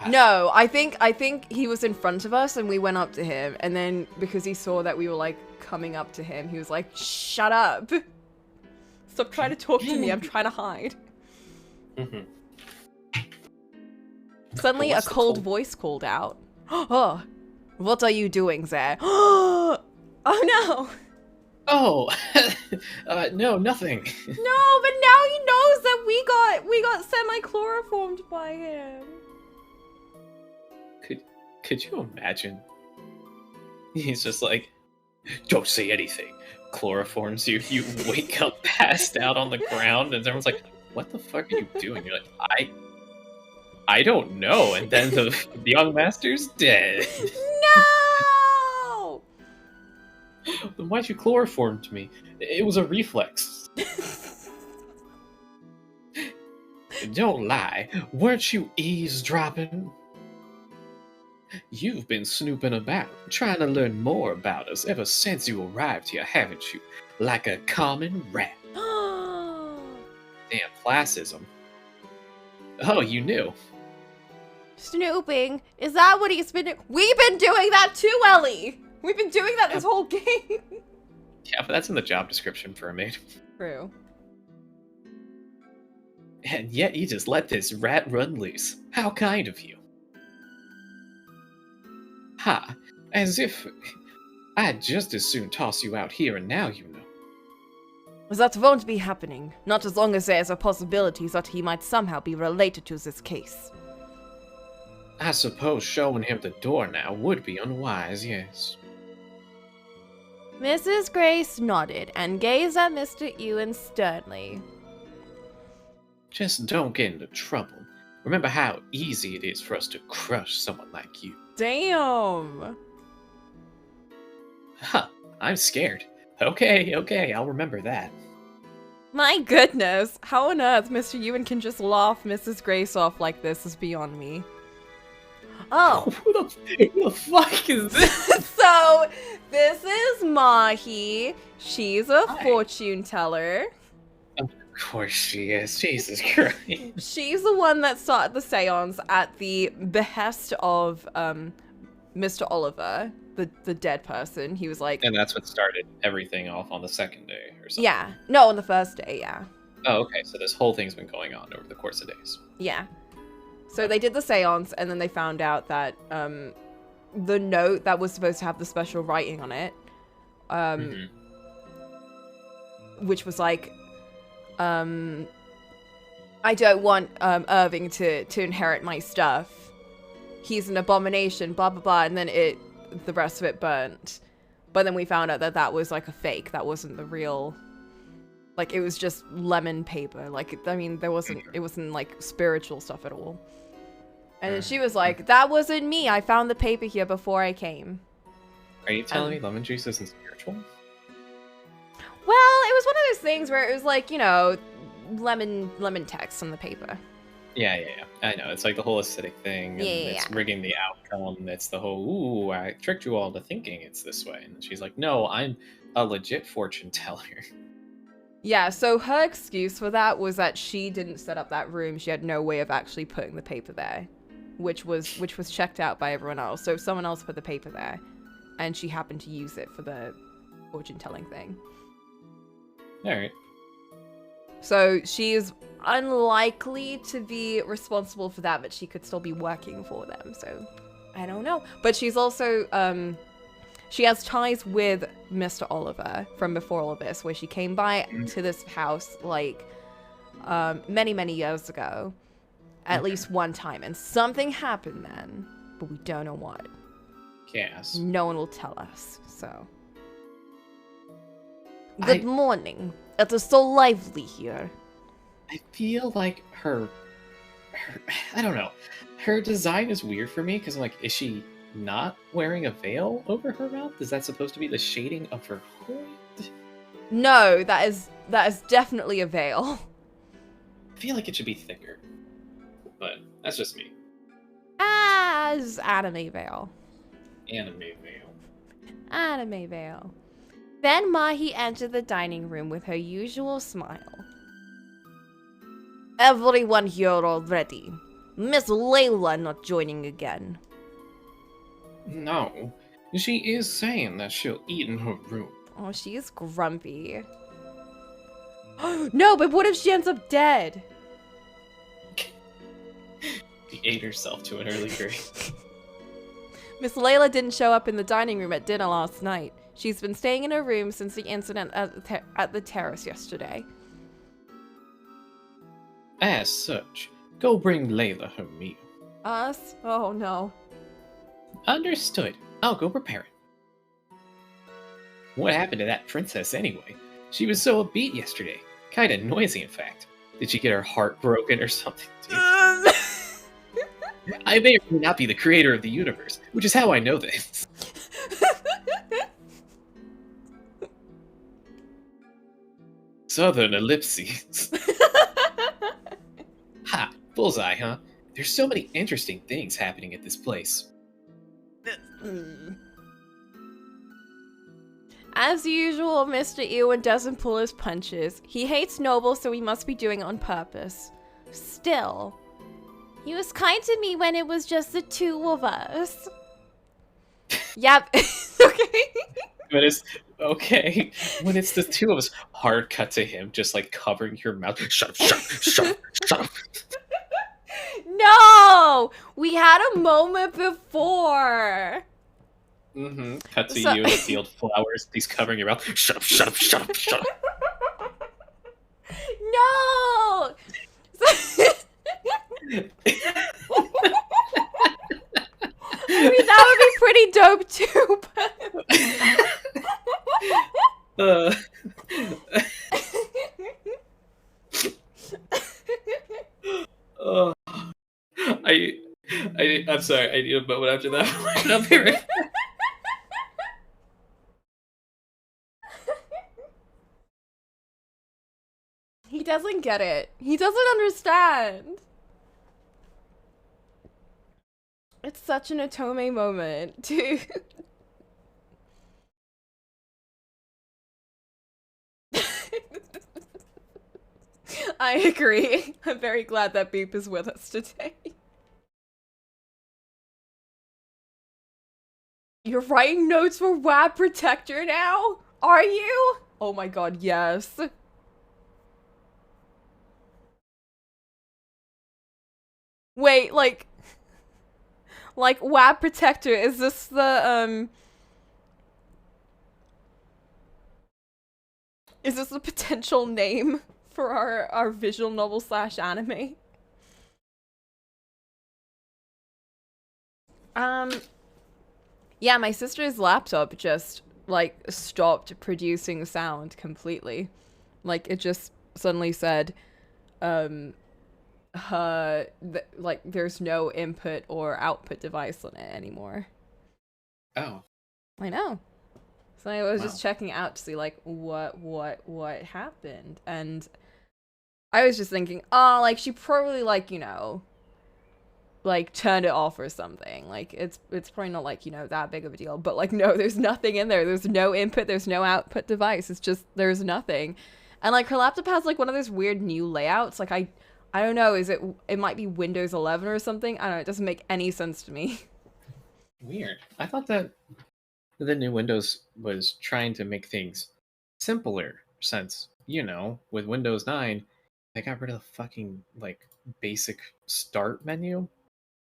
No, I think he was in front of us and we went up to him, and then because he saw that we were like coming up to him, he was like, "Shut up! Stop trying to talk to me. I'm trying to hide." Mm-hmm. Suddenly, a What's the cold cold- voice called out. Oh, What are you doing there? Oh no! Oh, no, nothing. No, but now he knows that we got semi-chloroformed by him. Could you imagine? He's just like, Don't say anything. chloroforms you. You wake up passed out on the ground, and everyone's like, "What the fuck are you doing?" You're like, I don't know. And then the young master's dead. No! Then why'd you chloroform to me? It was a reflex. Don't lie. Weren't you eavesdropping? You've been snooping about, trying to learn more about us ever since you arrived here, haven't you? Like a common rat. Damn classism. Oh, you knew. Snooping? Is that what he's been doing? We've been doing that too, Ellie! We've been doing that this whole game! Yeah, but that's in the job description for a maid. True. And yet you just let this rat run loose. How kind of you. Ha! As if I'd just as soon toss you out here and now, you know. That won't be happening. Not as long as there's a possibility that he might somehow be related to this case. I suppose showing him the door now would be unwise, yes. Mrs. Grace nodded and gazed at Mr. Ewan sternly. Just don't get into trouble. Remember how easy it is for us to crush someone like you. Damn! Huh, I'm scared. Okay, I'll remember that. My goodness, how on earth Mr. Ewan can just laugh Mrs. Grace off like this is beyond me. Oh, Who the fuck is this? so this is Mahi. She's a Hi. fortune teller. Of course she is. Jesus Christ. She's the one that started the seance at the behest of Mr. Oliver, the dead person. He was like, And that's what started everything off on the second day or something. yeah, no, on the first day, yeah. Oh, okay, so this whole thing's been going on over the course of days. Yeah. So they did the seance, and then they found out that the note that was supposed to have the special writing on it, which was like, I don't want Irving to inherit my stuff. He's an abomination, blah, blah, blah. And then the rest of it burnt. But then we found out that was like a fake. That wasn't the real, like, it was just lemon paper. Like, I mean, it wasn't like spiritual stuff at all. And then she was like, that wasn't me. I found the paper here before I came. Are you telling me lemon juice isn't spiritual? Well, it was one of those things where it was like, you know, lemon text on the paper. Yeah. I know. It's like the whole acidic thing. And it's rigging the outcome. It's the whole, ooh, I tricked you all to thinking it's this way. And she's like, no, I'm a legit fortune teller. Yeah, so her excuse for that was that she didn't set up that room. She had no way of actually putting the paper there, which was checked out by everyone else. So someone else put the paper there, and she happened to use it for the fortune telling thing. All right. So she is unlikely to be responsible for that, but she could still be working for them. So I don't know. But she's also she has ties with Mr. Oliver from before all of this, where she came by to this house like many years ago, at least one time, and something happened then, but we don't know what. Yes. No one will tell us. So good morning. It is so lively here. I feel like her I don't know. Her design is weird for me because I'm like, is she not wearing a veil over her mouth? Is that supposed to be the shading of her hood? No, that is definitely a veil. I feel like it should be thicker. But that's just me. As anime veil. Anime veil. Anime veil. Then Mahi entered the dining room with her usual smile. Everyone here already. Miss Layla not joining again. No. She is saying that she'll eat in her room. Oh, she is grumpy. No, but what if she ends up dead? She ate herself to an early grave. Miss Layla didn't show up in the dining room at dinner last night. She's been staying in her room since the incident at the terrace yesterday. As such, go bring Layla her meal. Us? Oh no. Understood. I'll go prepare it. What happened to that princess anyway? She was so upbeat yesterday. Kinda noisy, in fact. Did she get her heart broken or something, dude? I may or may not be the creator of the universe, which is how I know this. Southern ellipses. Ha! Bullseye, huh? There's so many interesting things happening at this place. As usual, Mr. Ewan doesn't pull his punches. He hates Noble, so he must be doing it on purpose. Still, He was kind to me when it was just the two of us. yep. Okay. But it's okay when it's the two of us. Hard cut to him, just like covering your mouth. Shut up! Shut up! Shut up! Shut up! No! We had a moment before. Mm-hmm. Cut to So- you in the field flowers. He's covering your mouth. Shut up! Shut up! Shut up! Shut up! No! I mean, that would be pretty dope too, but... I'm sorry. I need a moment after that. I'll be right back. He doesn't get it. He doesn't understand. It's such an Otome moment, too. I agree. I'm very glad that Beep is with us today. You're writing notes for Wab Protector now? Are you? Oh my god, yes. Wait, like Wab Protector, is this the, is this a potential name for our visual novel / anime? Yeah, my sister's laptop just, like, stopped producing sound completely. Like, it just suddenly said, like, there's no input or output device on it anymore. Oh. I know. So I was Wow. just checking out to see, like, what happened. And I was just thinking, oh, like, she probably, like, you know, like, turned it off or something. Like, it's probably not, like, you know, that big of a deal. But, like, no, there's nothing in there. There's no input, there's no output device. It's just, there's nothing. And, like, her laptop has, like, one of those weird new layouts. Like, I don't know, it might be Windows 11 or something. I don't know, it doesn't make any sense to me. Weird. I thought that the new Windows was trying to make things simpler since, you know, with Windows 9, they got rid of the fucking, like, basic start menu.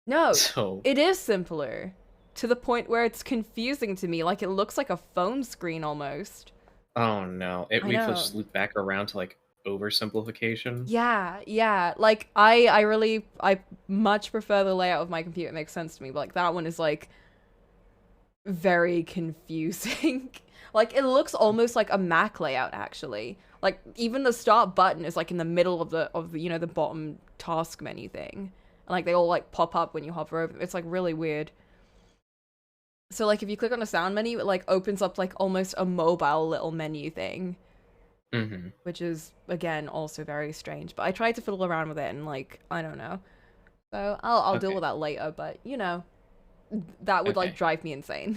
No, So, it is simpler. To the point where it's confusing to me. Like, it looks like a phone screen almost. oh no. I We've know. just looped back around to, like, oversimplification. Yeah. Like, I much prefer the layout of my computer. It makes sense to me. But, like, that one is, like, very confusing. Like, it looks almost like a Mac layout, actually. Like, even the start button is, like, in the middle of the you know, the bottom task menu thing. And, like, they all, like, pop up when you hover over them. It's, like, really weird. So, like, if you click on the sound menu, it, like, opens up, like, almost a mobile little menu thing. Mm-hmm. Which is, again, also very strange. But I tried to fiddle around with it and, like, I don't know. So I'll deal Okay. with that later, but, you know, that would, like, Okay. drive me insane.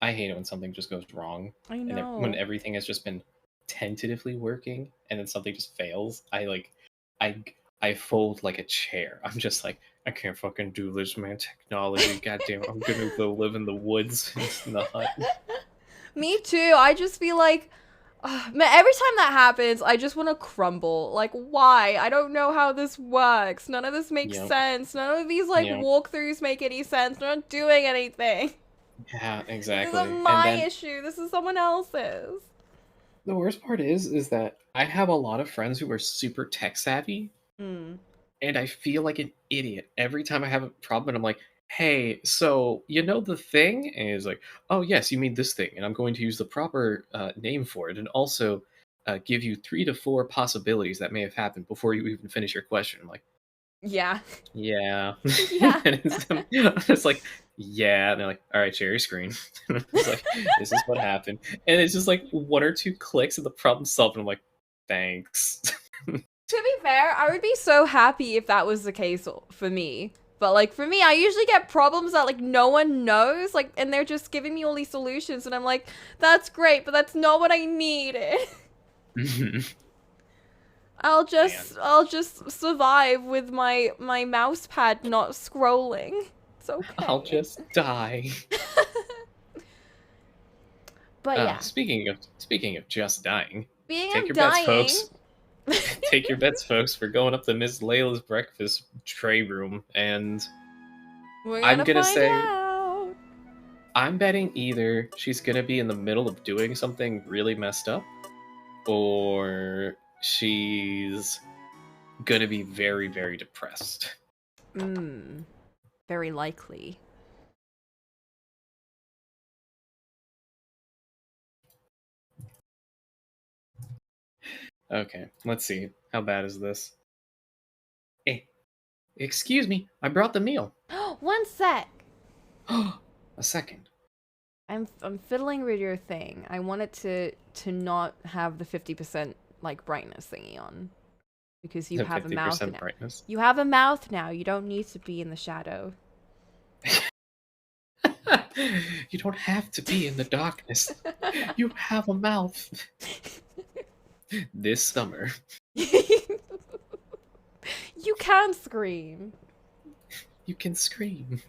I hate it when something just goes wrong. I And know. when everything has just been tentatively working and then something just fails, I fold like a chair. I'm just like, I can't fucking do this, man. Technology, goddamn, I'm gonna go live in the woods in the hut. Me too. I just feel like, Man, every time that happens, I just want to crumble. Like, why? I don't know how this works. None of this makes Yep. sense. None of these, like, Yep. walkthroughs make any sense. They're not doing anything. Yeah, This exactly. isn't And my then issue. This is someone else's. the worst part is that I have a lot of friends who are super tech savvy, Mm. and I feel like an idiot every time I have a problem. And I'm like, "Hey, so you know the thing?" And he's like, "Oh yes, you mean this thing," and I'm going to use the proper name for it, and also give you 3 to 4 possibilities that may have happened before you even finish your question. I'm like, Yeah. yeah. Yeah. And it's like, yeah. And they're like, all right, share your screen. And it's like, this is what happened. And it's just like 1 or 2 clicks and the problem solved. And I'm like, thanks. To be fair, I would be so happy if that was the case for me. But, like, for me, I usually get problems that, like, no one knows, like, and they're just giving me all these solutions, and I'm like, that's great, but that's not what I needed. I'll just survive with my mouse pad not scrolling. It's okay. I'll just die. But yeah, Speaking of just dying, being take I'm your dying. bets, folks. Take your bets, folks, for going up to Miss Layla's breakfast tray room, and We're I'm gonna gonna find say- out. I'm betting either she's gonna be in the middle of doing something really messed up, or she's gonna be very, very depressed. Very likely. Okay, let's see. How bad is this? Hey, excuse me, I brought the meal. 1 sec. A second. I'm fiddling with your thing. I want it to not have the 50% like brightness thingy on. Because you The have a mouth 50% now. brightness. You have a mouth now. You don't need to be in the shadow. You don't have to be in the darkness. You have a mouth. This summer. You can scream. You can scream.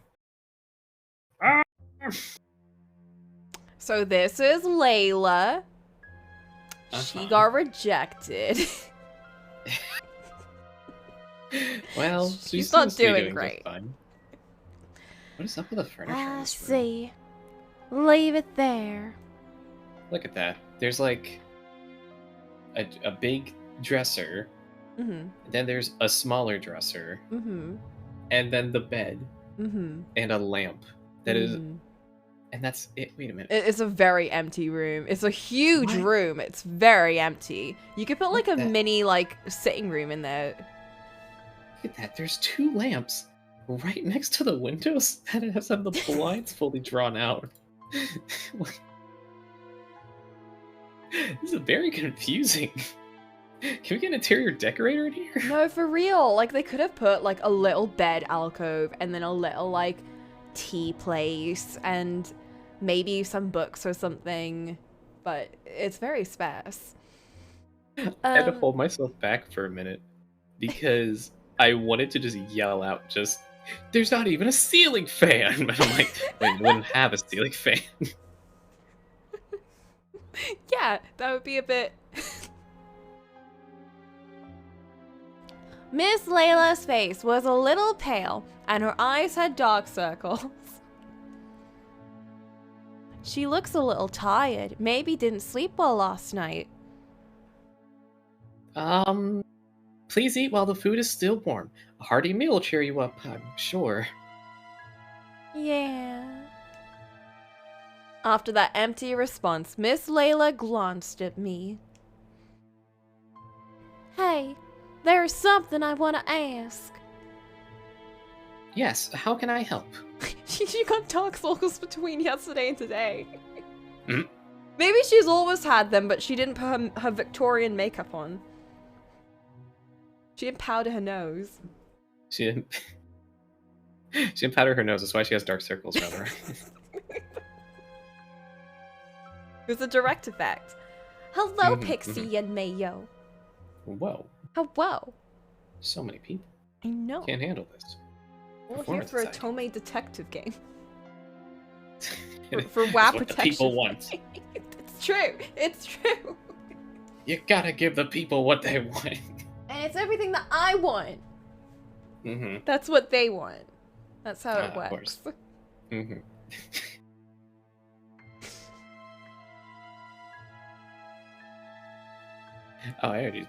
So this is Layla. She Uh-huh. got rejected. Well, She's she not seems to be doing just great. fine. What is up with the furniture? in I this room? see. Leave it there. Look at that. There's like a big dresser, Mm-hmm. then there's a smaller dresser, Mm-hmm. and then the bed Mm-hmm. and a lamp. That is, and that's it. Wait a minute. It's a very empty room. It's a huge What? room. It's very empty. You could put like a What the- mini like sitting room in there. Look at that. There's 2 lamps right next to the windows that has the blinds fully drawn out. This is very confusing. Can we get an interior decorator in here? No, for real. Like they could have put like a little bed alcove and then a little like tea place and maybe some books or something. But it's very sparse. I had to hold myself back for a minute because I wanted to just yell out, there's not even a ceiling fan. But I'm like, wait, you wouldn't have a ceiling fan. Yeah, that would be a bit. Miss Layla's face was a little pale, and her eyes had dark circles. She looks a little tired. Maybe didn't sleep well last night. Please eat while the food is still warm. A hearty meal will cheer you up, I'm sure. Yeah. After that empty response, Miss Layla glanced at me. Hey, there's something I want to ask. Yes, how can I help? She got dark circles between yesterday and today. Mm. Maybe she's always had them, but she didn't put her Victorian makeup on. She didn't powder her nose. She didn't. She didn't powder her nose. That's why she has dark circles around her. It was a direct effect. Hello, Mhm, Pixie and Mayo. Whoa, Hello. so many people. I know. Can't handle this. We're here performance for a anxiety. Tomei detective game. It's For WoW what the protection. people want. It's true. It's true. You gotta give the people what they want. And it's everything that I want. Mm-hmm. That's what they want. That's how it Of works. course. Mm-hmm. Oh, I already...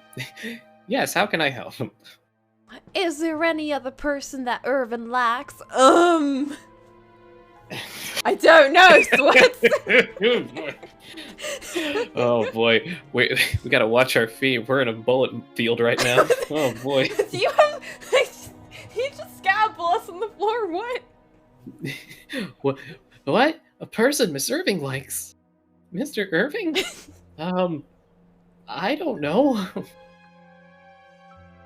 Yes, how can I help? Is there any other person that Irvin lacks? I don't know, Sweats. Oh boy, we gotta watch our feet. We're in a bullet field right now. Oh boy. Do you have... you just scabbed us on the floor, what? What? A person Miss Irving likes? Mr. Irving? I don't know.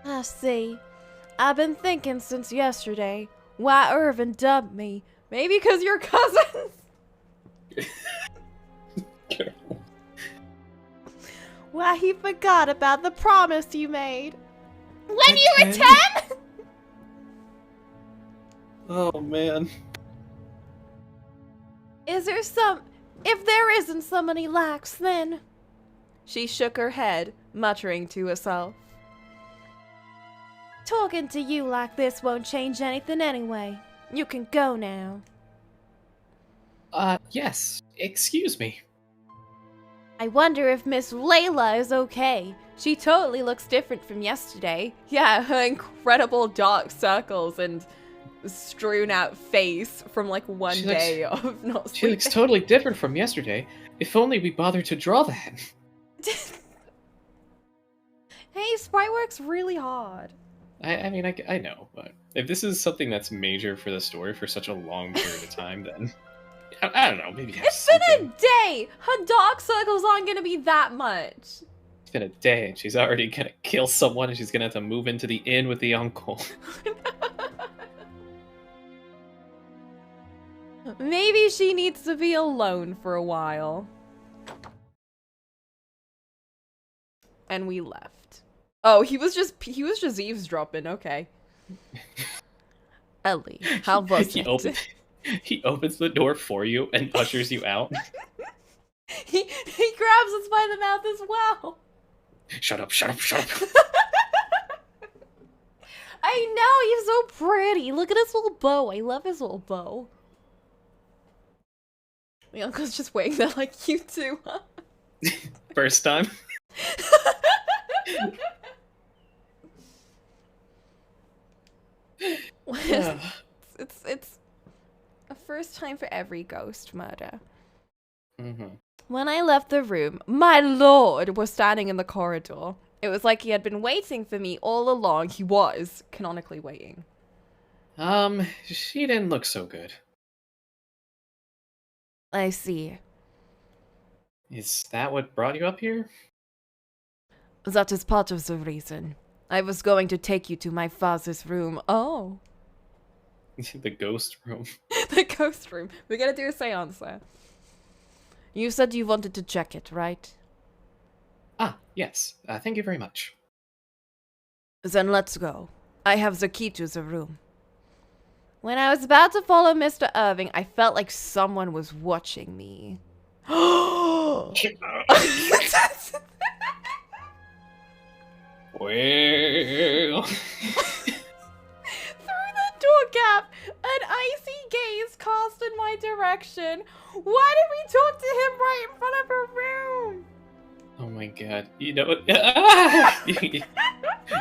I see. I've been thinking since yesterday why Irvin dumped me. Maybe because you're cousins? Why he forgot about the promise you made. When you were 10? Oh man. If there isn't someone he lacks, then... She shook her head, muttering to herself. Talking to you like this won't change anything anyway. You can go now. Yes. Excuse me. I wonder if Miss Layla is okay. She totally looks different from yesterday. Yeah, her incredible dark circles and strewn out face from like one She day of not She sleeping. looks totally different from yesterday. If only we bothered to draw that. Hey, sprite works really hard. I mean, I know, but if this is something that's major for the story for such a long period of time, then I don't know, maybe have It's been a something. day! Her dark circles aren't gonna be that much. It's been a day, and she's already gonna kill someone, and she's gonna have to move into the inn with the uncle. Maybe she needs to be alone for a while. And we left. Oh, he was just eavesdropping, okay. Ellie, how was it? He opens the door for you and ushers you out. He grabs us by the mouth as well. Shut up, shut up, shut up. I know, he's so pretty. Look at his little bow. I love his little bow. The uncle's just waiting there like, you too, huh? First time. It's a first time for every ghost murder. Mm-hmm. When I left the room, my lord was standing in the corridor. It was like he had been waiting for me all along. He was canonically waiting. She didn't look so good. I see. Is that what brought you up here? That is part of the reason. I was going to take you to my father's room. Oh. The ghost room. The ghost room. We're gonna do a seance there. You said you wanted to check it, right? Ah, yes. Thank you very much. Then let's go. I have the key to the room. When I was about to follow Mr. Irving, I felt like someone was watching me. Well. Through the door gap, an icy gaze cast in my direction. Why did we talk to him right in front of her room? Oh my god. You know what?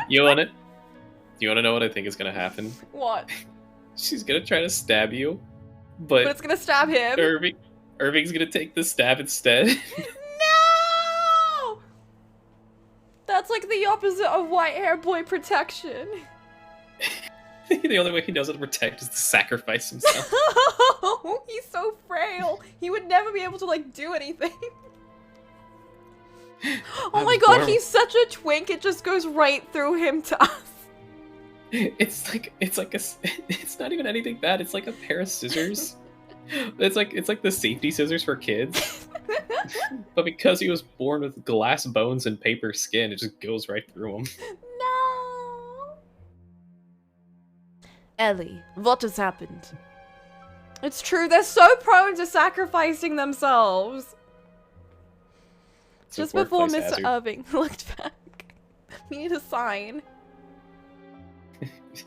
You want it? Do you want to know what I think is going to happen? What? She's going to try to stab you, But it's gonna stab him. Irving's going to take the stab instead. No! That's like the opposite of white hair boy protection. The only way he knows how to protect is to sacrifice himself. He's so frail. He would never be able to like do anything. Oh my god, he's such a twink. It just goes right through him to us. It's not even anything bad. It's like a pair of scissors. It's like the safety scissors for kids. But because he was born with glass bones and paper skin, it just goes right through him. No. Ellie, what has happened? It's true, they're so prone to sacrificing themselves. So Just before workplace Mr. hazard. Irving looked back. We need a sign.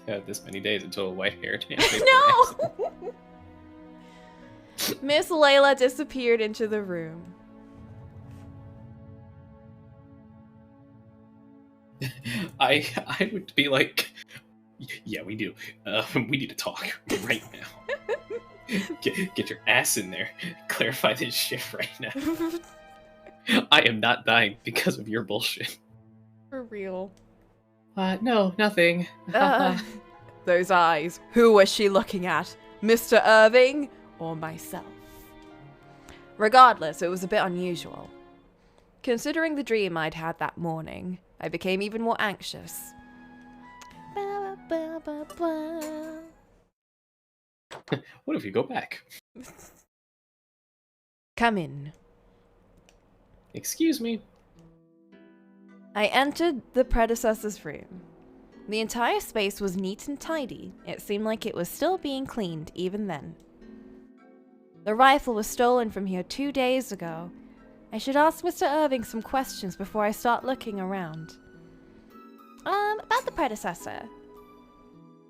This many days until white hair. No! Miss Layla disappeared into the room. I would be like, yeah, we do. We need to talk right now. Get your ass in there. Clarify this shit right now. I am not dying because of your bullshit. For real. No, nothing. Those eyes. Who was she looking at? Mr. Irving or myself? Regardless, it was a bit unusual. Considering the dream I'd had that morning, I became even more anxious. What if you go back? Come in. Excuse me. I entered the predecessor's room. The entire space was neat and tidy. It seemed like it was still being cleaned even then. The rifle was stolen from here 2 days ago. I should ask Mr. Irving some questions before I start looking around. About the predecessor.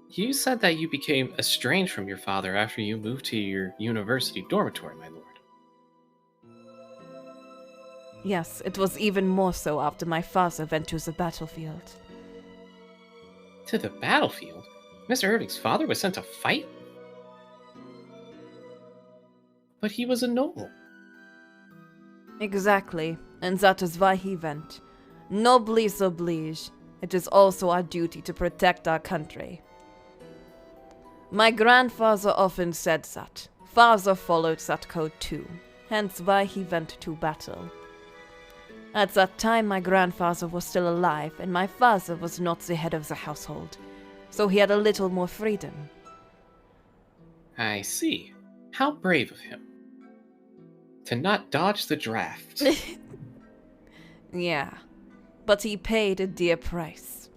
You said that you became estranged from your father after you moved to your university dormitory, my lord. Yes, it was even more so after my father went to the battlefield. To the battlefield? Mr. Irving's father was sent to fight? But he was a noble. Exactly, and that is why he went. Noblesse oblige. It is also our duty to protect our country. My grandfather often said that. Father followed that code too, hence why he went to battle. At that time, my grandfather was still alive, and my father was not the head of the household, so he had a little more freedom. I see. How brave of him. To not dodge the draft. Yeah, but he paid a dear price.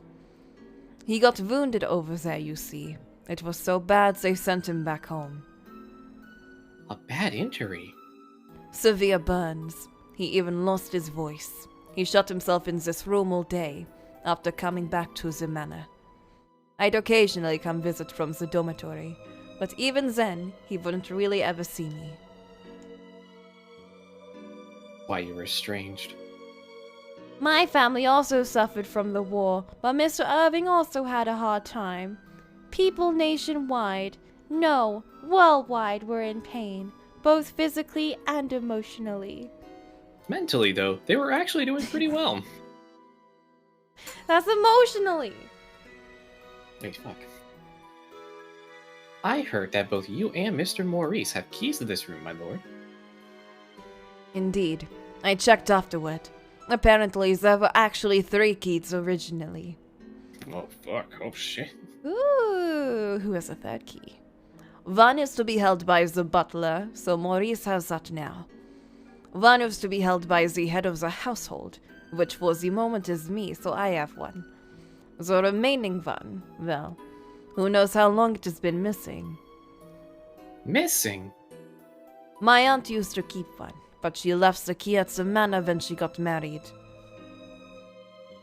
He got wounded over there, you see. It was so bad they sent him back home. A bad injury? Severe burns. He even lost his voice. He shut himself in this room all day, after coming back to the manor. I'd occasionally come visit from the dormitory, but even then, he wouldn't really ever see me. Why you were estranged? My family also suffered from the war, but Mr. Irving also had a hard time. People nationwide, no, worldwide, were in pain, both physically and emotionally. Mentally, though, they were actually doing pretty well. That's emotionally. Wait, fuck. I heard that both you and Mr. Maurice have keys to this room, my lord. Indeed. I checked afterward. Apparently, there were actually 3 keys originally. Oh, fuck. Oh, shit. Ooh, who has a 3rd key? One is to be held by the butler, so Maurice has that now. One is to be held by the head of the household, which for the moment is me, so I have one. The remaining one, well, who knows how long it has been missing. Missing? My aunt used to keep one, but she left the key at the manor when she got married.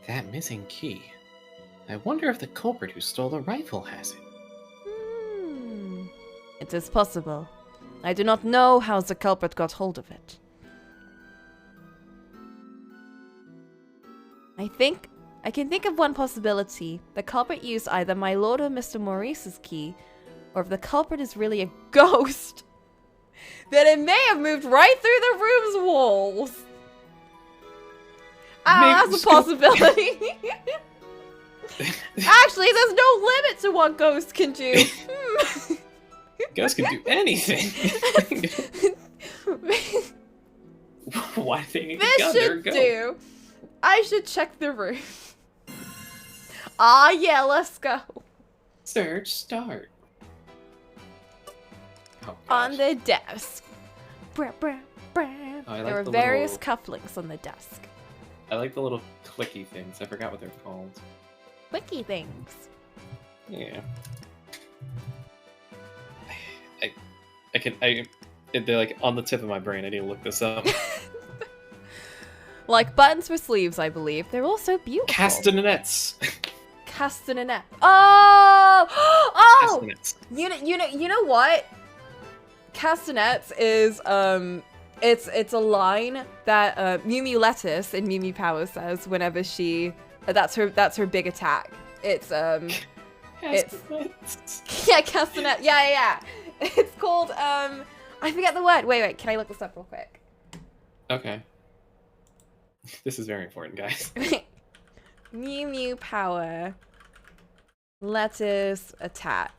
That missing key. I wonder if the culprit who stole the rifle has it. It is possible. I do not know how the culprit got hold of it. I can think of one possibility. The culprit used either my lord or Mr. Maurice's key, or if the culprit is really a ghost, then it may have moved right through the room's walls. Oh, that's a possibility. Actually, there's no limit to what ghosts can do. Ghosts can do anything. Why do they need a gun? This They're a should ghost. do. I should check the room. Ah, yeah, let's go. Search start. Oh, On gosh. the desk. Brah, brah, brah. Oh, I like There are the various little- cufflinks on the desk. I like the little clicky things. I forgot what they're called. Quickie things. Yeah. They're like on the tip of my brain. I need to look this up. Like buttons for sleeves, I believe. They're all so beautiful. Castanets. Castanet. Oh! Oh! Castanets. You know what? Castanets is it's a line that Mew Mew Lettuce in Mew Mew Power says whenever she that's her big attack. It's Castanets. yeah, castanet. Yeah. It's called I forget the word. Wait, can I look this up real quick? Okay. This is very important, guys. Mew Mew Power Lettuce attack.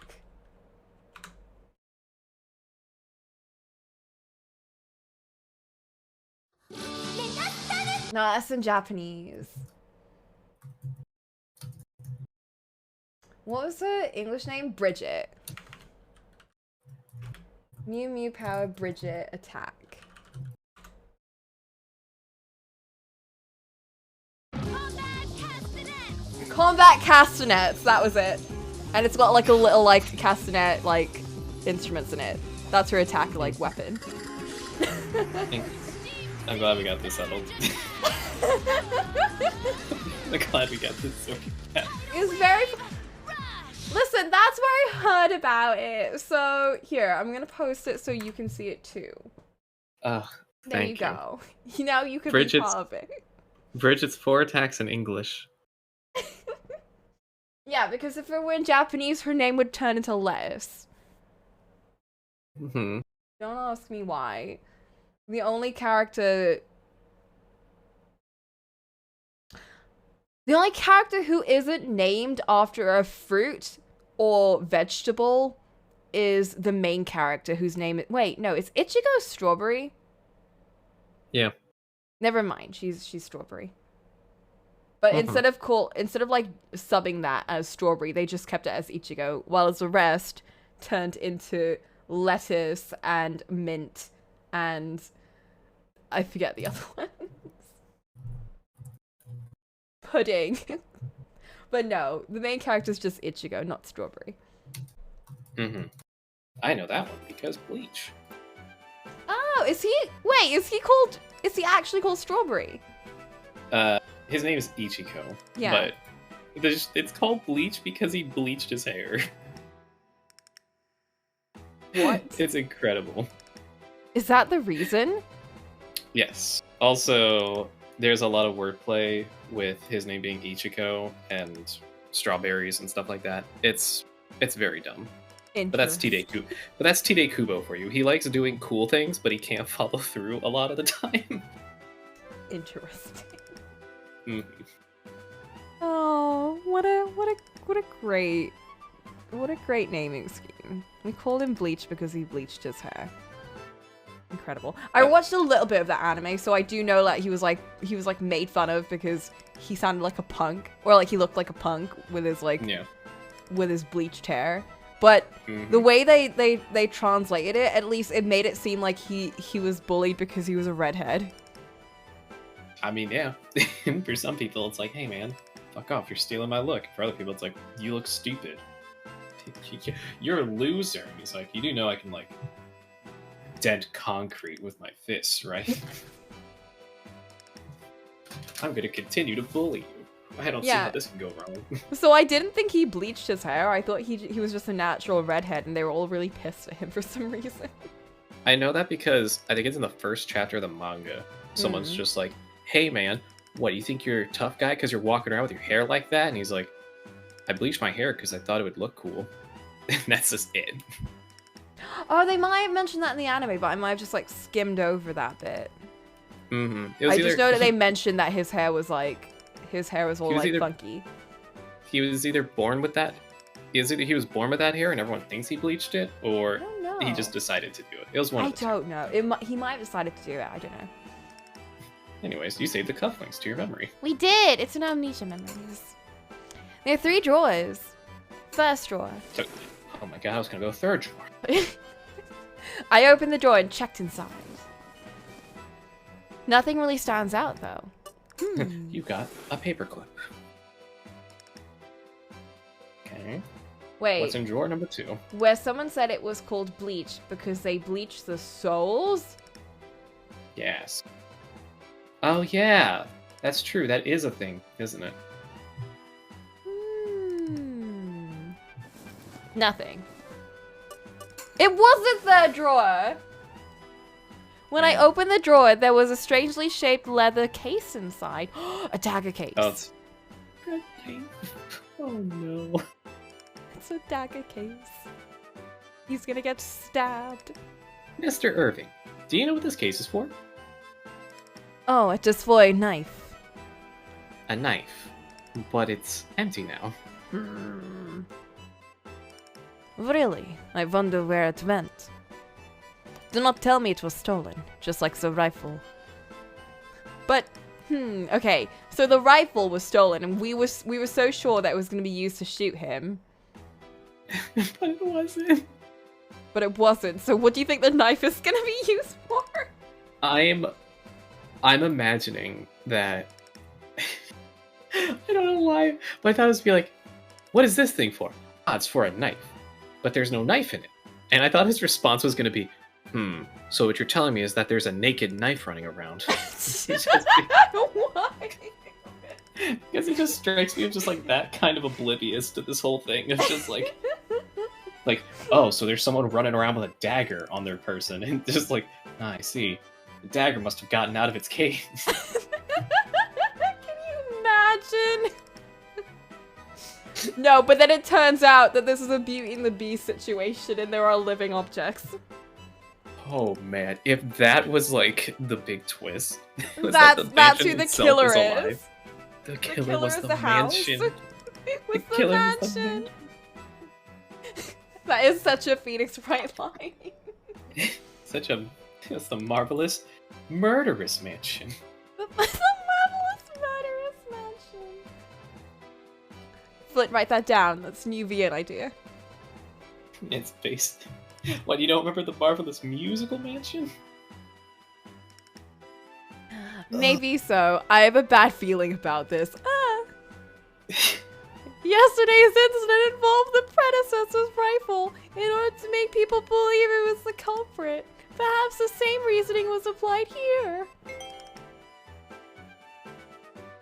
No, that's in Japanese. What was the English name? Bridget. Mew Mew Power Bridget attack. Combat castanets, that was it. And it's got like a little like castanet like instruments in it. That's her attack like weapon. I'm glad we got this settled. I'm glad we got this sorted out. It's very Listen, that's where I heard about it. So here, I'm gonna post it so you can see it too. Oh, There thank you go. Now you can be Bridget's- part of it. Bridget's 4 attacks in English. Yeah, because if it were in Japanese, her name would turn into lettuce. Mm-hmm. Don't ask me why. The only character who isn't named after a fruit or vegetable is the main character whose name is... Wait, no, is Ichigo Strawberry? Yeah. Never mind, she's Strawberry. But instead of like subbing that as Strawberry, they just kept it as Ichigo, while the rest turned into lettuce and mint and I forget the other ones. Pudding. But no, the main character is just Ichigo, not Strawberry. Mm-hmm. I know that one because Bleach. Oh, is he actually called Strawberry? His name is Ichiko. Yeah. But it's called Bleach because he bleached his hair. What? It's incredible. Is that the reason? Yes. Also, there's a lot of wordplay with his name being Ichiko and strawberries and stuff like that. It's very dumb. But that's Tide Kubo for you. He likes doing cool things, but he can't follow through a lot of the time. Interesting. Mhm. Oh, what a great naming scheme. We called him Bleach because he bleached his hair. Incredible. I watched a little bit of that anime, so I do know that he was made fun of because he sounded like a punk, or like he looked like a punk with his with his bleached hair. But the way they translated it, at least it made it seem like he was bullied because he was a redhead. I mean, yeah. For some people, it's like, hey man, fuck off, you're stealing my look. For other people, it's like, you look stupid. You're a loser. And he's like, you do know I can, like, dent concrete with my fists, right? I'm gonna continue to bully you. I don't see how this can go wrong. So I didn't think he bleached his hair. I thought he was just a natural redhead, and they were all really pissed at him for some reason. I know that because I think it's in the first chapter of the manga. Someone's just like, hey man, what, do you think you're a tough guy because you're walking around with your hair like that? And he's like, I bleached my hair because I thought it would look cool. And that's just it. Oh, they might have mentioned that in the anime, but I might have just like skimmed over that bit. Mm-hmm. I just know that they mentioned that his hair was all like funky. He was either born with that. He was born with that hair, and everyone thinks he bleached it, or I don't know. he just decided to do it. It was one. I of the two. don't know. He might have decided to do it. I don't know. Anyways, you saved the cufflinks to your memory. We did. It's an amnesia memories. There are 3 drawers. First drawer. So, oh my god, I was gonna go third drawer. I opened the drawer and checked inside. Nothing really stands out though. You got a paperclip. Okay. Wait. What's in drawer number 2? Where someone said it was called bleach because they bleach the souls? Yes. Oh yeah, that's true. That is a thing, isn't it? Nothing. It was the third drawer. When I Yeah. opened the drawer, there was a strangely shaped leather case inside. A dagger case. Oh, it's... Oh no. It's a dagger case. He's gonna get stabbed. Mr. Irving, do you know what this case is for? Oh, it is for a knife. A knife. But it's empty now. Really? I wonder where it went. Do not tell me it was stolen, just like the rifle. But, okay. So the rifle was stolen, and we were so sure that it was going to be used to shoot him. But it wasn't. But it wasn't. So what do you think the knife is going to be used for? I'm imagining that... I don't know why, but I thought it would be like, what is this thing for? Ah, it's for a knife. But there's no knife in it. And I thought his response was going to be, so what you're telling me is that there's a naked knife running around. Why? Because it just strikes me as just like that kind of oblivious to this whole thing. It's just like, oh, so there's someone running around with a dagger on their person. And just like, I see. The dagger must have gotten out of its case. Can you imagine? No, but then it turns out that this is a Beauty and the Beast situation and there are living objects. Oh man, if that was like the big twist. was That's the who mansion the itself killer alive. is. The killer was is the the house. mansion. It was The the killer was the mansion. That is such a Phoenix Wright line. It's the marvelous, murderous mansion. The marvelous murderous mansion. Flint, write that down. That's a new VN idea. It's based. What, you don't remember the marvelous musical mansion? Maybe so. I have a bad feeling about this. Yesterday's incident involved the predecessor's rifle in order to make people believe it was the culprit. Perhaps the same reasoning was applied here.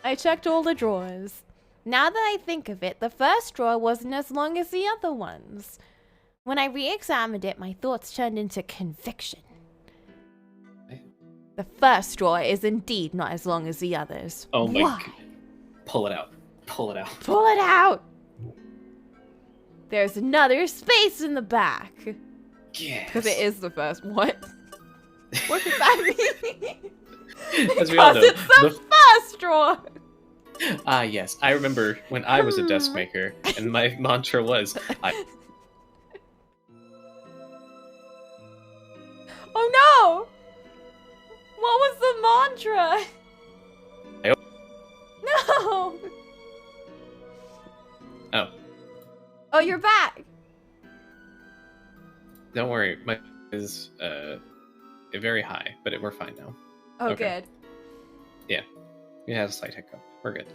I checked all the drawers. Now that I think of it, the first drawer wasn't as long as the other ones. When I re-examined it, my thoughts turned into conviction. The first drawer is indeed not as long as the others. Oh my Why? god. Pull it out. Pull it out. Pull it out! There's another space in the back. Yes. Because it is the first. What? What does that mean? As we all Because know, it's the first drawer! Ah, yes. I remember when I was a desk maker, and my mantra was, Oh no! What was the mantra? No! Oh. Oh, you're back! Don't worry, my is very high, but we're fine now. Oh, Okay. good. We had a slight hiccup. We're good.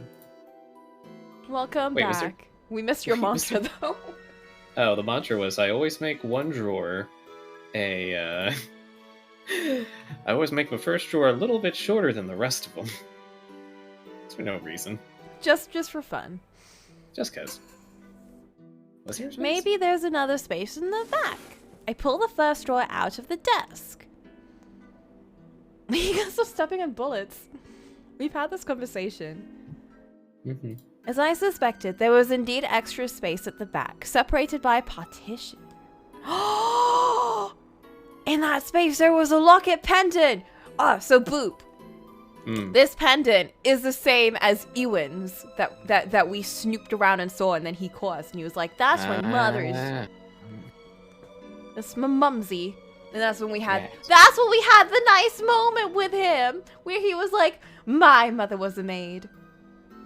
Welcome Wait, was there- back. We missed your Wait, was mantra, though. Oh, the mantra was I always make one drawer I always make the first drawer a little bit shorter than the rest of them. For no reason. Just for fun. Just cause. Was there a space? Maybe there's another space in the back. I pull the first drawer out of the desk. You guys are stepping on bullets. We've had this conversation. Mm-hmm. As I suspected, there was indeed extra space at the back, separated by a partition. In that space, there was a locket pendant. So boop. This pendant is the same as Ewan's that we snooped around and saw, and then he caught us, and he was like, "That's my mother's. That's my mumsy." And that's when we had. Yes. That's when we had the nice moment with him, where he was like, "My mother was a maid."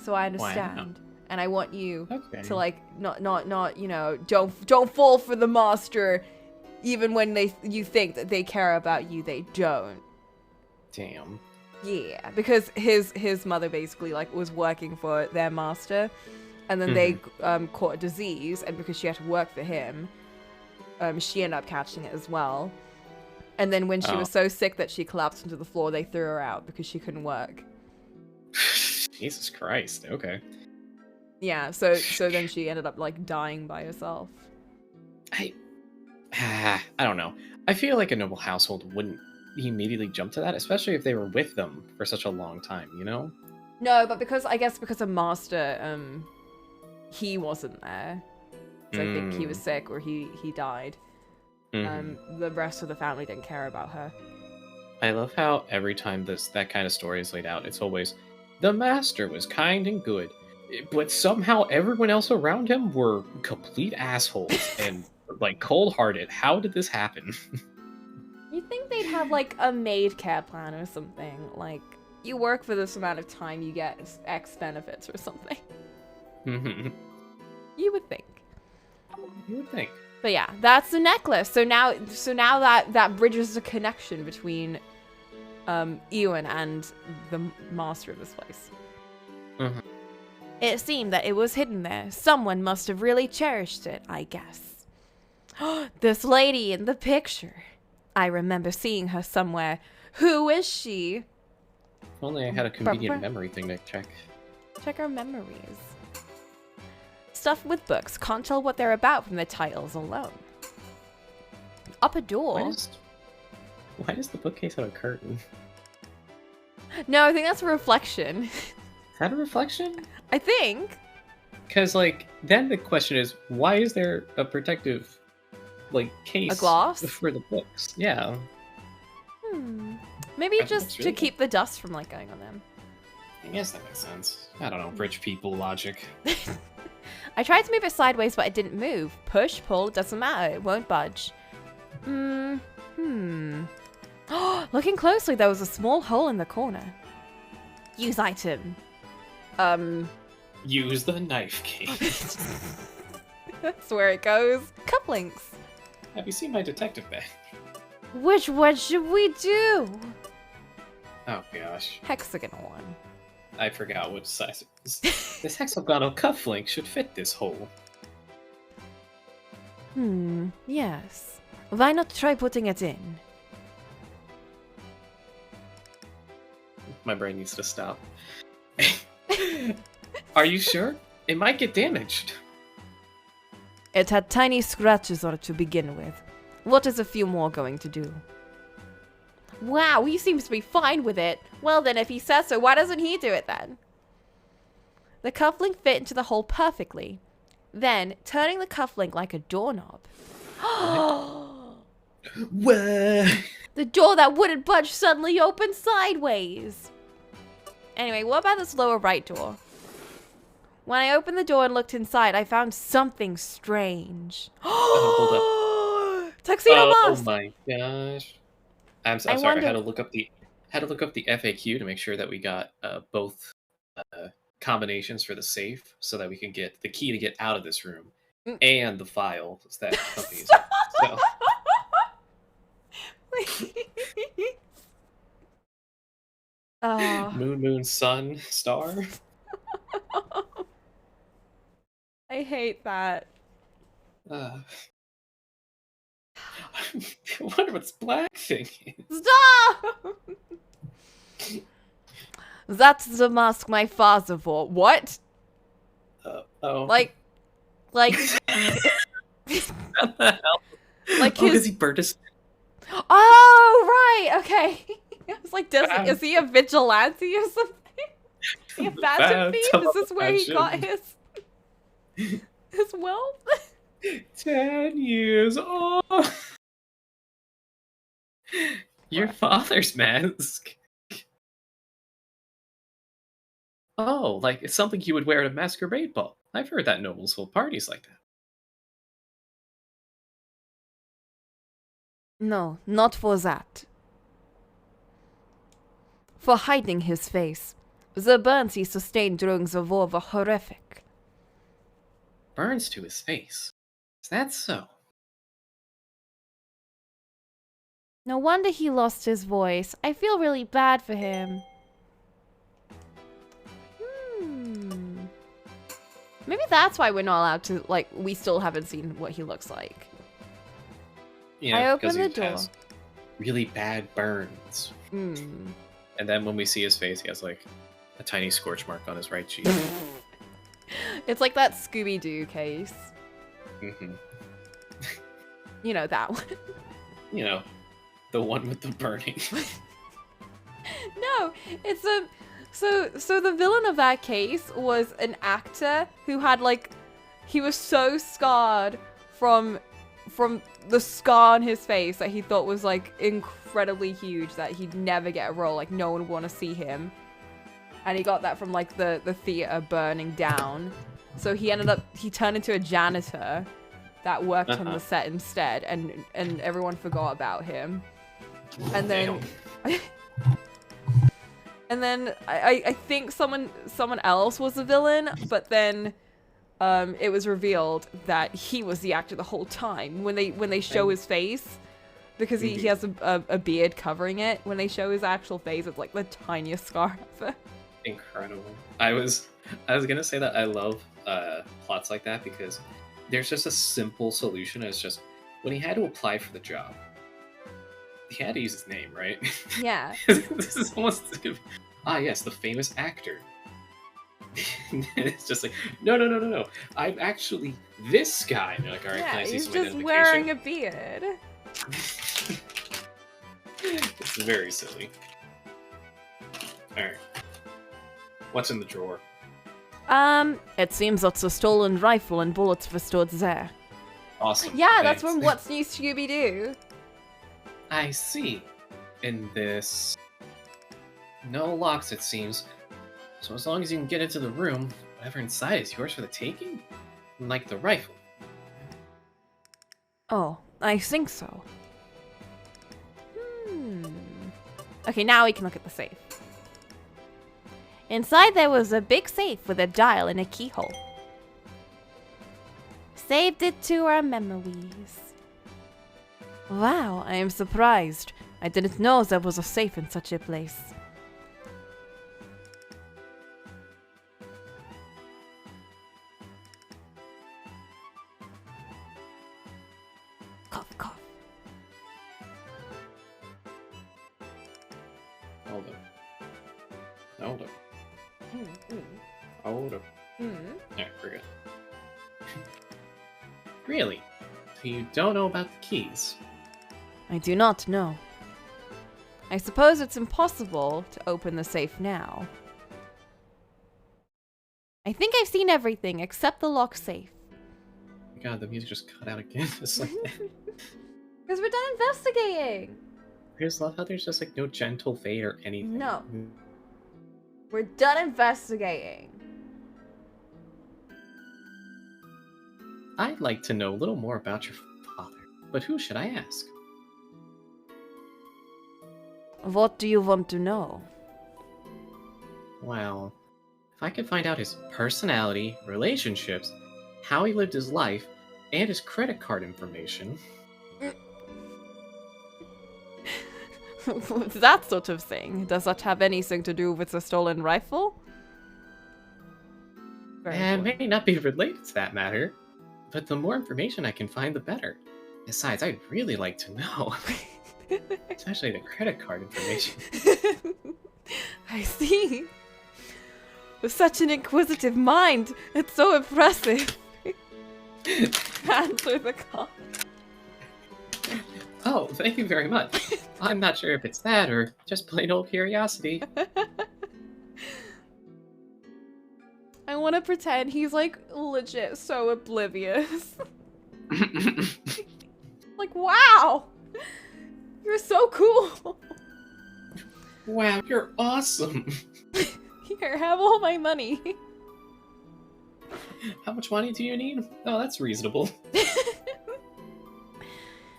So I understand, and I want you to like not don't fall for the master, even when you think that they care about you, they don't. Damn. Yeah, because his mother basically like was working for their master, and then they caught a disease, and because she had to work for him, she ended up catching it as well. And then when she Oh. was so sick that she collapsed into the floor, they threw her out because she couldn't work. Jesus Christ. Okay. Yeah, so then she ended up like dying by herself. I don't know. I feel like a noble household wouldn't immediately jump to that, especially if they were with them for such a long time, you know? No, but because a master, he wasn't there. So I think he was sick or he died. The rest of the family didn't care about her. I love how every time that kind of story is laid out, it's always the master was kind and good, but somehow everyone else around him were complete assholes and like cold-hearted. How did this happen? You'd think they'd have like a maid care plan or something. Like, you work for this amount of time, you get X benefits or something. You would think. You would think. But yeah, that's the necklace. So now that bridges the connection between Ewan and the master of this place. It seemed that it was hidden there. Someone must have really cherished it, I guess. This lady in the picture. I remember seeing her somewhere. Who is she? If only I had a convenient memory thing to check. Check our memories. Stuff with books. Can't tell what they're about from the titles alone. Up a door. Why does the bookcase have a curtain? No, I think that's a reflection. Is that a reflection? I think. Because, like, then the question is, why is there a protective, like, case A glass? for the books? Yeah. Maybe That's just to really keep the dust from like going on them. I guess that makes sense. I don't know, rich people logic. I tried to move it sideways, but it didn't move. Push, pull, it doesn't matter. It won't budge. Looking closely, there was a small hole in the corner. Use item. Use the knife case. That's where it goes. Cufflinks. Have you seen my detective bag? Which one should we do? Oh gosh, Hexagonal one. I forgot which size it was. This hexagonal cufflink should fit this hole. Yes. Why not try putting it in? My brain needs to stop. Are you sure? It might get damaged. It had tiny scratches on it to begin with. What is a few more going to do? Wow, he seems to be fine with it. Well then, if he says so, why doesn't he do it then? The cufflink fit into the hole perfectly. Then, turning the cufflink like a doorknob. What? The door that wouldn't budge suddenly opened sideways. Anyway, what about this lower right door? When I opened the door and looked inside, I found something strange. Hold up. Tuxedo Oh mask! my gosh. I'm sorry, I had to look up the FAQ to make sure that we got both combinations for the safe so that we can get the key to get out of this room and the files that company is so. Moon, sun, star. I hate that. I wonder what this black thing is. Stop! That's the mask my father wore. What? Oh. Like. What the hell? Like because his. he burnt his. Oh, right. Okay. I was like, is he a vigilante or something? Is he a phantom thief? Is this where he got his wealth? 10 years old. Your father's mask. Oh, like it's something you would wear at a masquerade ball. I've heard that nobles hold parties like that. No, not for that. For hiding his face. The burns he sustained during the war were horrific. Burns to his face. Is that so? No wonder he lost his voice. I feel really bad for him. Maybe that's why we're not allowed to, like, we still haven't seen what he looks like. Yeah, I opened the because door. really bad burns. Hmm. And then when we see his face, he has like a tiny scorch mark on his right cheek. It's like that Scooby-Doo case. Hmm. You know, that one. You know, the one with the burning. No, it's a... So the villain of that case was an actor who had, like... He was so scarred from the scar on his face that he thought was, like, incredibly huge that he'd never get a role. Like, no one would want to see him. And he got that from, like, the theater burning down. So he turned into a janitor that worked on the set instead, and everyone forgot about him. And then... And then I think someone else was the villain, but then it was revealed that he was the actor the whole time. When they show his face, because he has a beard covering it, when they show his actual face, it's like the tiniest scar ever. Incredible. I was gonna say that I love plots like that because there's just a simple solution. It's just when he had to apply for the job, he had to use his name, right? Yeah. This is almost yes, the famous actor. It's just like no. I'm actually this guy. And they're like, all right, can I see he's some just identification? wearing a beard. It's very silly. All right, what's in the drawer? It seems that's a stolen rifle and bullets were stored there. Awesome. Yeah, that's Thanks. from What's New Scooby-Doo. I see. In this... No locks, it seems. So as long as you can get into the room, whatever inside is yours for the taking? Like the rifle. Oh, I think so. Okay, now we can look at the safe. Inside there was a big safe with a dial and a keyhole. Saved it to our memories. Wow, I am surprised. I didn't know there was a safe in such a place. Cough, cough. Hold up. Hold up. Hold up. Alright, we're good. Really? So you don't know about the keys? I do not know. I suppose it's impossible to open the safe now. I think I've seen everything except the locked safe. God, the music just cut out again. Just like Because we're done investigating. I just love how there's just like no gentle fade or anything. No. We're done investigating. I'd like to know a little more about your father, but who should I ask? What do you want to know? Well, if I could find out his personality, relationships, how he lived his life, and his credit card information. That sort of thing. Does that have anything to do with the stolen rifle? Very And important. may not be related to that matter, but the more information I can find, the better. Besides, I'd really like to know. Especially the credit card information. I see. With such an inquisitive mind, it's so impressive. Answer the call. Oh, thank you very much. I'm not sure if it's that or just plain old curiosity. I want to pretend he's like legit so oblivious. Like, wow! You're so cool! Wow, you're awesome. Here, have all my money. How much money do you need? Oh, that's reasonable.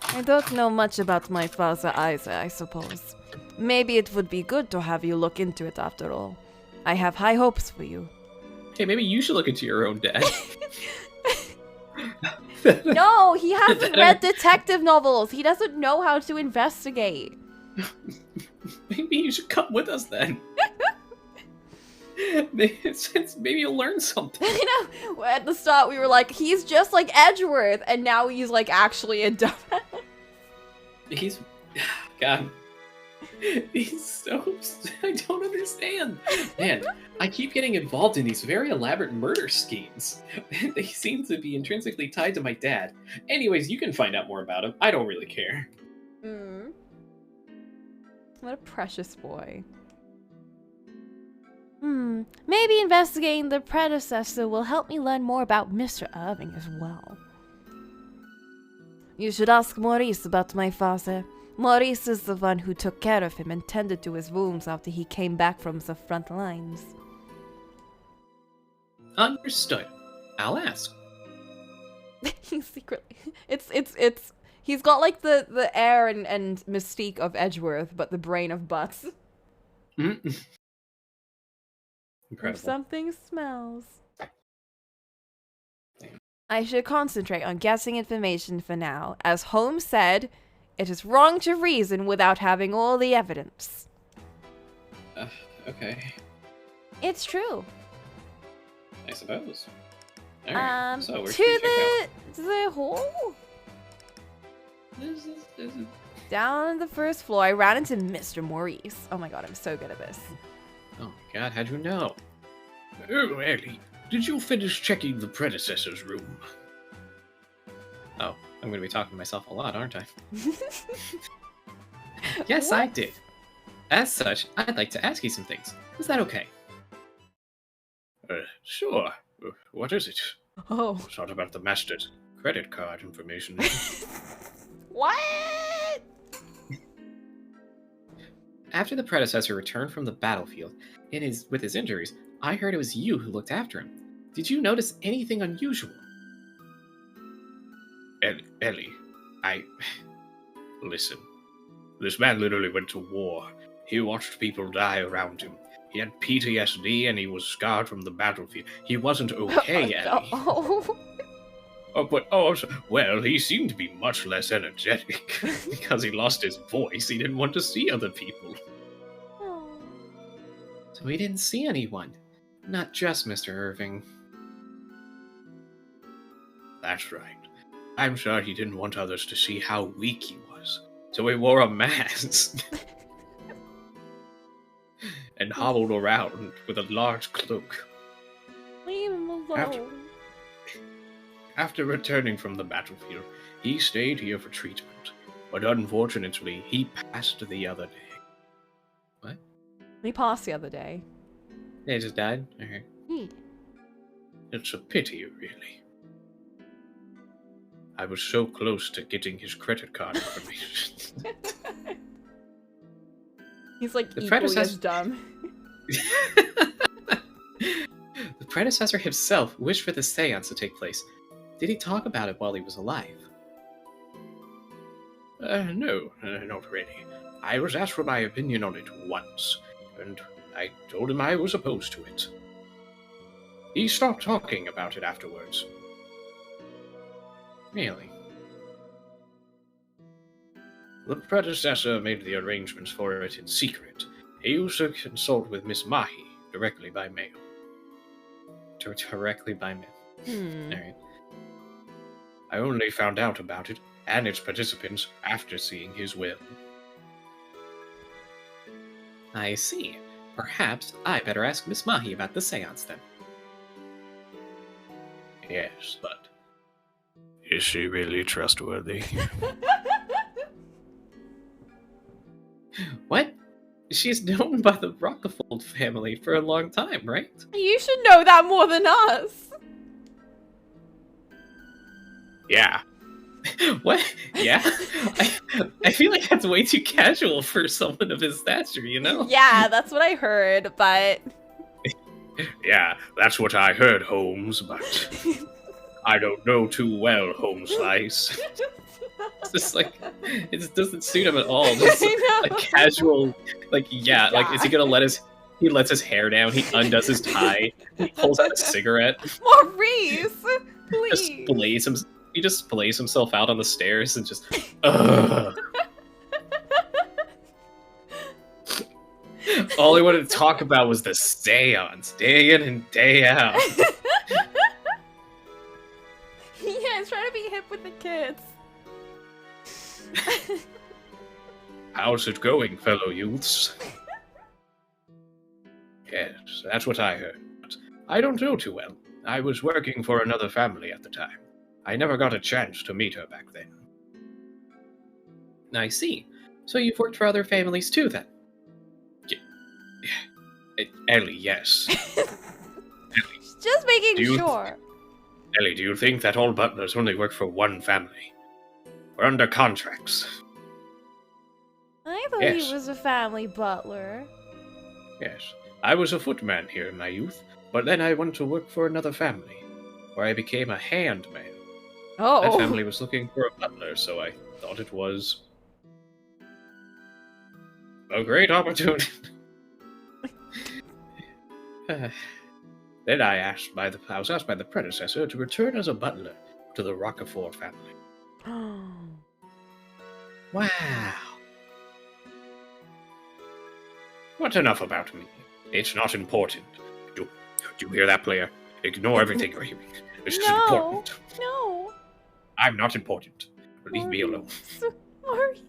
I don't know much about my father either, I suppose. Maybe it would be good to have you look into it after all. I have high hopes for you. Hey, maybe you should look into your own dad. No, he hasn't read detective novels. He doesn't know how to investigate. Maybe you should come with us then. Maybe you'll learn something. You know, at the start we were like, he's just like Edgeworth, and now he's like actually a dumbass. He's God. He's so... I don't understand. Man, I keep getting involved in these very elaborate murder schemes. They seem to be intrinsically tied to my dad. Anyways, you can find out more about him. I don't really care. Mm. What a precious boy. Maybe investigating the predecessor will help me learn more about Mr. Irving as well. You should ask Maurice about my father. Maurice is the one who took care of him and tended to his wounds after he came back from the front lines. Understood. I'll ask. He's secretly... It's... He's got, like, the air and mystique of Edgeworth, but the brain of Butts. Incredible. Something smells. I should concentrate on guessing information for now. As Holmes said, it is wrong to reason without having all the evidence. Okay. It's true. I suppose. Alright, so where To should we check the hole? out? This is... Down on the first floor, I ran into Mr. Maurice. Oh my god, I'm so good at this. Oh my god, how'd you know? Oh, Ellie, did you finish checking the predecessor's room? Oh, I'm gonna be talking to myself a lot, aren't I? Yes, I did. As such, I'd like to ask you some things. Is that okay? Sure. What is it? Oh. It's not about the master's credit card information. What? After the predecessor returned from the battlefield, with his injuries, I heard it was you who looked after him. Did you notice anything unusual? Ellie, Listen. This man literally went to war. He watched people die around him. He had PTSD and he was scarred from the battlefield. He wasn't okay, Ellie. Well, he seemed to be much less energetic. Because he lost his voice, he didn't want to see other people. So he didn't see anyone. Not just Mr. Irving. That's right. I'm sure he didn't want others to see how weak he was. So he wore a mask. And hobbled around with a large cloak. Leave him alone. After returning from the battlefield, he stayed here for treatment. But unfortunately, he passed the other day. What? He passed the other day. They just died? Okay. It's a pity, really. I was so close to getting his credit card information. He's like The equally predecessor- as dumb. The predecessor himself wished for the seance to take place. Did he talk about it while he was alive? No, not really. I was asked for my opinion on it once, and I told him I was opposed to it. He stopped talking about it afterwards. Really? The predecessor made the arrangements for it in secret. He used to consult with Miss Mahi directly by mail. Directly by mail. Alright. I only found out about it and its participants after seeing his will. I see. Perhaps I better ask Miss Mahi about the seance then. Yes, but is she really trustworthy? What? She's known by the Rockefold family for a long time, right? You should know that more than us. Yeah. What? Yeah? I feel like that's way too casual for someone of his stature, you know? Yeah, that's what I heard, but... Yeah, that's what I heard, Holmes, but I don't know too well, Holmes Slice. It's just like, it doesn't suit him at all. Just I know. a casual, like, yeah, like, is he gonna he lets his hair down, he undoes his tie, he pulls out a cigarette, Maurice, please. he just plays himself out on the stairs and just, ugh. All he wanted to talk about was the seance, day in and day out. Yeah, he's trying to be hip with the kids. How's it going, fellow youths? Yes, that's what I heard. But I don't know too well. I was working for another family at the time. I never got a chance to meet her back then. I see. So you've worked for other families too, then? Ellie, yes. Just making Do you- sure. Ellie, do you think that all butlers only work for one family? We're under contracts. I thought Yes. he was a family butler. Yes. I was a footman here in my youth, but then I went to work for another family, where I became a handman. Oh. That family was looking for a butler, so I thought it was a great opportunity. Then I was asked by the predecessor to return as a butler to the Roquefort family. Wow. But enough about me. It's not important. Do you hear that, player? Ignore everything you're hearing. This is important. No. I'm not important. Leave me alone. Maurice.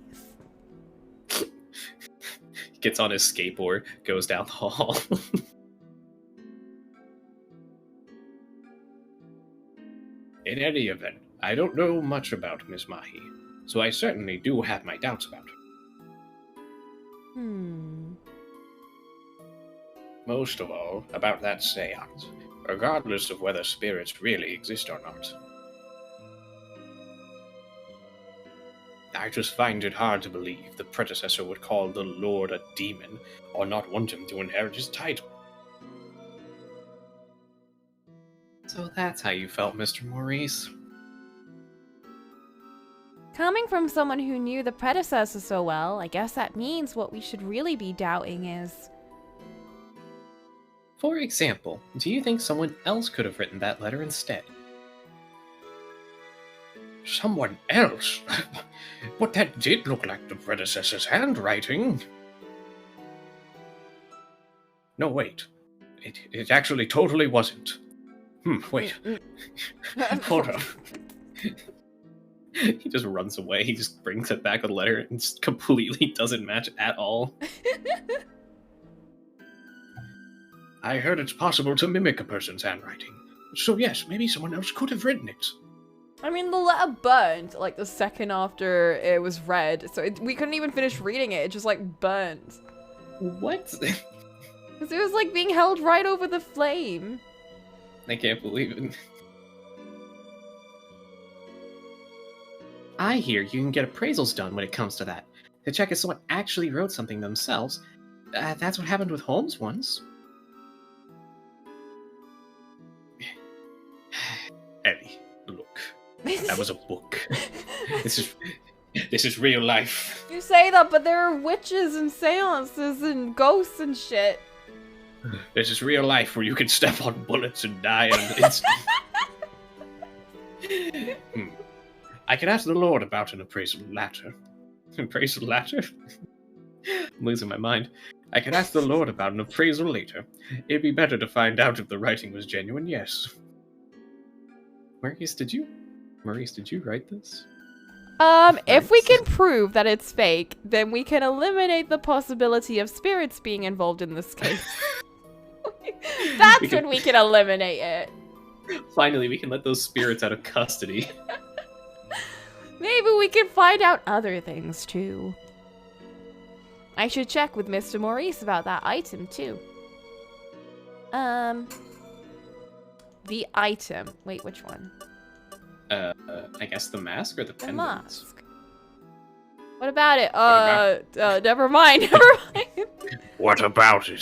He gets on his skateboard, goes down the hall. In any event, I don't know much about Miss Mahi, so I certainly do have my doubts about her. Most of all, about that seance, regardless of whether spirits really exist or not. I just find it hard to believe the predecessor would call the Lord a demon, or not want him to inherit his title. So that's how you felt, Mr. Maurice. Coming from someone who knew the predecessor so well, I guess that means what we should really be doubting is... For example, do you think someone else could have written that letter instead? Someone else? But that did look like the predecessor's handwriting. No, wait. It actually totally wasn't. Wait. Hold up. He just runs away. He just brings it back with a letter and just completely doesn't match at all. I heard it's possible to mimic a person's handwriting. So yes, maybe someone else could have written it. I mean, the letter burned like the second after it was read, so we couldn't even finish reading it. It just like burned. What? Because it was like being held right over the flame. I can't believe it. I hear you can get appraisals done when it comes to that. To check if someone actually wrote something themselves. That's what happened with Holmes once. Ellie, look. That was a book. This is real life. You say that, but there are witches and seances and ghosts and shit. This is real life where you can step on bullets and die in an instant. I can ask the Lord about an appraisal later. Appraisal later? I'm losing my mind. I can ask the Lord about an appraisal later. It'd be better to find out if the writing was genuine, yes. Maurice, did you write this? If we can prove that it's fake, then we can eliminate the possibility of spirits being involved in this case. That's when we can eliminate it. Finally, we can let those spirits out of custody. Maybe we can find out other things too. I should check with Mr. Maurice about that item too. The item. Wait, which one? I guess the mask or the The pendant? mask. What about it? Never mind. Never mind. What about it?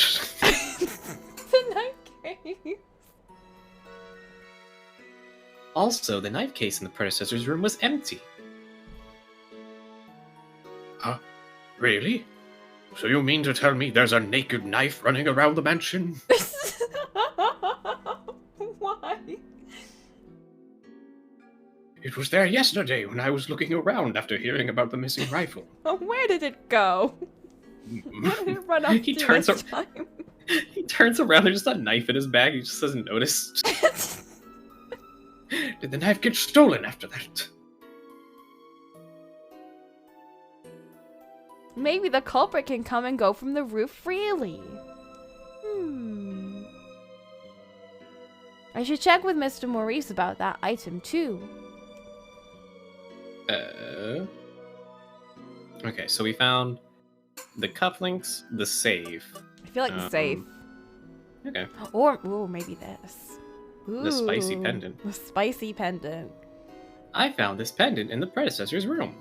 The knife case. Also, the knife case in the predecessor's room was empty. Huh? Really? So you mean to tell me there's a naked knife running around the mansion? Why? It was there yesterday when I was looking around after hearing about the missing rifle. Where did it go? Where did it run off He to turns this ar- time? He turns around, there's just a knife in his bag, he just doesn't notice. Did the knife get stolen after that? Maybe the culprit can come and go from the roof freely. I should check with Mr. Maurice about that item too. Okay, so we found the cufflinks, the safe. I feel like the safe. Okay. Or, ooh, maybe this. The spicy Ooh, pendant. The spicy pendant. I found this pendant in the predecessor's room.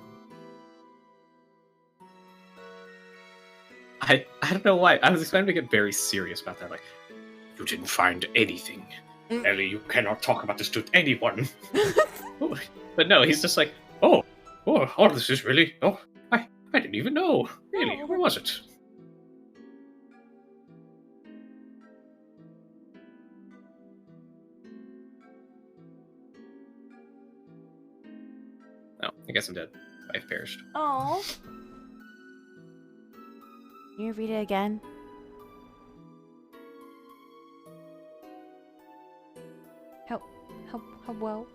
I don't know why. I was expecting to get very serious about that. Like, You didn't find anything. Ellie, you cannot talk about this to anyone. but no, he's just like, Oh, this is really... Oh, I didn't even know. Really, where was it? oh, I guess I'm dead. I've perished. Oh. Can you read it again? How well?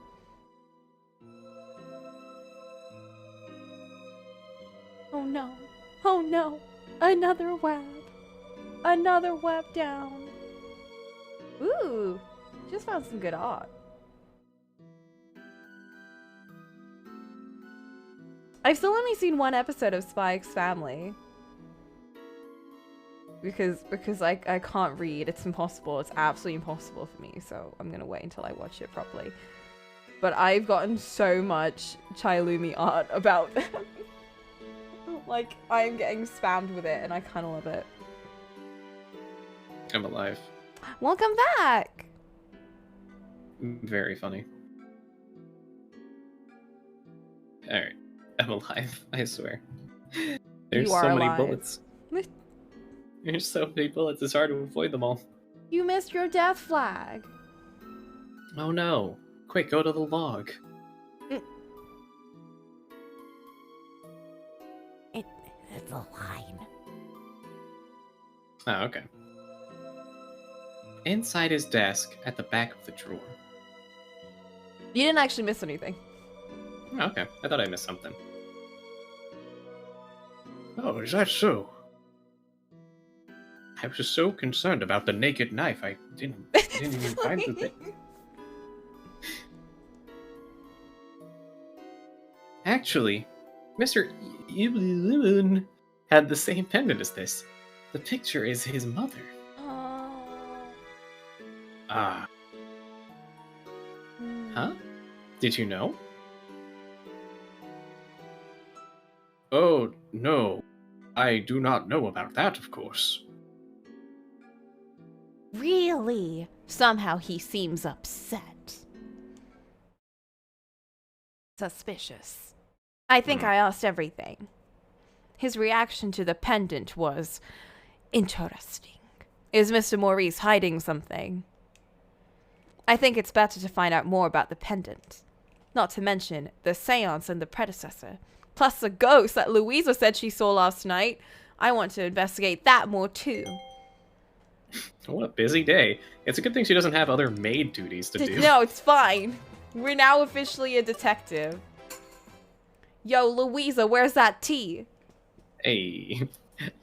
Oh no. Oh no. Another web. Another web down. Ooh, just found some good art. I've still only seen one episode of Spy X Family. Because I can't read. It's impossible. It's absolutely impossible for me. So I'm gonna wait until I watch it properly. But I've gotten so much Chilumi art about them. Like, I'm getting spammed with it and I kind of love it. I'm alive. Welcome back! Very funny. Alright. I'm alive, I swear. There's You are so many alive. bullets. There's so many bullets, it's hard to avoid them all. You missed your death flag. Oh no. Quick, go to the log. It's a line. Oh, okay. Inside his desk, at the back of the drawer. You didn't actually miss anything. Oh, okay, I thought I missed something. Oh, is that so? I was so concerned about the naked knife, I didn't even find the thing. Actually, Mr. Ibn had the same pendant as this. The picture is his mother. Ah, Huh? Did you know? oh, no. I do not know about that, of course. Really? Somehow he seems upset. Suspicious. I think I asked everything. His reaction to the pendant was interesting. Is Mr. Maurice hiding something? I think it's better to find out more about the pendant. Not to mention the seance and the predecessor. Plus the ghost that Louisa said she saw last night. I want to investigate that more too. What a busy day. It's a good thing she doesn't have other maid duties to do. No, it's fine. We're now officially a detective. Yo, Louisa, where's that tea? Hey.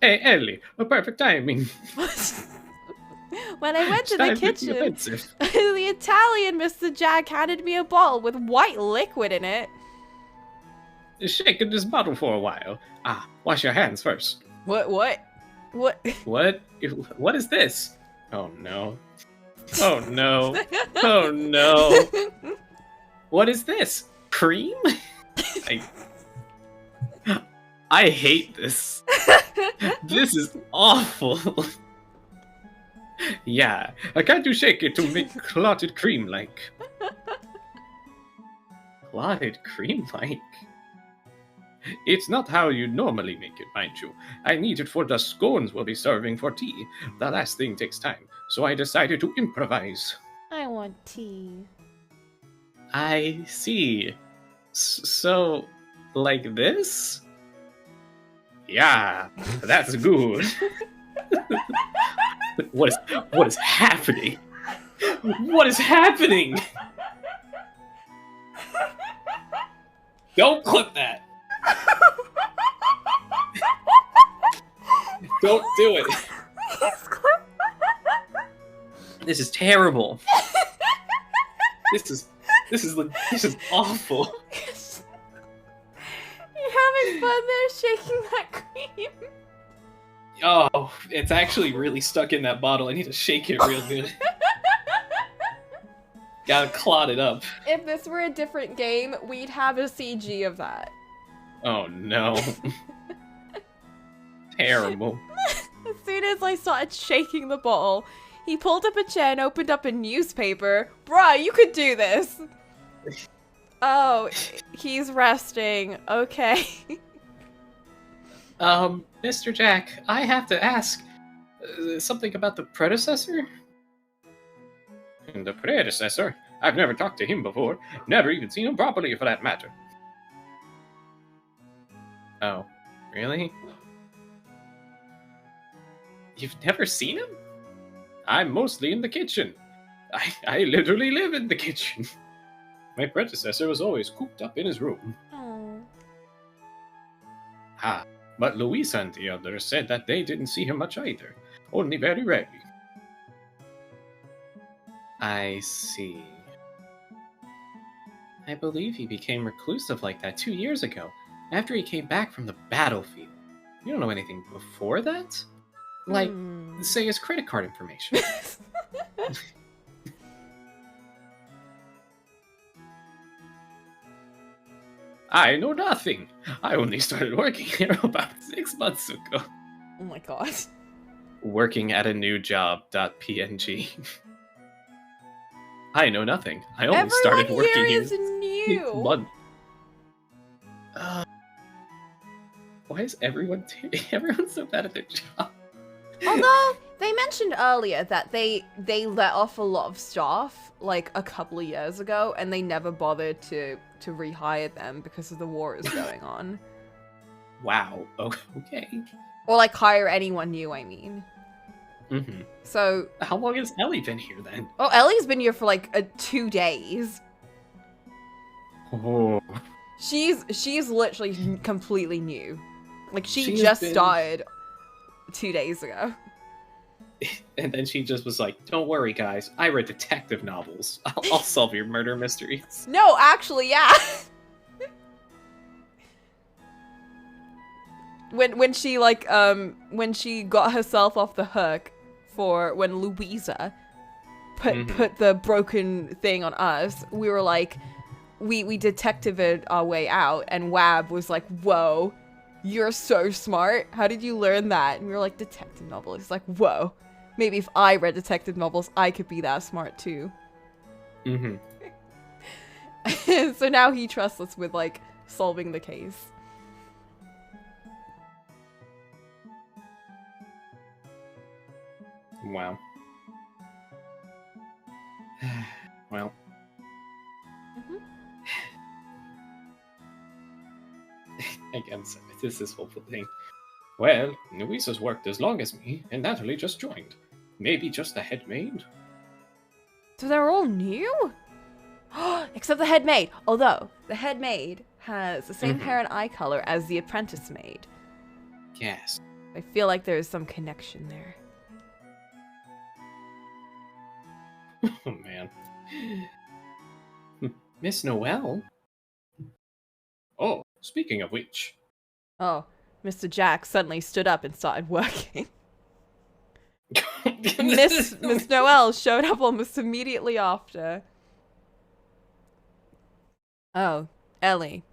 Hey, Ellie, a perfect timing. When I went to the Time to be kitchen, offensive. the Italian Mr. Jack handed me a bottle with white liquid in it. Shake in this bottle for a while. Ah, wash your hands first. What? What? What is this? Oh no. Oh no. Oh no. What is this? Cream? I hate this. This is awful. Yeah, I can't do shake it to make clotted cream like. Clotted cream-like? It's not how you normally make it, mind you. I need it for the scones we'll be serving for tea. The last thing takes time, so I decided to improvise. I want tea. I see. So, like this? Yeah, that's good. What is happening? What is happening? Don't clip that. Don't do it. This is terrible. This is awful. You're having fun there shaking that cream. Oh, it's actually really stuck in that bottle. I need to shake it real good. Gotta clot it up. If this were a different game, we'd have a CG of that. Oh no. Terrible. As soon as I started shaking the bottle, he pulled up a chair and opened up a newspaper. Bruh, you could do this. Oh, he's resting. Okay. Mr. Jack, I have to ask something about the predecessor? The predecessor? I've never talked to him before. Never even seen him properly, for that matter. Oh, really? You've never seen him? I'm mostly in the kitchen. I literally live in the kitchen. My predecessor was always cooped up in his room. Oh. Ah, but Louisa and the others said that they didn't see him much either. Only very rarely. I see. I believe he became reclusive like that 2 years ago, after he came back from the battlefield. You don't know anything before that? Like, say his credit card information. I know nothing. I only started working here about 6 months ago. Oh my god. Working at a new job.png. I know nothing. I only started working here here is 6 new. months. Why is everyone so bad at their job? Although they mentioned earlier that they let off a lot of staff like a couple of years ago, and they never bothered to rehire them because of the war is going on, Wow. Okay. or like hire anyone new. I mean, Mm-hmm. so How long has Ellie been here then? oh, Ellie's been here for like 2 days. Oh. She's literally completely new. Like she She's just been- started 2 days ago. And then she just was like, "Don't worry, guys. I read detective novels. I'll solve your murder mysteries." No, actually, yeah. when she like when she got herself off the hook for when Louisa put the broken thing on us, we were like, we detectived our way out, and Wab was like, "Whoa, you're so smart. How did you learn that?" And we were like, "Detective novels." He's like, "Whoa, maybe if I read detective novels, I could be that smart too." Mm-hmm. So now he trusts us with like solving the case. Wow. Well. Again, so this is whole thing. Well, Louisa's worked as long as me, and Natalie just joined. Maybe just the head maid? So they're all new? Except the head maid. Although, the head maid has the same hair and eye color as the apprentice maid. Yes. I feel like there is some connection there. Oh man. Miss Noel? Oh, speaking of which. Oh, Mr. Jack suddenly stood up and started working. Miss Noel showed up almost immediately after. Oh, Ellie,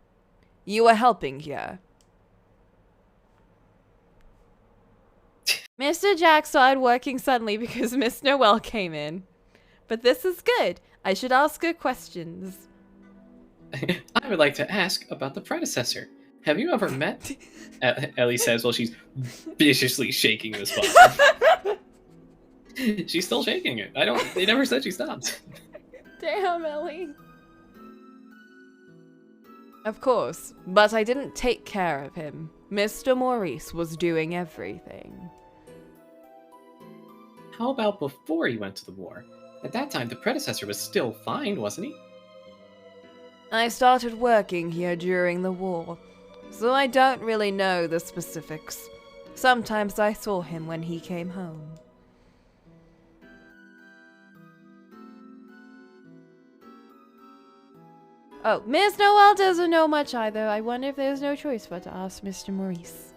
you were helping here. Mr. Jack started working suddenly because Miss Noel came in. But this is good. I should ask her questions. I would like to ask about the predecessor. Have you ever met? Ellie says while she's viciously shaking this bottle. She's still shaking it. They never said she stopped. Damn, Ellie. Of course, but I didn't take care of him. Mr. Maurice was doing everything. How about before he went to the war? At that time, the predecessor was still fine, wasn't he? I started working here during the war, so I don't really know the specifics. Sometimes I saw him when he came home. Oh, Miss Noel doesn't know much either. I wonder if there's no choice but to ask Mr. Maurice.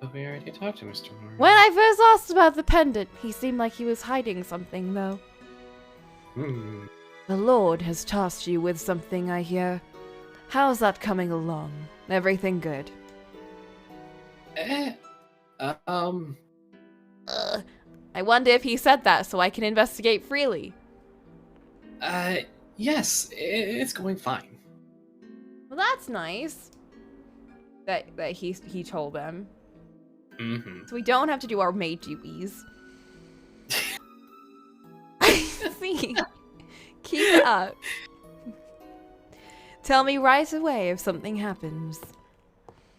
But we already talked to Mr. Morris. When I first asked about the pendant, he seemed like he was hiding something, though. The Lord has tasked you with something, I hear. How's that coming along? Everything good? Ugh. I wonder if he said that so I can investigate freely. Yes, it's going fine. Well, that's nice. That he told them. Mm-hmm. So we don't have to do our maid duties. See? Keep it up. Tell me right away if something happens.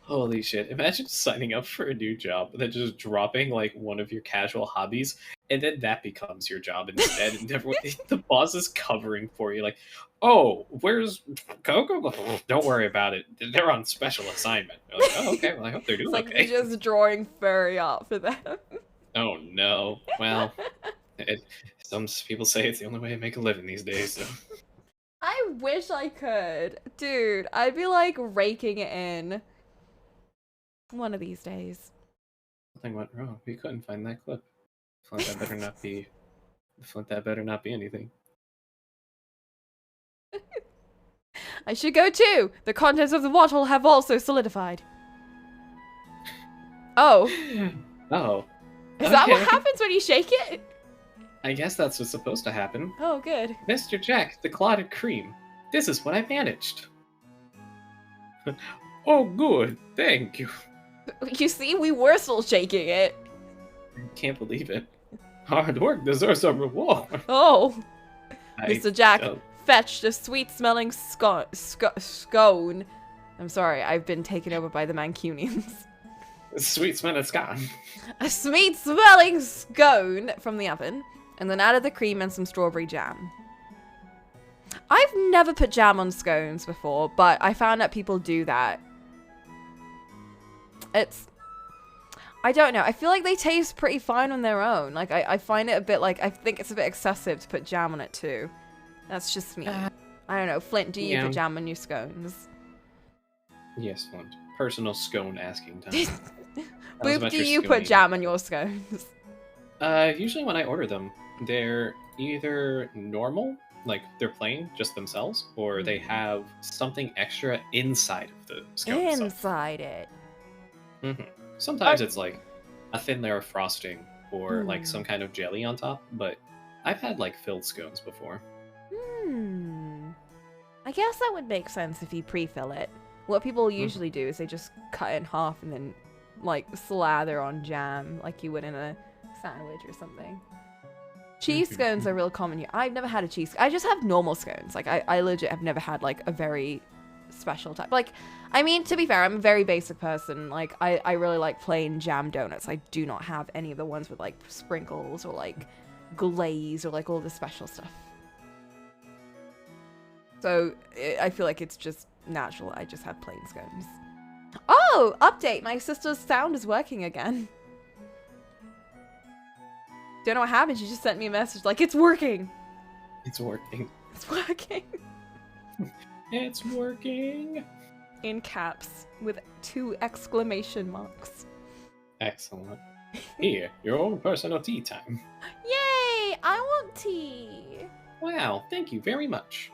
Holy shit. Imagine signing up for a new job and then just dropping like one of your casual hobbies and then that becomes your job instead. And everyone, the boss is covering for you like, oh, where's Coco? Don't worry about it. They're on special assignment. You're like, oh, okay. Well, I hope they're doing It's like okay. you're just drawing furry art for them. Oh, no. Well, some people say it's the only way to make a living these days, so... I wish I could. Dude, I'd be like raking it in. One of these days. Something went wrong. We couldn't find that clip. Flint, that better not be... Flint, that better not be anything. I should go too! The contents of the bottle have also solidified. Oh. Oh. Is that what Okay. happens when you shake it? I guess that's what's supposed to happen. Oh, good. Mr. Jack, the clotted cream. This is what I managed. Oh, good. Thank you. You see, we were still shaking it. Can't believe it. Hard work deserves a reward. Oh. I Mr. Jack don't- fetched a sweet-smelling scone. I'm sorry, I've been taken over by the Mancunians. Sweet smell it's gone. A sweet-smelling scone from the oven, and then added the cream and some strawberry jam. I've never put jam on scones before, but I found out people do that. I don't know. I feel like they taste pretty fine on their own. Like, I find it a bit like, I think it's a bit excessive to put jam on it too. That's just me. I don't know. Flint, do you yeah. put jam on your scones? Yes, Flint. Personal scone asking time. That was Boop, about do your you scone put eating. jam on your scones? Usually when I order them, they're either normal, like they're plain, just themselves, or they have something extra inside of the scone itself. Inside it. Sometimes it's like a thin layer of frosting or like some kind of jelly on top, but I've had like filled scones before. I guess that would make sense if you pre-fill it. What people usually do is they just cut it in half and then like slather on jam like you would in a sandwich or something. Cheese scones are real common here. I've never had a cheese. I just have normal scones. Like I legit have never had like a very special type. Like, I mean, to be fair, I'm a very basic person. Like I really like plain jam donuts. I do not have any of the ones with like sprinkles or like glaze or like all the special stuff. So I feel like it's just natural. I just have plain scones. Oh, update. My sister's sound is working again. Don't know what happened. She just sent me a message like, it's working. It's working. It's working. It's working. In caps with 2 exclamation marks. Excellent. Here, your own personal tea time. Yay! I want tea. Wow, thank you very much.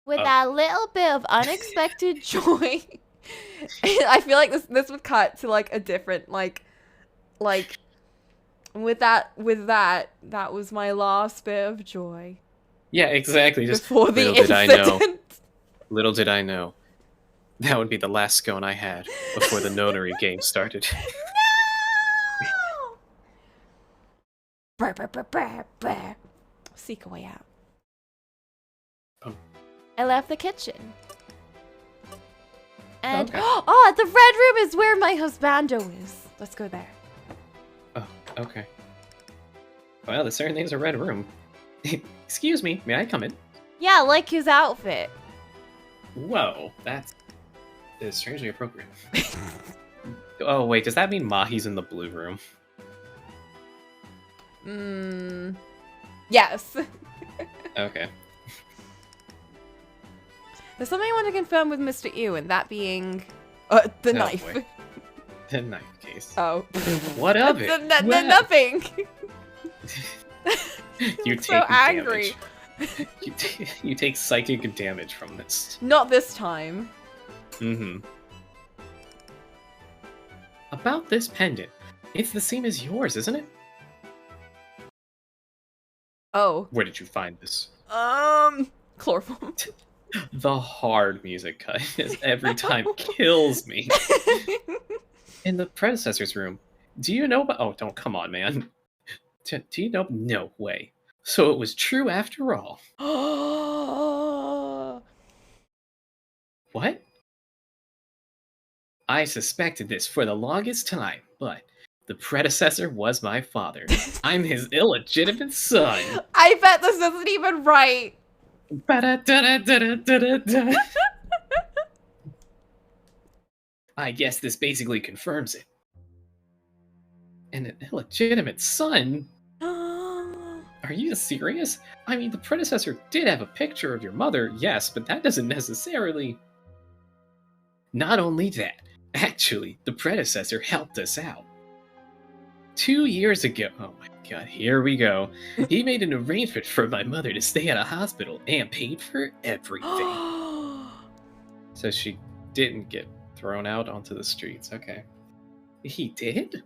With that little bit of unexpected Joy. I feel like this would cut to like a different like with that was my last bit of joy. Yeah, exactly. Just Before the little did I know. incident. Little did I know. That would be the last scone I had before the notary game started. No! Brr, brr, brr, brr, brr. Seek a way out. Oh. I left the kitchen. And Okay. oh, the red room is where my husbando is. Let's go there. Oh, okay. Well, this certainly is a red room. Excuse me, may I come in? Yeah, like his outfit. Whoa, that is strangely appropriate. Oh wait, does that mean Mahi's in the blue room? Yes. Okay. There's something I want to confirm with Mr. Ewan, that being the Oh, knife. boy. The knife case. Oh. What of it? The Well, nothing. You I'm take so angry. You take psychic damage from this. Not this time. Mm-hmm. About this pendant, it's the same as yours, isn't it? Oh. Where did you find this? Chloroform. The hard music cut is every time kills me. In the predecessor's room. Do you know about... Oh, don't, come on, man. Do you know... No way. So it was true after all. What? I suspected this for the longest time, but the predecessor was my father. I'm his illegitimate son. I bet this isn't even right. Ba-da-da-da-da-da-da-da. I guess this basically confirms it. And an illegitimate son? Are you serious? I mean, the predecessor did have a picture of your mother, yes, but that doesn't necessarily... Not only that, actually, the predecessor helped us out. 2 years ago, oh my god, here we go. He made an arrangement for my mother to stay at a hospital and paid for everything. So she didn't get thrown out onto the streets, okay. He did?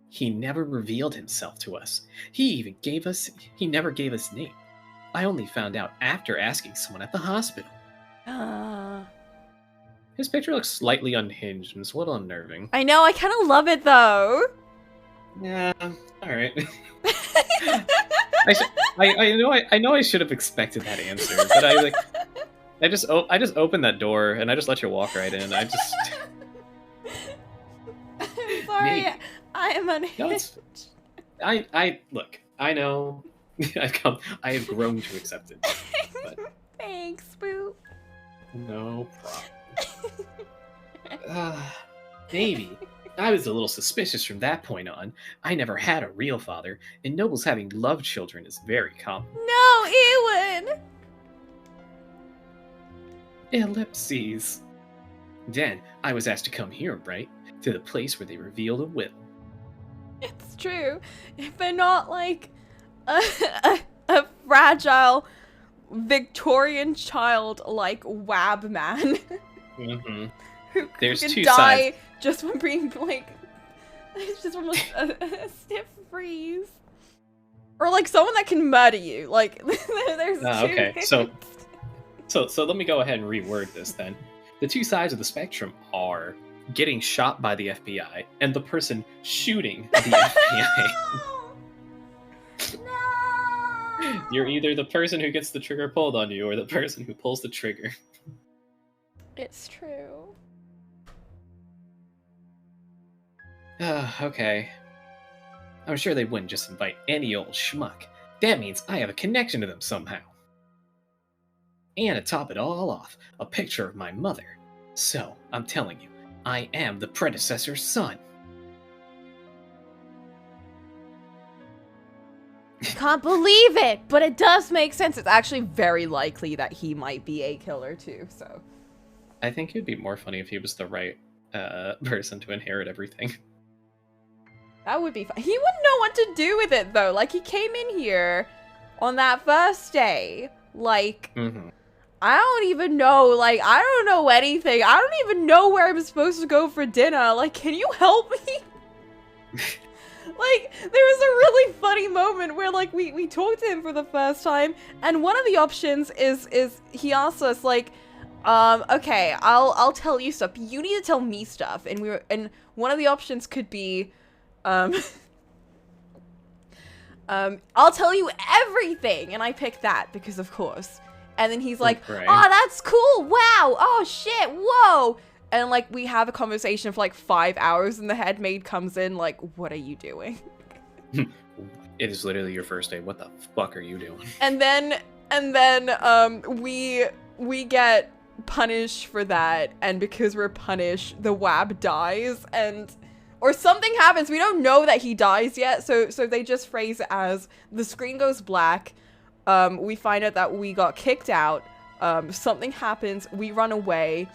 He never revealed himself to us. He never gave us name. I only found out after asking someone at the hospital. His picture looks slightly unhinged and it's a little unnerving. I know, I kind of love it though. Yeah, alright. I know I should have expected that answer, but I just opened that door and I just let you walk right in. I'm sorry, Maybe. I am unhinged. No, I look, I know I have grown to accept it. But Thanks, Boo. no problem. Maybe. I was a little suspicious from that point on. I never had a real father, and nobles having love children is very common. No, Ewan! Ellipses. Then, I was asked to come here, right? To the place where they revealed a will. It's true. If they're not like a fragile Victorian child like Wab Man Mm-hmm. who There's can two die sides. just from being like just from a stiff freeze. Or like someone that can murder you. Like there's two. Okay, so let me go ahead and reword this then. The two sides of the spectrum are getting shot by the FBI and the person shooting the FBI. No! You're either the person who gets the trigger pulled on you or the person who pulls the trigger. It's true. Okay. I'm sure they wouldn't just invite any old schmuck. That means I have a connection to them somehow. And to top it all off, a picture of my mother. So, I'm telling you, I am the predecessor's son. Can't believe it, but it does make sense. It's actually very likely that he might be a killer too, so. I think it'd be more funny if he was the right person to inherit everything. That would be fun. He wouldn't know what to do with it though. Like he came in here on that first day. Like, I don't even know. Like, I don't know anything. I don't even know where I'm supposed to go for dinner. Like, can you help me? Like, there was a really funny moment where, like, we talked to him for the first time, and one of the options is he asked us, like, okay, I'll tell you stuff. You need to tell me stuff. And one of the options could be, I'll tell you everything. And I picked that because, of course. And then he's like, Right. oh, that's cool. Wow. Oh, shit. Whoa. And, like, we have a conversation for, like, 5 hours, and the head maid comes in, like, what are you doing? It is literally your first day. What the fuck are you doing? And then we get punish for that, and because we're punished, the WAB dies, or something happens. We don't know that he dies yet, so they just phrase it as the screen goes black. We find out that we got kicked out. Something happens. We run away,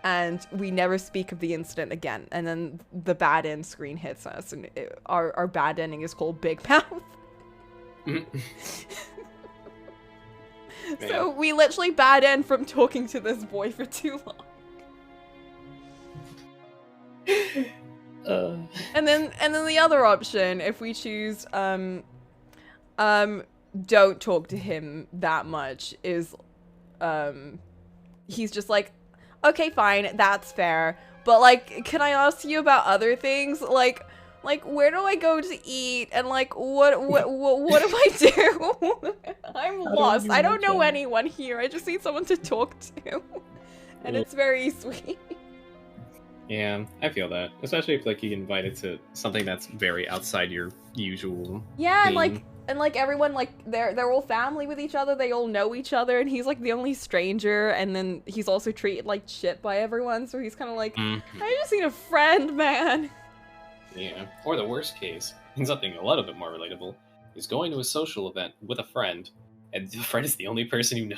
and we never speak of the incident again. And then the bad end screen hits us, and our bad ending is called Big Mouth. So we literally bad end from talking to this boy for too long. And then the other option, if we choose don't talk to him that much, is he's just like, okay, fine, that's fair, but like, can I ask you about other things, like where do I go to eat, and like what do I do? I'm lost. I don't know anyone here. I just need someone to talk to. And it's very sweet. Yeah, I feel that, especially if like you get invited to something that's very outside your usual. Yeah, theme. and like everyone, like they're all family with each other. They all know each other, and he's like the only stranger. And then he's also treated like shit by everyone. So he's kind of like, I just need a friend, man. Yeah, or the worst case, and something a little bit more relatable, is going to a social event with a friend, and the friend is the only person you know.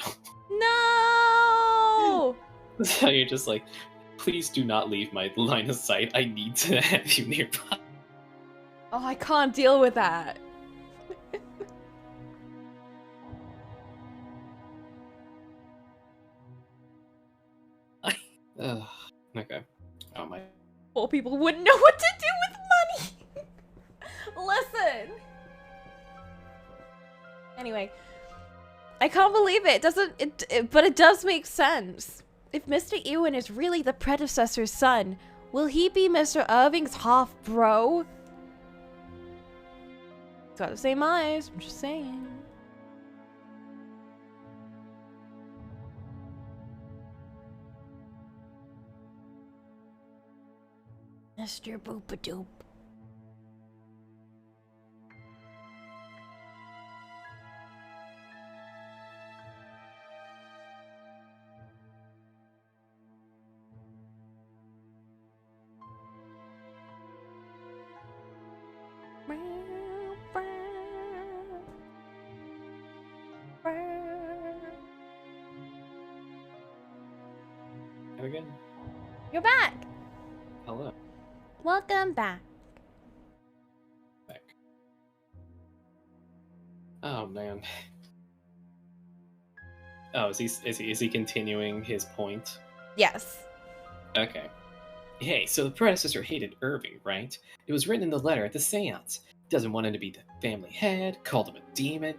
No. So you're just like, please do not leave my line of sight. I need to have you nearby. Oh, I can't deal with that. Okay. Oh my. Poor people wouldn't know what to do with money. Listen. Anyway, I can't believe it. But it does make sense. If Mr. Ewan is really the predecessor's son, will he be Mr. Irving's half bro? He's got the same eyes. I'm just saying. Mr. Boopadoop. And again. You're back. Hello. Welcome back. Back. Oh man. Oh, is he continuing his point? Yes. Okay. Hey, so the predecessor hated Irving, right? It was written in the letter at the seance. Doesn't want him to be the family head, called him a demon.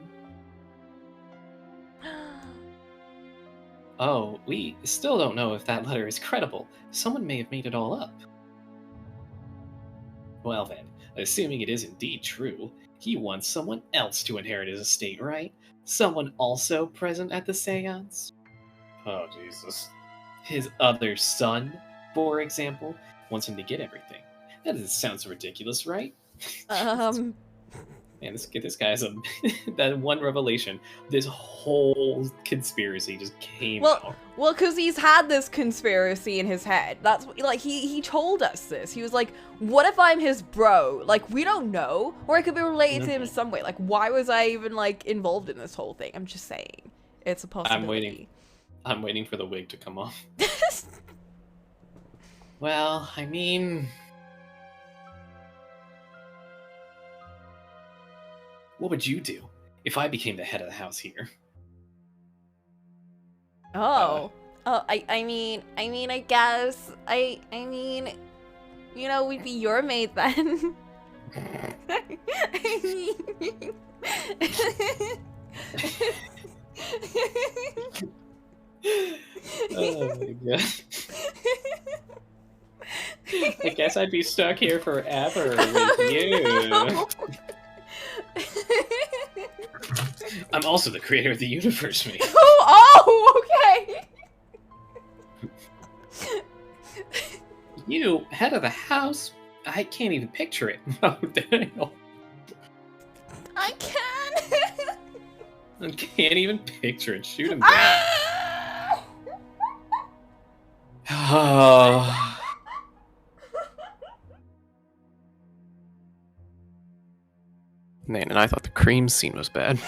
Oh, we still don't know if that letter is credible. Someone may have made it all up. Well then, assuming it is indeed true, he wants someone else to inherit his estate, right? Someone also present at the seance? Oh, Jesus. His other son, for example, wants him to get everything. That doesn't sound so ridiculous, right? Man, this guy has that one revelation. This whole conspiracy just came out. Well, because he's had this conspiracy in his head. That's like he told us this. He was like, "What if I'm his bro? Like, we don't know, or I could be related to him in some way. Like, why was I even like involved in this whole thing?" I'm just saying, it's a possibility. I'm waiting for the wig to come off. Well, I mean, what would you do if I became the head of the house here? I mean, I guess, I mean, you know, we'd be your maid then. Oh my god. I guess I'd be stuck here forever with you. I'm also the creator of the universe, mate. Oh, okay. You, head of the house? I can't even picture it. Oh, Daniel. I can. I can't even picture it. Shoot him down. Man, and I thought the cream scene was bad.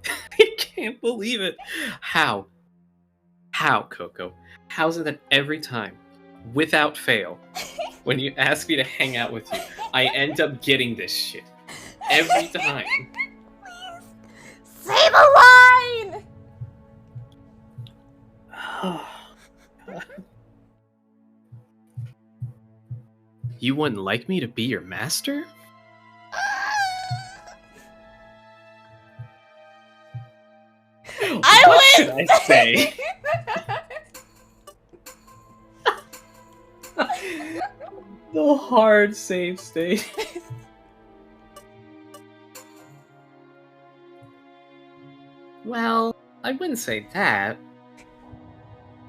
I can't believe it. How? How, Coco? How's it that every time, without fail, when you ask me to hang out with you, I end up getting this shit? Every time. Say the line! You wouldn't like me to be your master? What should I say? The hard save state. Well, I wouldn't say that.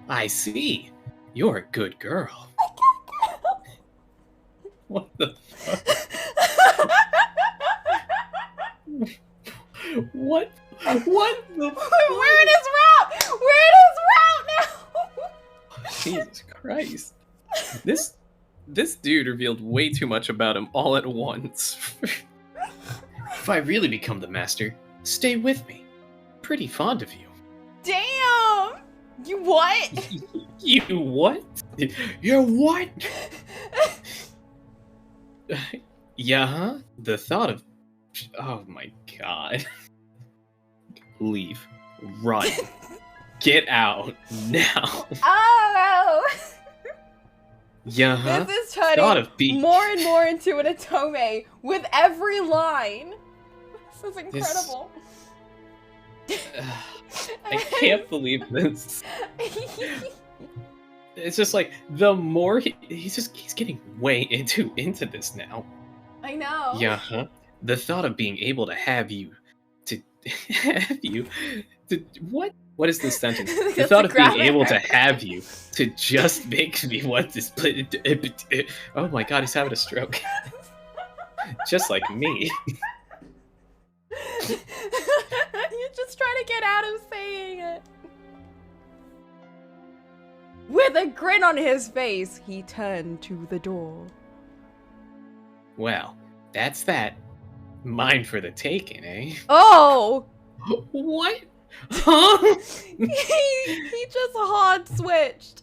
I see. You're a good girl. What the fuck? What? What the fuck? We're in his route! We're in his route now! Jesus Christ. This dude revealed way too much about him all at once. If I really become the master, stay with me. Pretty fond of you. Damn! You what? You what? You're what? Yeah, huh? The thought of... Oh my god. Leave. Run. Get out. Now. Oh! Yeah, huh? This is Thought turning of being... more and more into an Otome with every line. This is incredible. I can't believe this. It's just like, the more he's getting way into this now. I know. Yeah, huh? The thought of being able to have you, what? What is this sentence? The thought of being able to have you to just make me want this. Oh my god, he's having a stroke. Just like me. You're just trying to get out of saying it. With a grin on his face, he turned to the door. Well, that's that. Mine for the taking, eh? Oh! What? Huh? he just hard switched.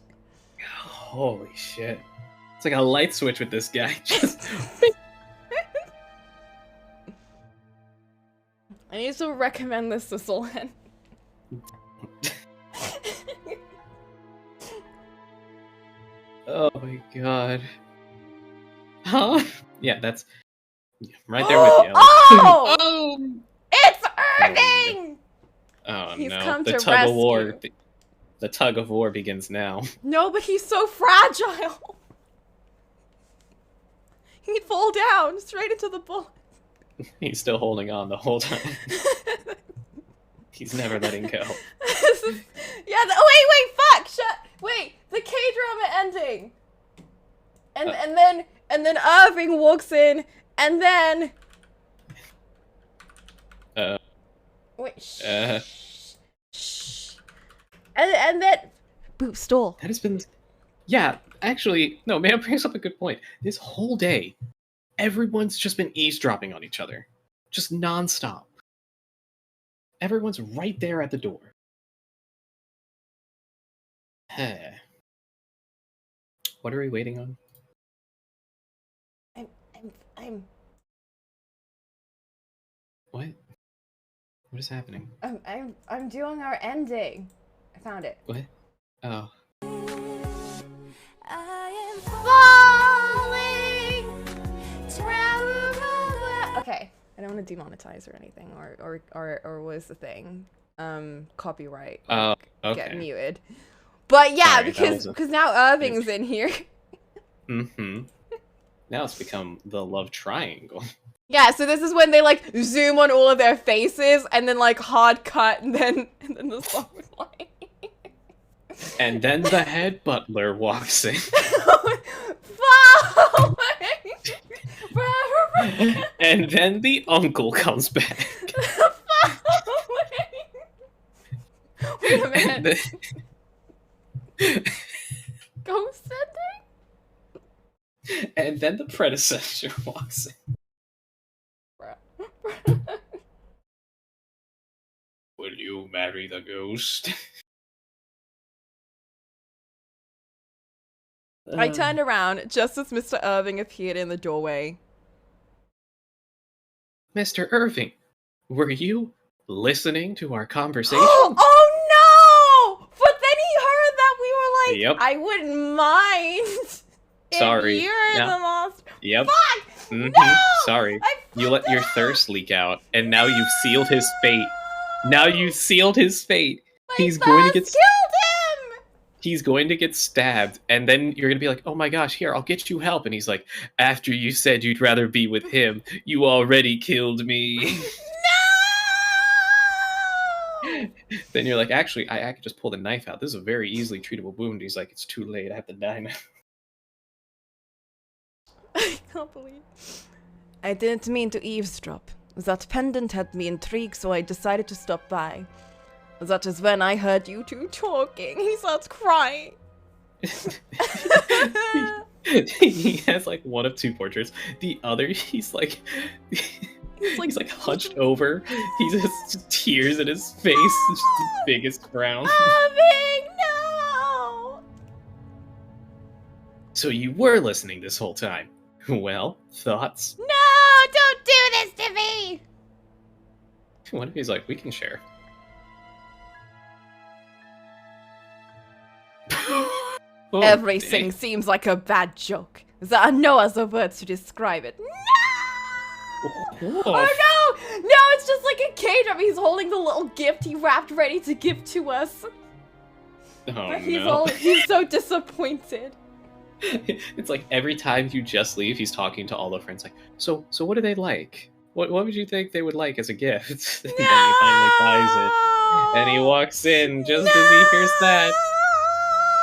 Holy shit. It's like a light switch with this guy. Just... I need to recommend this to Solen. Oh my god. Huh? Yeah, that's right there with you. Oh! Oh! It's Irving! Oh He's no. come The to tug of war. rescue. The tug of war begins now. No, but he's so fragile. He'd fall down straight into the bullet. He's still holding on the whole time. He's never letting go. Yeah. Wait. Fuck. Wait. The K-drama ending. And then Irving walks in, and then. Wait. Shh. And then. Boop stole. That has been... Yeah, actually, no, man brings up a good point. This whole day, everyone's just been eavesdropping on each other. Just nonstop. Everyone's right there at the door. What are we waiting on? I'm What? What is happening? I'm doing our ending. I found it. What? Oh. Okay, I don't want to demonetize or anything, or what is the thing? Copyright. Oh, Get okay. muted. But yeah, Sorry, that because now Irving's in here. Mm-hmm. Now it's become the love triangle. Yeah, so this is when they like zoom on all of their faces and then like hard cut and then the song was like. And then the head butler walks in. And then the uncle comes back. Ghost And then the predecessor walks in. ending? Will you marry the ghost? I turned around just as Mr. Irving appeared in the doorway. Mr. Irving, were you listening to our conversation? Oh no! But then he heard that we were like, Yep. I wouldn't mind. Sorry. If you're No. the monster. Yep. Fuck! Mhm. No! Sorry. I You let your thirst leak out, and now you've sealed his fate. Now you've sealed his fate. He's going to get killed him! he's going to get stabbed, and then you're going to be like, oh my gosh, here, I'll get you help. And he's like, after you said you'd rather be with him, you already killed me. No! Then you're like, actually, I could just pull the knife out. This is a very easily treatable wound. He's like, it's too late. I have to die now. I can't believe. I didn't mean to eavesdrop. That pendant had me intrigued, so I decided to stop by. That is when I heard you two talking. He starts crying. He has like one of two portraits. The other, he's like he's like hunched over. He has tears in his face. It's just the biggest frown. Irving, no! So you were listening this whole time. Well, thoughts? No! Don't do this to me! What if he's like, we can share? Oh, Everything dang. seems like a bad joke. There are no other words to describe it. No! Oh, Oh no! No, it's just like a cage up. He's holding the little gift he wrapped ready to give to us. oh But he's no. he's so disappointed. It's like every time you just leave, he's talking to all the friends like, so what do they like? What would you think they would like as a gift? And then he finally buys it. And he walks in just as he hears that.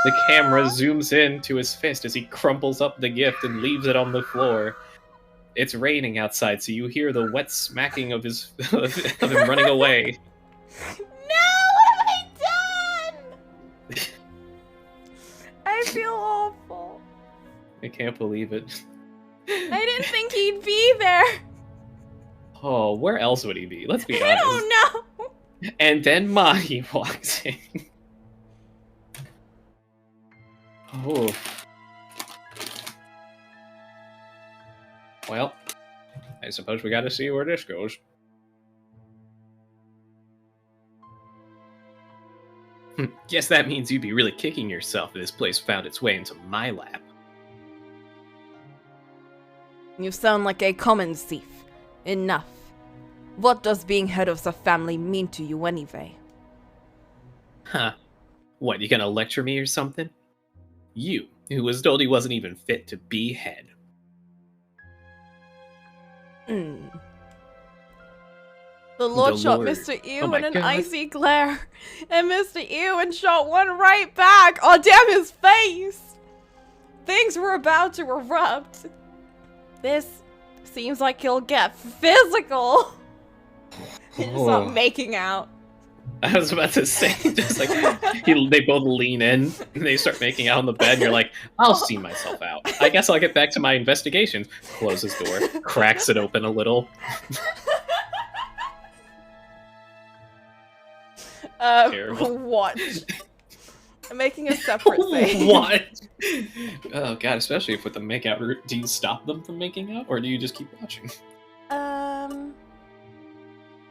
The camera zooms in to his fist as he crumples up the gift and leaves it on the floor. It's raining outside, so you hear the wet smacking of his of him running away. No! What have I done? I feel awful. I can't believe it. I didn't think he'd be there. Oh, where else would he be? Let's be I honest. don't know. And then Mahi walks in. Oh. Well, I suppose we gotta see where this goes. Guess that means you'd be really kicking yourself if this place found its way into my lap. You sound like a common thief. Enough. What does being head of the family mean to you anyway? Huh. What, you gonna lecture me or something? You, who was told he wasn't even fit to be head. The Lord The shot Lord. Mr. Oh Ewan my in an God. icy glare, and Mr. Ewan shot one right back. Oh, damn his face! Things were about to erupt. This seems like he'll get physical. They just start Oh. making out. I was about to say, just like, they both lean in, and they start making out on the bed, and you're like, I'll see myself out. I guess I'll get back to my investigations. Closes door, cracks it open a little. Terrible. What? I'm making a separate thing. What? Oh god, especially if with the makeout route, do you stop them from making out, or do you just keep watching?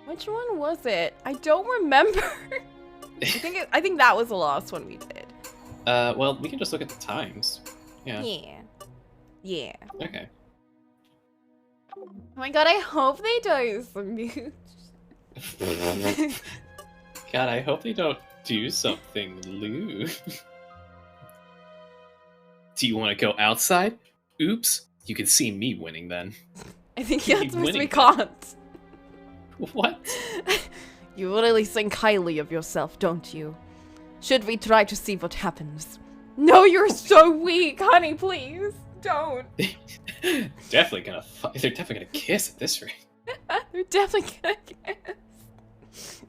Which one was it? I don't remember. I think that was the last one we did. Well, we can just look at the times. Yeah. Yeah. Okay. Oh my god, I hope they don't smooch. God, I hope they don't do something lewd. Do you want to go outside? Oops, you can see me winning then. I think Keep that's we winning. can't. What? You really think highly of yourself, don't you? Should we try to see what happens? No, you're so weak, honey, please. Don't. Definitely gonna they're definitely gonna kiss at this rate. They're definitely gonna kiss.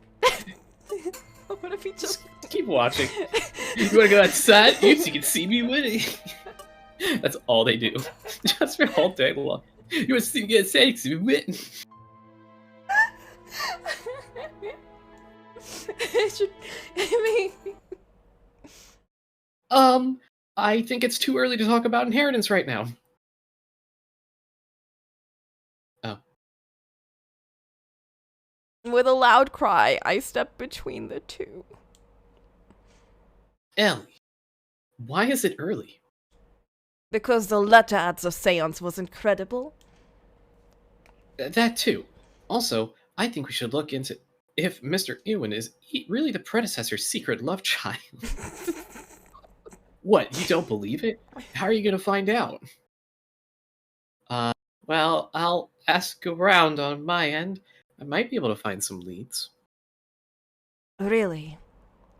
What if he just... Keep watching. You wanna go outside? So you can see me winning. That's all they do. Just for all day long. You wanna see me get outside? So we win. I mean... I think it's too early to talk about inheritance right now. Oh. With a loud cry, I step between the two. Ellie, why is it early? Because the letter at the seance was incredible. That too. Also, I think we should look into if Mr. Ewan is really the predecessor's secret love child. What, you don't believe it? How are you gonna find out? Well, I'll ask around on my end. I might be able to find some leads. Really?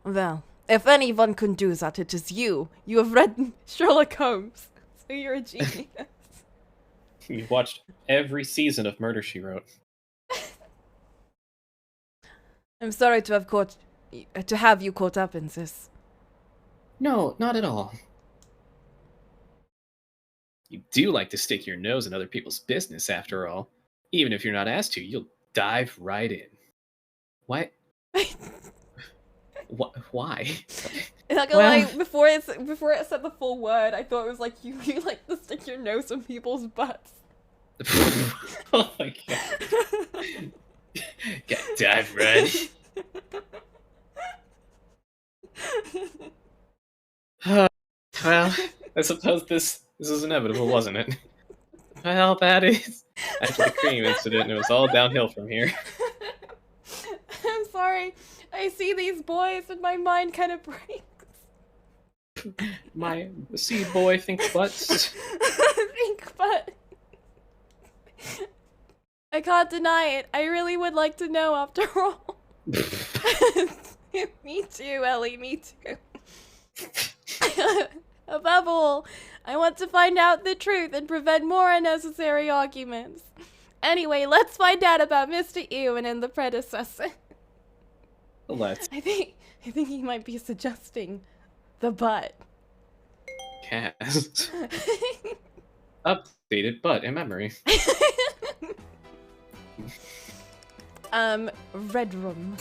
Well, if anyone can do that, it is you. You have read Sherlock Holmes, so you're a genius. You've watched every season of Murder, She Wrote. I'm sorry to have you caught up in this. No, not at all. You do like to stick your nose in other people's business, after all. Even if you're not asked to, you'll dive right in. What? Why? Like, like before it said the full word, I thought it was like you like to stick your nose in people's butts. Oh my god. Gotta dive right in. Well, I suppose this was inevitable, wasn't it? Well, that is. After the cream incident, it was all downhill from here. I'm sorry. I see these boys and my mind kind of breaks. My seed boy thinks butts. Think butt. I can't deny it. I really would like to know after all. Me too, Ellie. Me too. Above all, I want to find out the truth and prevent more unnecessary arguments. Anyway, let's find out about Mr. Ewan and the predecessor. Let's. I think he might be suggesting the butt. Cast. Updated butt in memory. Red room.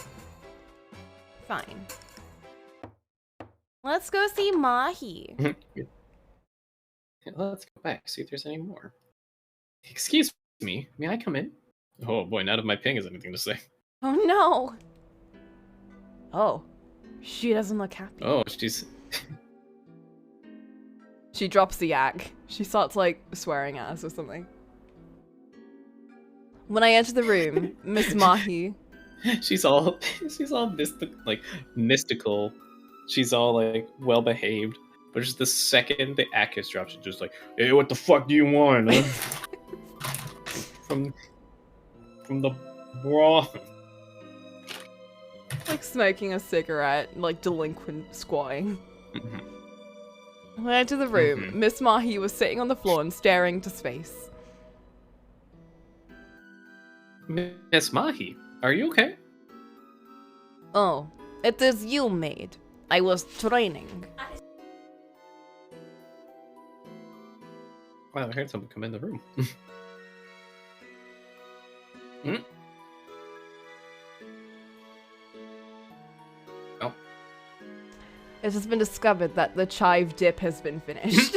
Fine. Let's go see Mahi. Let's go back, see if there's any more. Excuse me, may I come in? Oh boy, none of my ping has anything to say. Oh no. Oh. She doesn't look happy. Oh, she's... She drops the yak. She starts, like, swearing at us or something. When I enter the room, Miss Mahi... she's all mystical. She's all, like, well-behaved. But just the second the Akis drops, she's just like, hey, what the fuck do you want, huh? from the bra. Like, smoking a cigarette, like, delinquent squatting. When I enter the room, Miss Mahi was sitting on the floor and staring into space. Miss Mahi, are you okay? Oh, it is you, maid. I was training. Wow, I heard someone come in the room. Oh. It has been discovered that the chive dip has been finished.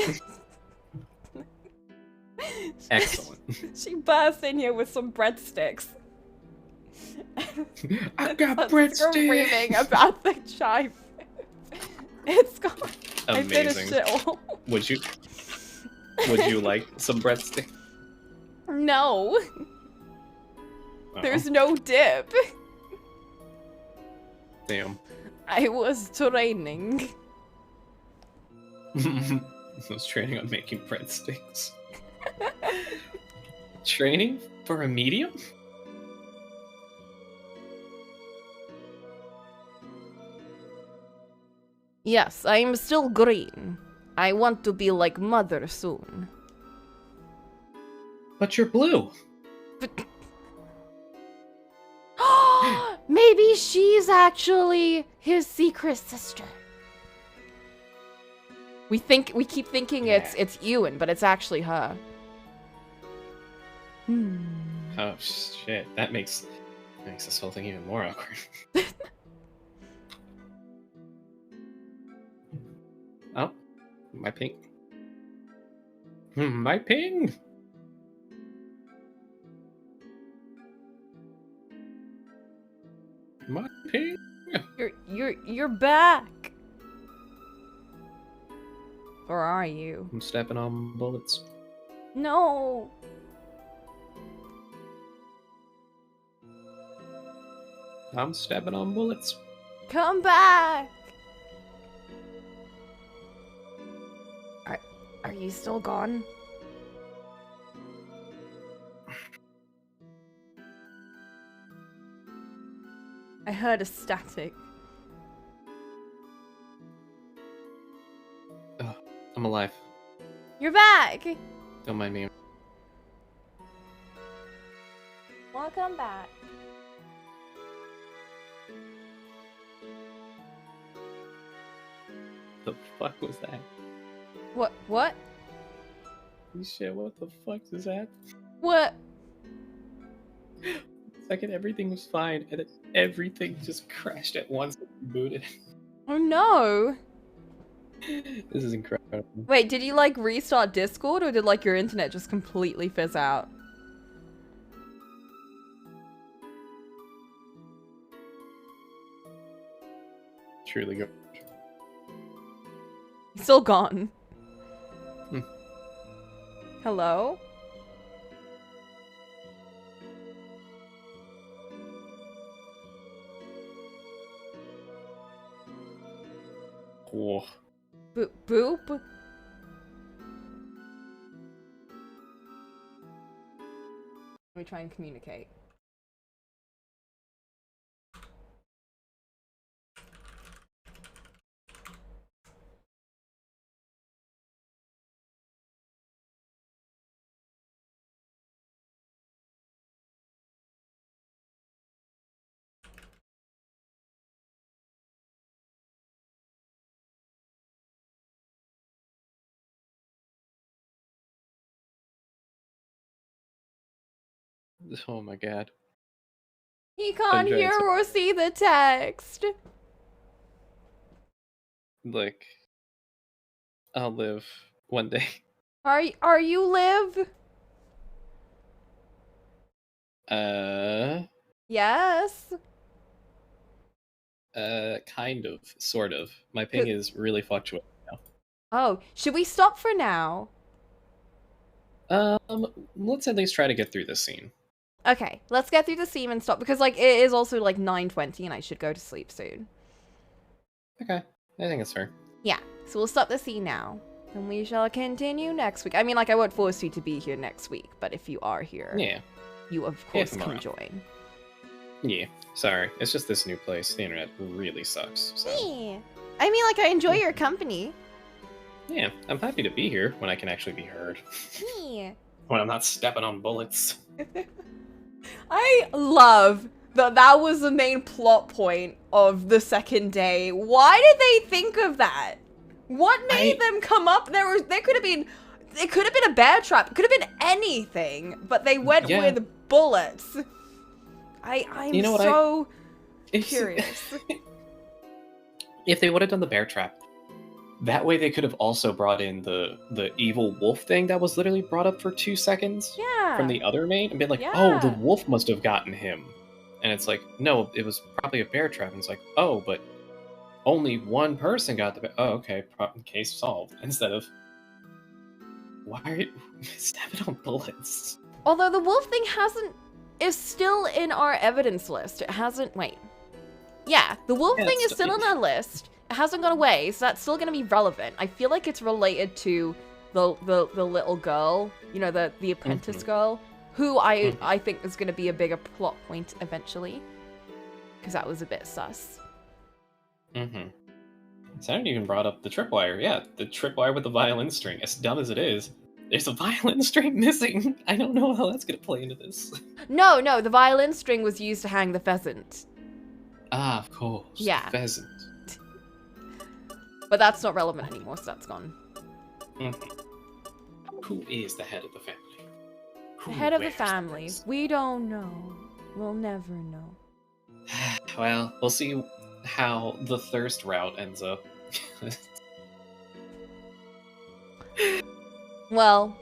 Excellent. She burst in here with some breadsticks. I got breadsticks. Screaming about the chive. It's gone. I finished Amazing. it all. Would you like some breadstick? No. Oh, There's no dip. damn. I was training. I was training on making breadsticks. Training for a medium? Yes, I am still green. I want to be like Mother soon. But you're blue. But Maybe she's actually his secret sister. We keep thinking it's Ewan, but it's actually her. Oh shit, that makes this whole thing even more awkward. Oh, my ping. My ping. My ping. You're back. Or are you? I'm stepping on bullets. No. I'm stepping on bullets. Come back. Are you still gone? I heard a static. Oh, I'm alive. You're back. Don't mind me. Welcome back. The fuck was that? What? What? Holy shit, what the fuck is that? What? Second, everything was fine, and then everything just crashed at once and rebooted. Oh no. This is incredible. Wait, did you like restart Discord or did like your internet just completely fizz out? Truly good. Still gone. Hmm. Hello? Whoa. Boop? Let me try and communicate. Oh my god. He can't Enjoy hear it. or see the text. Like, I'll live one day. Are you Liv? Yes. Kind of, sort of. My ping is really fluctuating now. Oh, should we stop for now? Let's at least try to get through this scene. Okay, let's get through the scene and stop because like it is also like 9:20 and I should go to sleep soon. Okay, I think it's fair. Yeah, so we'll stop the scene now. And we shall continue next week. I mean, like, I won't force you to be here next week, but if you are here, Yeah, you of course come can around. join. yeah. Sorry, it's just this new place. The internet really sucks. So Yeah. I mean, like, I enjoy your company. yeah, I'm happy to be here when I can actually be heard. Yeah. When I'm not stepping on bullets. I love that that was the main plot point of the second day. Why did they think of that? What made them come up? There could have been, it could have been a bear trap. It could have been anything, but they went Yeah. with bullets. I'm You know what, so curious. If they would have done the bear trap, that way they could have also brought in the evil wolf thing that was literally brought up for 2 seconds Yeah. from the other maid and been like, oh, the Yeah. wolf must have gotten him. And it's like, no, it was probably a bear trap. And it's like, oh, but only one person got the bear. Oh, okay, case solved. Instead of, why are you stepping on bullets? Although the wolf thing is still in our evidence list. It hasn't, wait. Yeah, the wolf Yeah, thing it's is still on our list. It hasn't gone away, so that's still gonna be relevant. I feel like it's related to the little girl, you know, the apprentice girl, who I think is gonna be a bigger plot point eventually. Because that was a bit sus. Mm-hmm. So I haven't even brought up the tripwire. Yeah, the tripwire with the violin string. As dumb as it is, there's a violin string missing. I don't know how that's gonna play into this. No, the violin string was used to hang the pheasant. Ah, of course. Yeah. The pheasant. But that's not relevant anymore, so that's gone. Mhm. Who is the head of the family? The Who head of the wears family. prince? We don't know. We'll never know. Well, we'll see how the thirst route ends up. Well,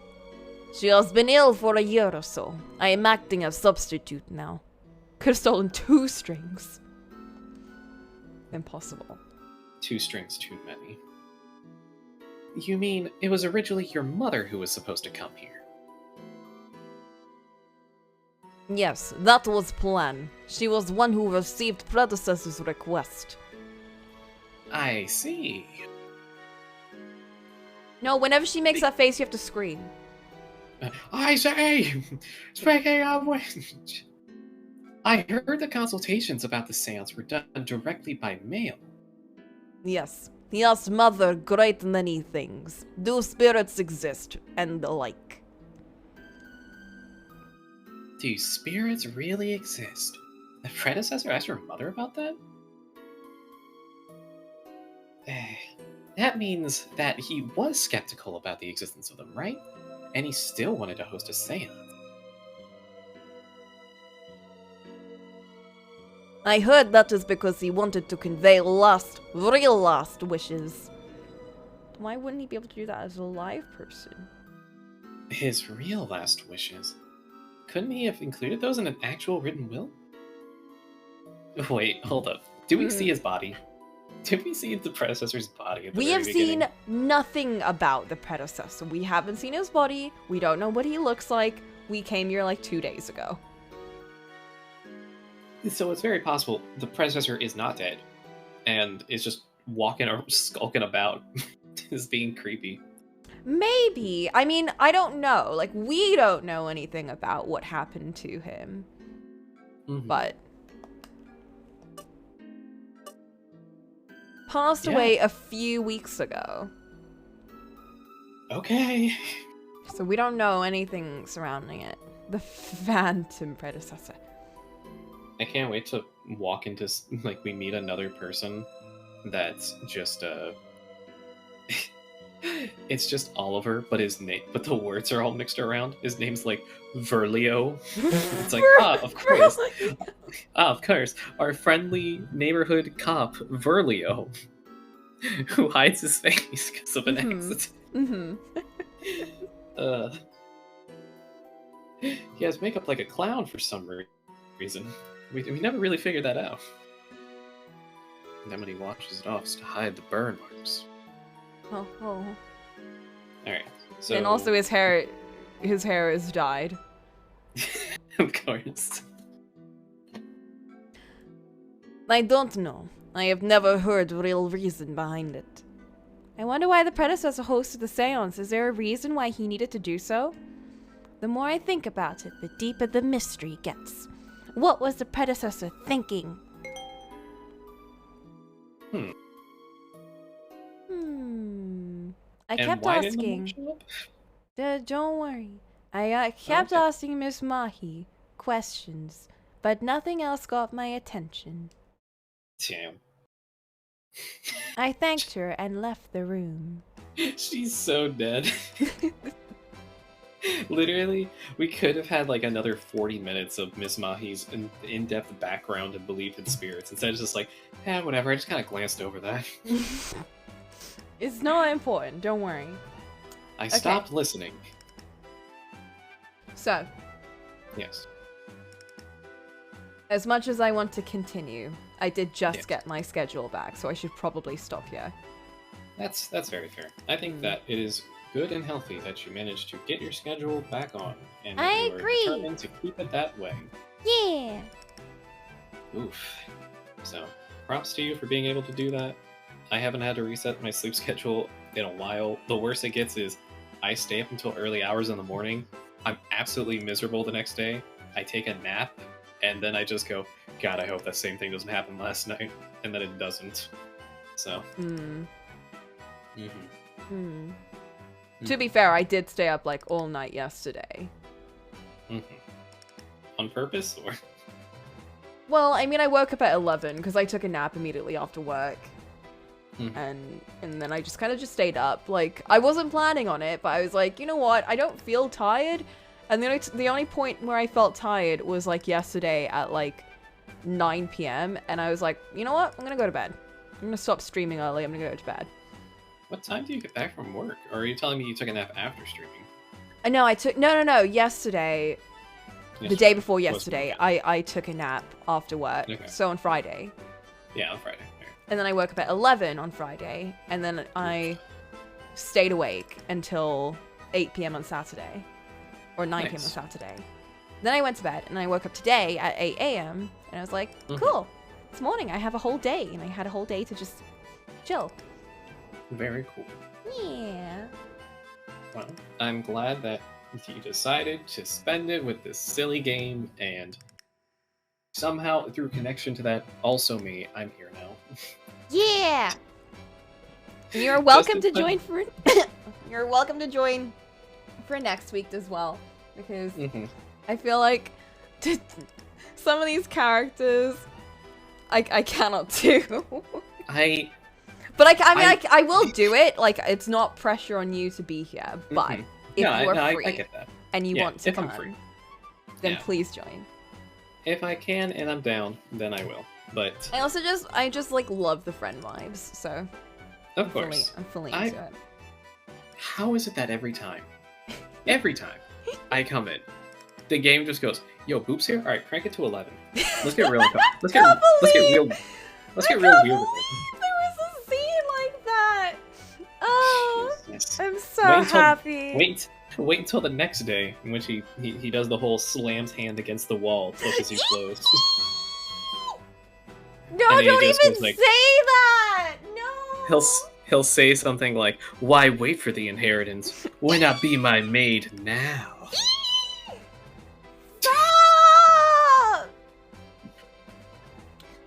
she has been ill for a year or so. I am acting as substitute now. Could have stolen 2 strings. Impossible. 2 strings too many. You mean it was originally your mother who was supposed to come here? Yes, that was plan. She was one who received predecessor's request. I see. No, whenever she makes that face, you have to scream. I say! Speaking of which, I heard the consultations about the seance were done directly by mail. Yes. He asked Mother great many things. Do spirits exist? And the like. Do spirits really exist? The predecessor asked your mother about that? That means that he was skeptical about the existence of them, right? And he still wanted to host a seance. I heard that is because he wanted to convey real last wishes. Why wouldn't he be able to do that as a live person? His real last wishes? Couldn't he have included those in an actual written will? Wait, hold up. Did we see his body? Did we see the predecessor's body at the We very have beginning? seen nothing about the predecessor. We haven't seen his body. We don't know what he looks like. We came here like 2 days ago. So it's very possible the predecessor is not dead, and is just walking or skulking about, is being creepy. Maybe. I mean, I don't know. Like, we don't know anything about what happened to him. Mhm. But passed away a few weeks ago. Okay. So we don't know anything surrounding it. The phantom predecessor. I can't wait to walk into like we meet another person that's just it's just Oliver, but his name, but the words are all mixed around. His name's like Verlio. It's like of course, of course, our friendly neighborhood cop Verlio, who hides his face because of an accident. Mm-hmm. He has makeup like a clown for some reason. We never really figured that out. And then when he washes it off, it's to hide the burn marks. Oh. Alright, so... And also his hair is dyed. Of course. I don't know. I have never heard real reason behind it. I wonder why the predecessor hosted the seance. Is there a reason why he needed to do so? The more I think about it, the deeper the mystery gets. What was the predecessor thinking? I kept why asking. didn't the monk show up? Don't worry. I kept Okay. asking Miss Mahi questions, but nothing else got my attention. Damn. I thanked her and left the room. She's so dead. Literally, we could have had like another 40 minutes of Miss Mahi's in-depth background and belief in spirits. Instead, it's just like, whatever, I just kind of glanced over that. It's not important, don't worry. I stopped listening. So, Yes. as much as I want to continue, I did just Yes. get my schedule back, so I should probably stop here. That's very fair. I think that it is good and healthy that you managed to get your schedule back on, and that I you are agree. determined to keep it that way. Yeah. Oof. So, props to you for being able to do that. I haven't had to reset my sleep schedule in a while. The worst it gets is I stay up until early hours in the morning. I'm absolutely miserable the next day. I take a nap, and then I just go, God, I hope that same thing doesn't happen last night. And then it doesn't. So. To be fair, I did stay up like all night yesterday. On purpose, or? Well, I mean, I woke up at 11 because I took a nap immediately after work. And then I just kind of just stayed up. Like, I wasn't planning on it, but I was like, you know what? I don't feel tired. And the only point where I felt tired was, like, yesterday at, like, 9 p.m. And I was like, you know what? I'm going to go to bed. I'm going to stop streaming early. I'm going to go to bed. What time do you get back from work? Or are you telling me you took a nap after streaming? No, I took... No. Yesterday... The day before yesterday, I took a nap after work. Okay. So on Friday. Yeah, on Friday. And then I woke up at 11 on Friday. And then I stayed awake until 8 p.m. on Saturday. Or 9 p.m. on Saturday. Then I went to bed. And I woke up today at 8 a.m. And I was like, cool. It's morning. I have a whole day. And I had a whole day to just chill. Very cool. Yeah. Well, I'm glad that you decided to spend it with this silly game, and somehow, through connection to that, also me, I'm here now. Yeah. You're welcome to join for... You're welcome to join for next week as well. Because I feel like some of these characters I cannot do. But I will do it. Like, it's not pressure on you to be here, but if you are free I get that. and you want to if come, I'm free, then please join. If I can and I'm down, then I will. But I just like love the friend vibes, so of course, I'm fully into it. How is it that every time I come in, the game just goes, "Yo, Boop's here. All right, crank it to 11. Let's get real. Let's get real weird with it." There was a scene like that. Oh, Jesus. I'm so happy. Wait until the next day in which he does the whole slams hand against the wall, pushes you close. No, don't even say that. No. He'll say something like, "Why wait for the inheritance? Why not be my maid now?" Stop!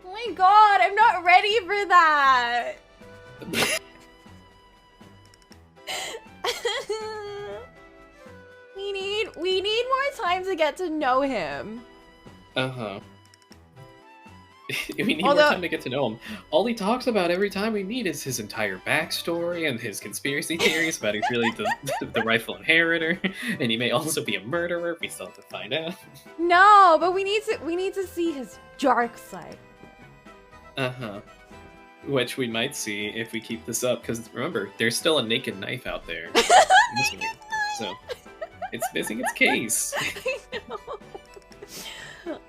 Oh my god, I'm not ready for that. We need more time to get to know him. We need more time to get to know him. All he talks about every time we meet is his entire backstory and his conspiracy theories about he's really the rightful inheritor, and he may also be a murderer. We still have to find out. No, but we need to see his dark side. Which we might see if we keep this up, because remember, there's still a naked knife out there. So it's missing its case. I know.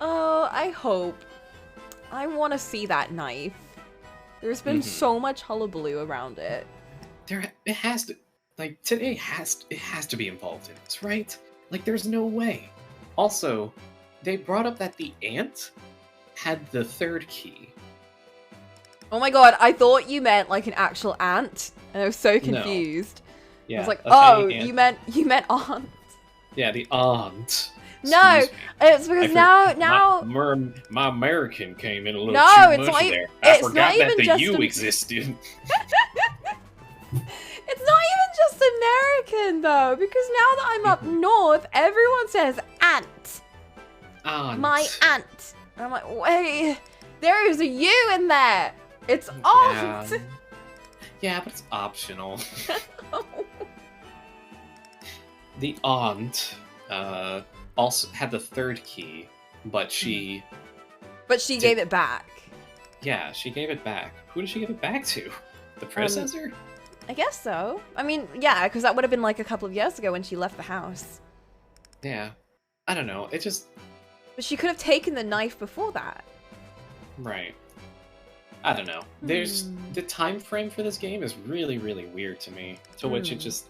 Oh, I hope. I want to see that knife. There's been so much hullabaloo around it. It has to, like, today it has to be involved in this, right? Like, there's no way. Also, they brought up that the ant had the third key. Oh my god, I thought you meant like an actual ant, and I was so confused. No. Yeah, I was like, oh, you meant aunt. Yeah, the aunt. No, it's because now my American came in a little No, too it's much not. there. It's I not forgot even that the just U a- existed. It's not even just American though, because now that I'm up north, everyone says aunt. Aunt. My aunt. And I'm like, wait, there is a U in there. It's aunt. Yeah, but it's optional. The aunt also had the third key, but she gave it back. Yeah, she gave it back. Who did she give it back to? The predecessor? I guess so. I mean, yeah, because that would have been like a couple of years ago when she left the house. Yeah. I don't know. It just... But she could have taken the knife before that. Right. I don't know. There's... The time frame for this game is really, really weird to me. To which it just...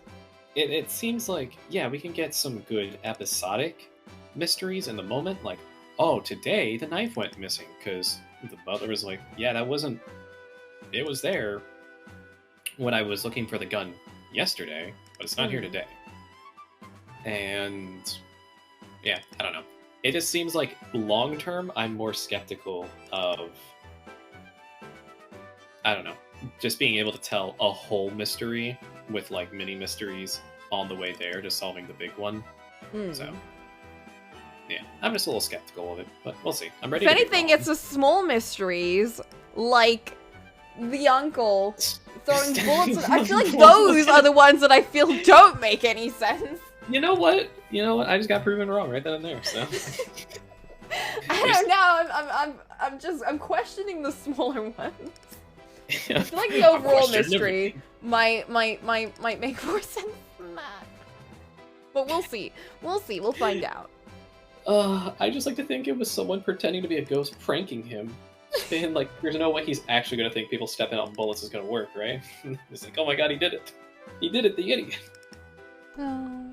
It seems like, yeah, we can get some good episodic mysteries in the moment. Like, oh, today the knife went missing because the butler was like, yeah, that wasn't... It was there when I was looking for the gun yesterday, but it's not here today. And yeah, I don't know. It just seems like long term, I'm more skeptical of, I don't know, just being able to tell a whole mystery with like mini mysteries on the way there to solving the big one. So Yeah, I'm just a little skeptical of it, but we'll see. I'm ready. If to be anything, wrong. it's the small mysteries, like the uncle throwing bullets. I feel like those are the ones that I feel don't make any sense. You know what? I just got proven wrong right then and there. So I don't know. I'm questioning the smaller ones. I feel like the overall mystery might make more sense than that. But we'll see. We'll see. We'll find out. I just like to think it was someone pretending to be a ghost pranking him. And like, there's no way he's actually gonna think people stepping on bullets is gonna work, right? It's like, oh my god, he did it! He did it, the idiot! Oh.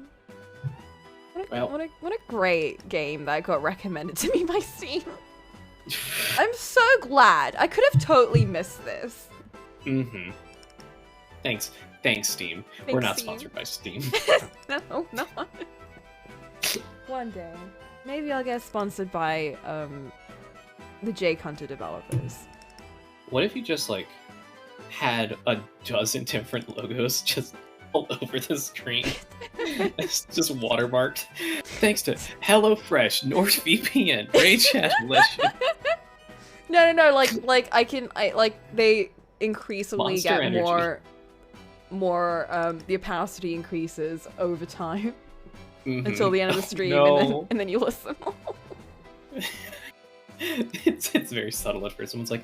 Well. What a great game that got recommended to me by Steam. I'm so glad. I could have totally missed this. Mm-hmm. Thanks, Steam. We're Thanks, not Steam. sponsored by Steam. No, no. One day. Maybe I'll get sponsored by the Jake Hunter developers. What if you just like had a dozen different logos just all over the screen? It's just watermarked. Thanks to HelloFresh, NordVPN, Raid Chat Delicious. No. Like they increasingly Monster get Energy. more. The opacity increases over time Mhm. until the end of the stream, No. and then you listen. It's very subtle at first. Someone's like,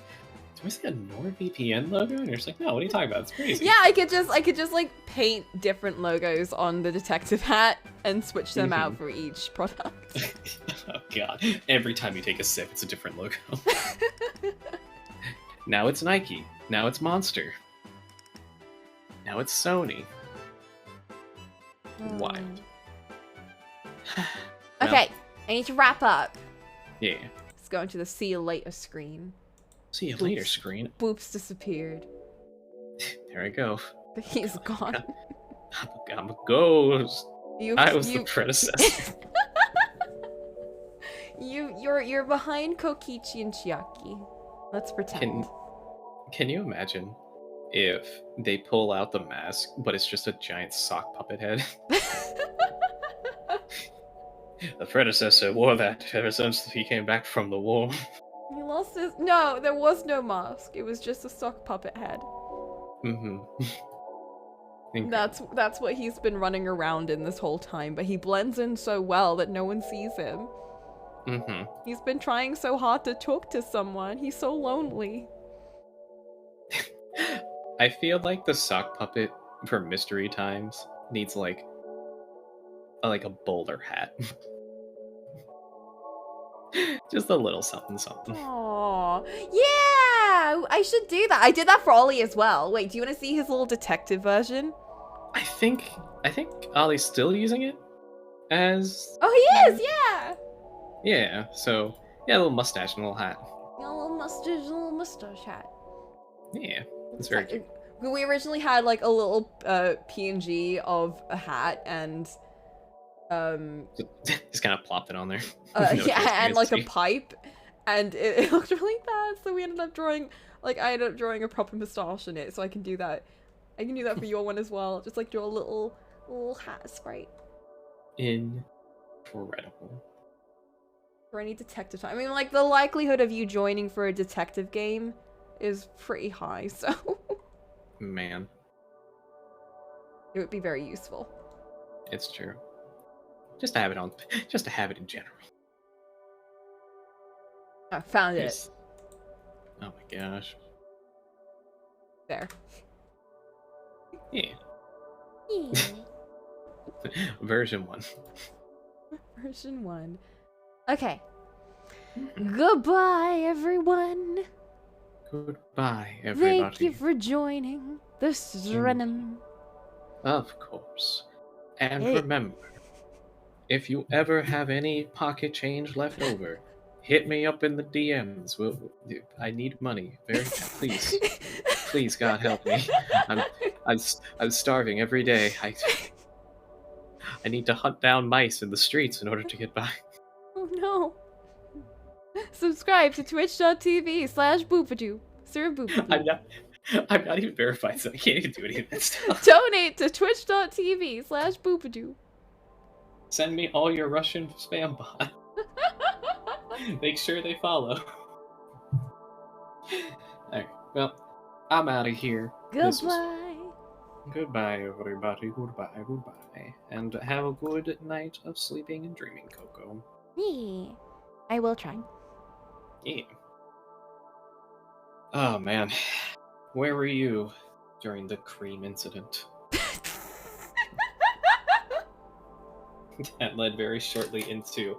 "Do I see a NordVPN logo?" And you're just like, "No, what are you talking about? It's crazy." Yeah, I could just like paint different logos on the detective hat and switch them out for each product. Oh god! Every time you take a sip, it's a different logo. Now it's Nike. Now it's Monster. Now it's Sony. Wild. Okay, I need to wrap up. Yeah. Let's go into the see you later screen. See you later, screen. Boop's disappeared. There I go. He's gone. I'm a ghost. I was the you predecessor. you're behind Kokichi and Chiaki. Let's pretend. Can you imagine if they pull out the mask, but it's just a giant sock puppet head? The predecessor wore that ever since he came back from the war. He lost his. No, there was no mask. It was just a sock puppet head. Mm-hmm. That's what he's been running around in this whole time. But he blends in so well that no one sees him. Mm-hmm. He's been trying so hard to talk to someone. He's so lonely. I feel like the sock puppet for mystery times needs like a bowler hat. Just a little something. Aww. Yeah! I should do that. I did that for Ollie as well. Wait, do you want to see his little detective version? I think Ollie's still using it as Oh, he is! Yeah! yeah. So yeah, a little mustache and a little hat. A little mustache hat. Yeah, it's very cute. We originally had like a little PNG of a hat and Just kind of plopped it on there. No yeah, and like a transparency. pipe, and it looked really bad. So we ended up drawing I ended up drawing a proper moustache in it. So I can do that. I can do that for your one as well. Just like draw a little hat sprite Incredible. for any detective time. I mean, like the likelihood of you joining for a detective game is pretty high, so Man, it would be very useful. it's true. Just to have it in general. I found it. Yes. Oh my gosh. There. Yeah. Version 1. Version 1. Okay. Goodbye, everyone. Goodbye, everybody. Thank you for joining the stream. Of course. And Hey. remember, if you ever have any pocket change left over, hit me up in the DMs. I need money. Please. Please, God help me. I'm starving every day. I need to hunt down mice in the streets in order to get by. Oh no. Subscribe to twitch.tv/boopadoo. Sir Boopadoo. I'm not even verified, so I can't even do any of that stuff. Donate to twitch.tv/boopadoo. Send me all your Russian spam bot. Make sure they follow. Alright, well, I'm out of here. This was fun. Goodbye, everybody. Goodbye. And have a good night of sleeping and dreaming, Coco. Yeah. I will try. Yeah. Oh, man. Where were you during the cream incident? That led very shortly into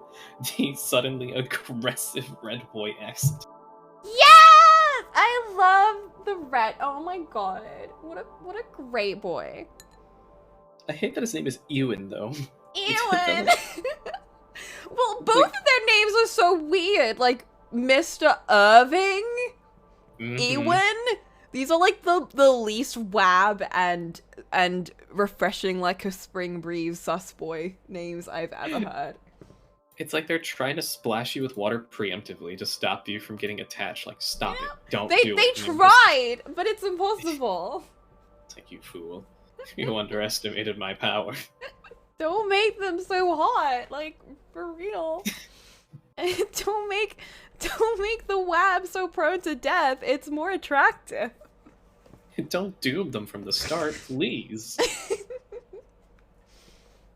the suddenly aggressive red boy accent. Yes! I love the red. Oh my god. What a great boy. I hate that his name is Ewan, though. Ewan! Well, both of their names are so weird. Like, Mr. Irving? Ewan? These are like the least wab and refreshing like a spring breeze sus boy names I've ever heard. It's like they're trying to splash you with water preemptively to stop you from getting attached. Like, stop it. Don't do it. They tried, but it's impossible. It's like, you fool. You underestimated my power. Don't make them so hot, like, for real. Don't make the wab so prone to death. It's more attractive. Don't doom them from the start, please.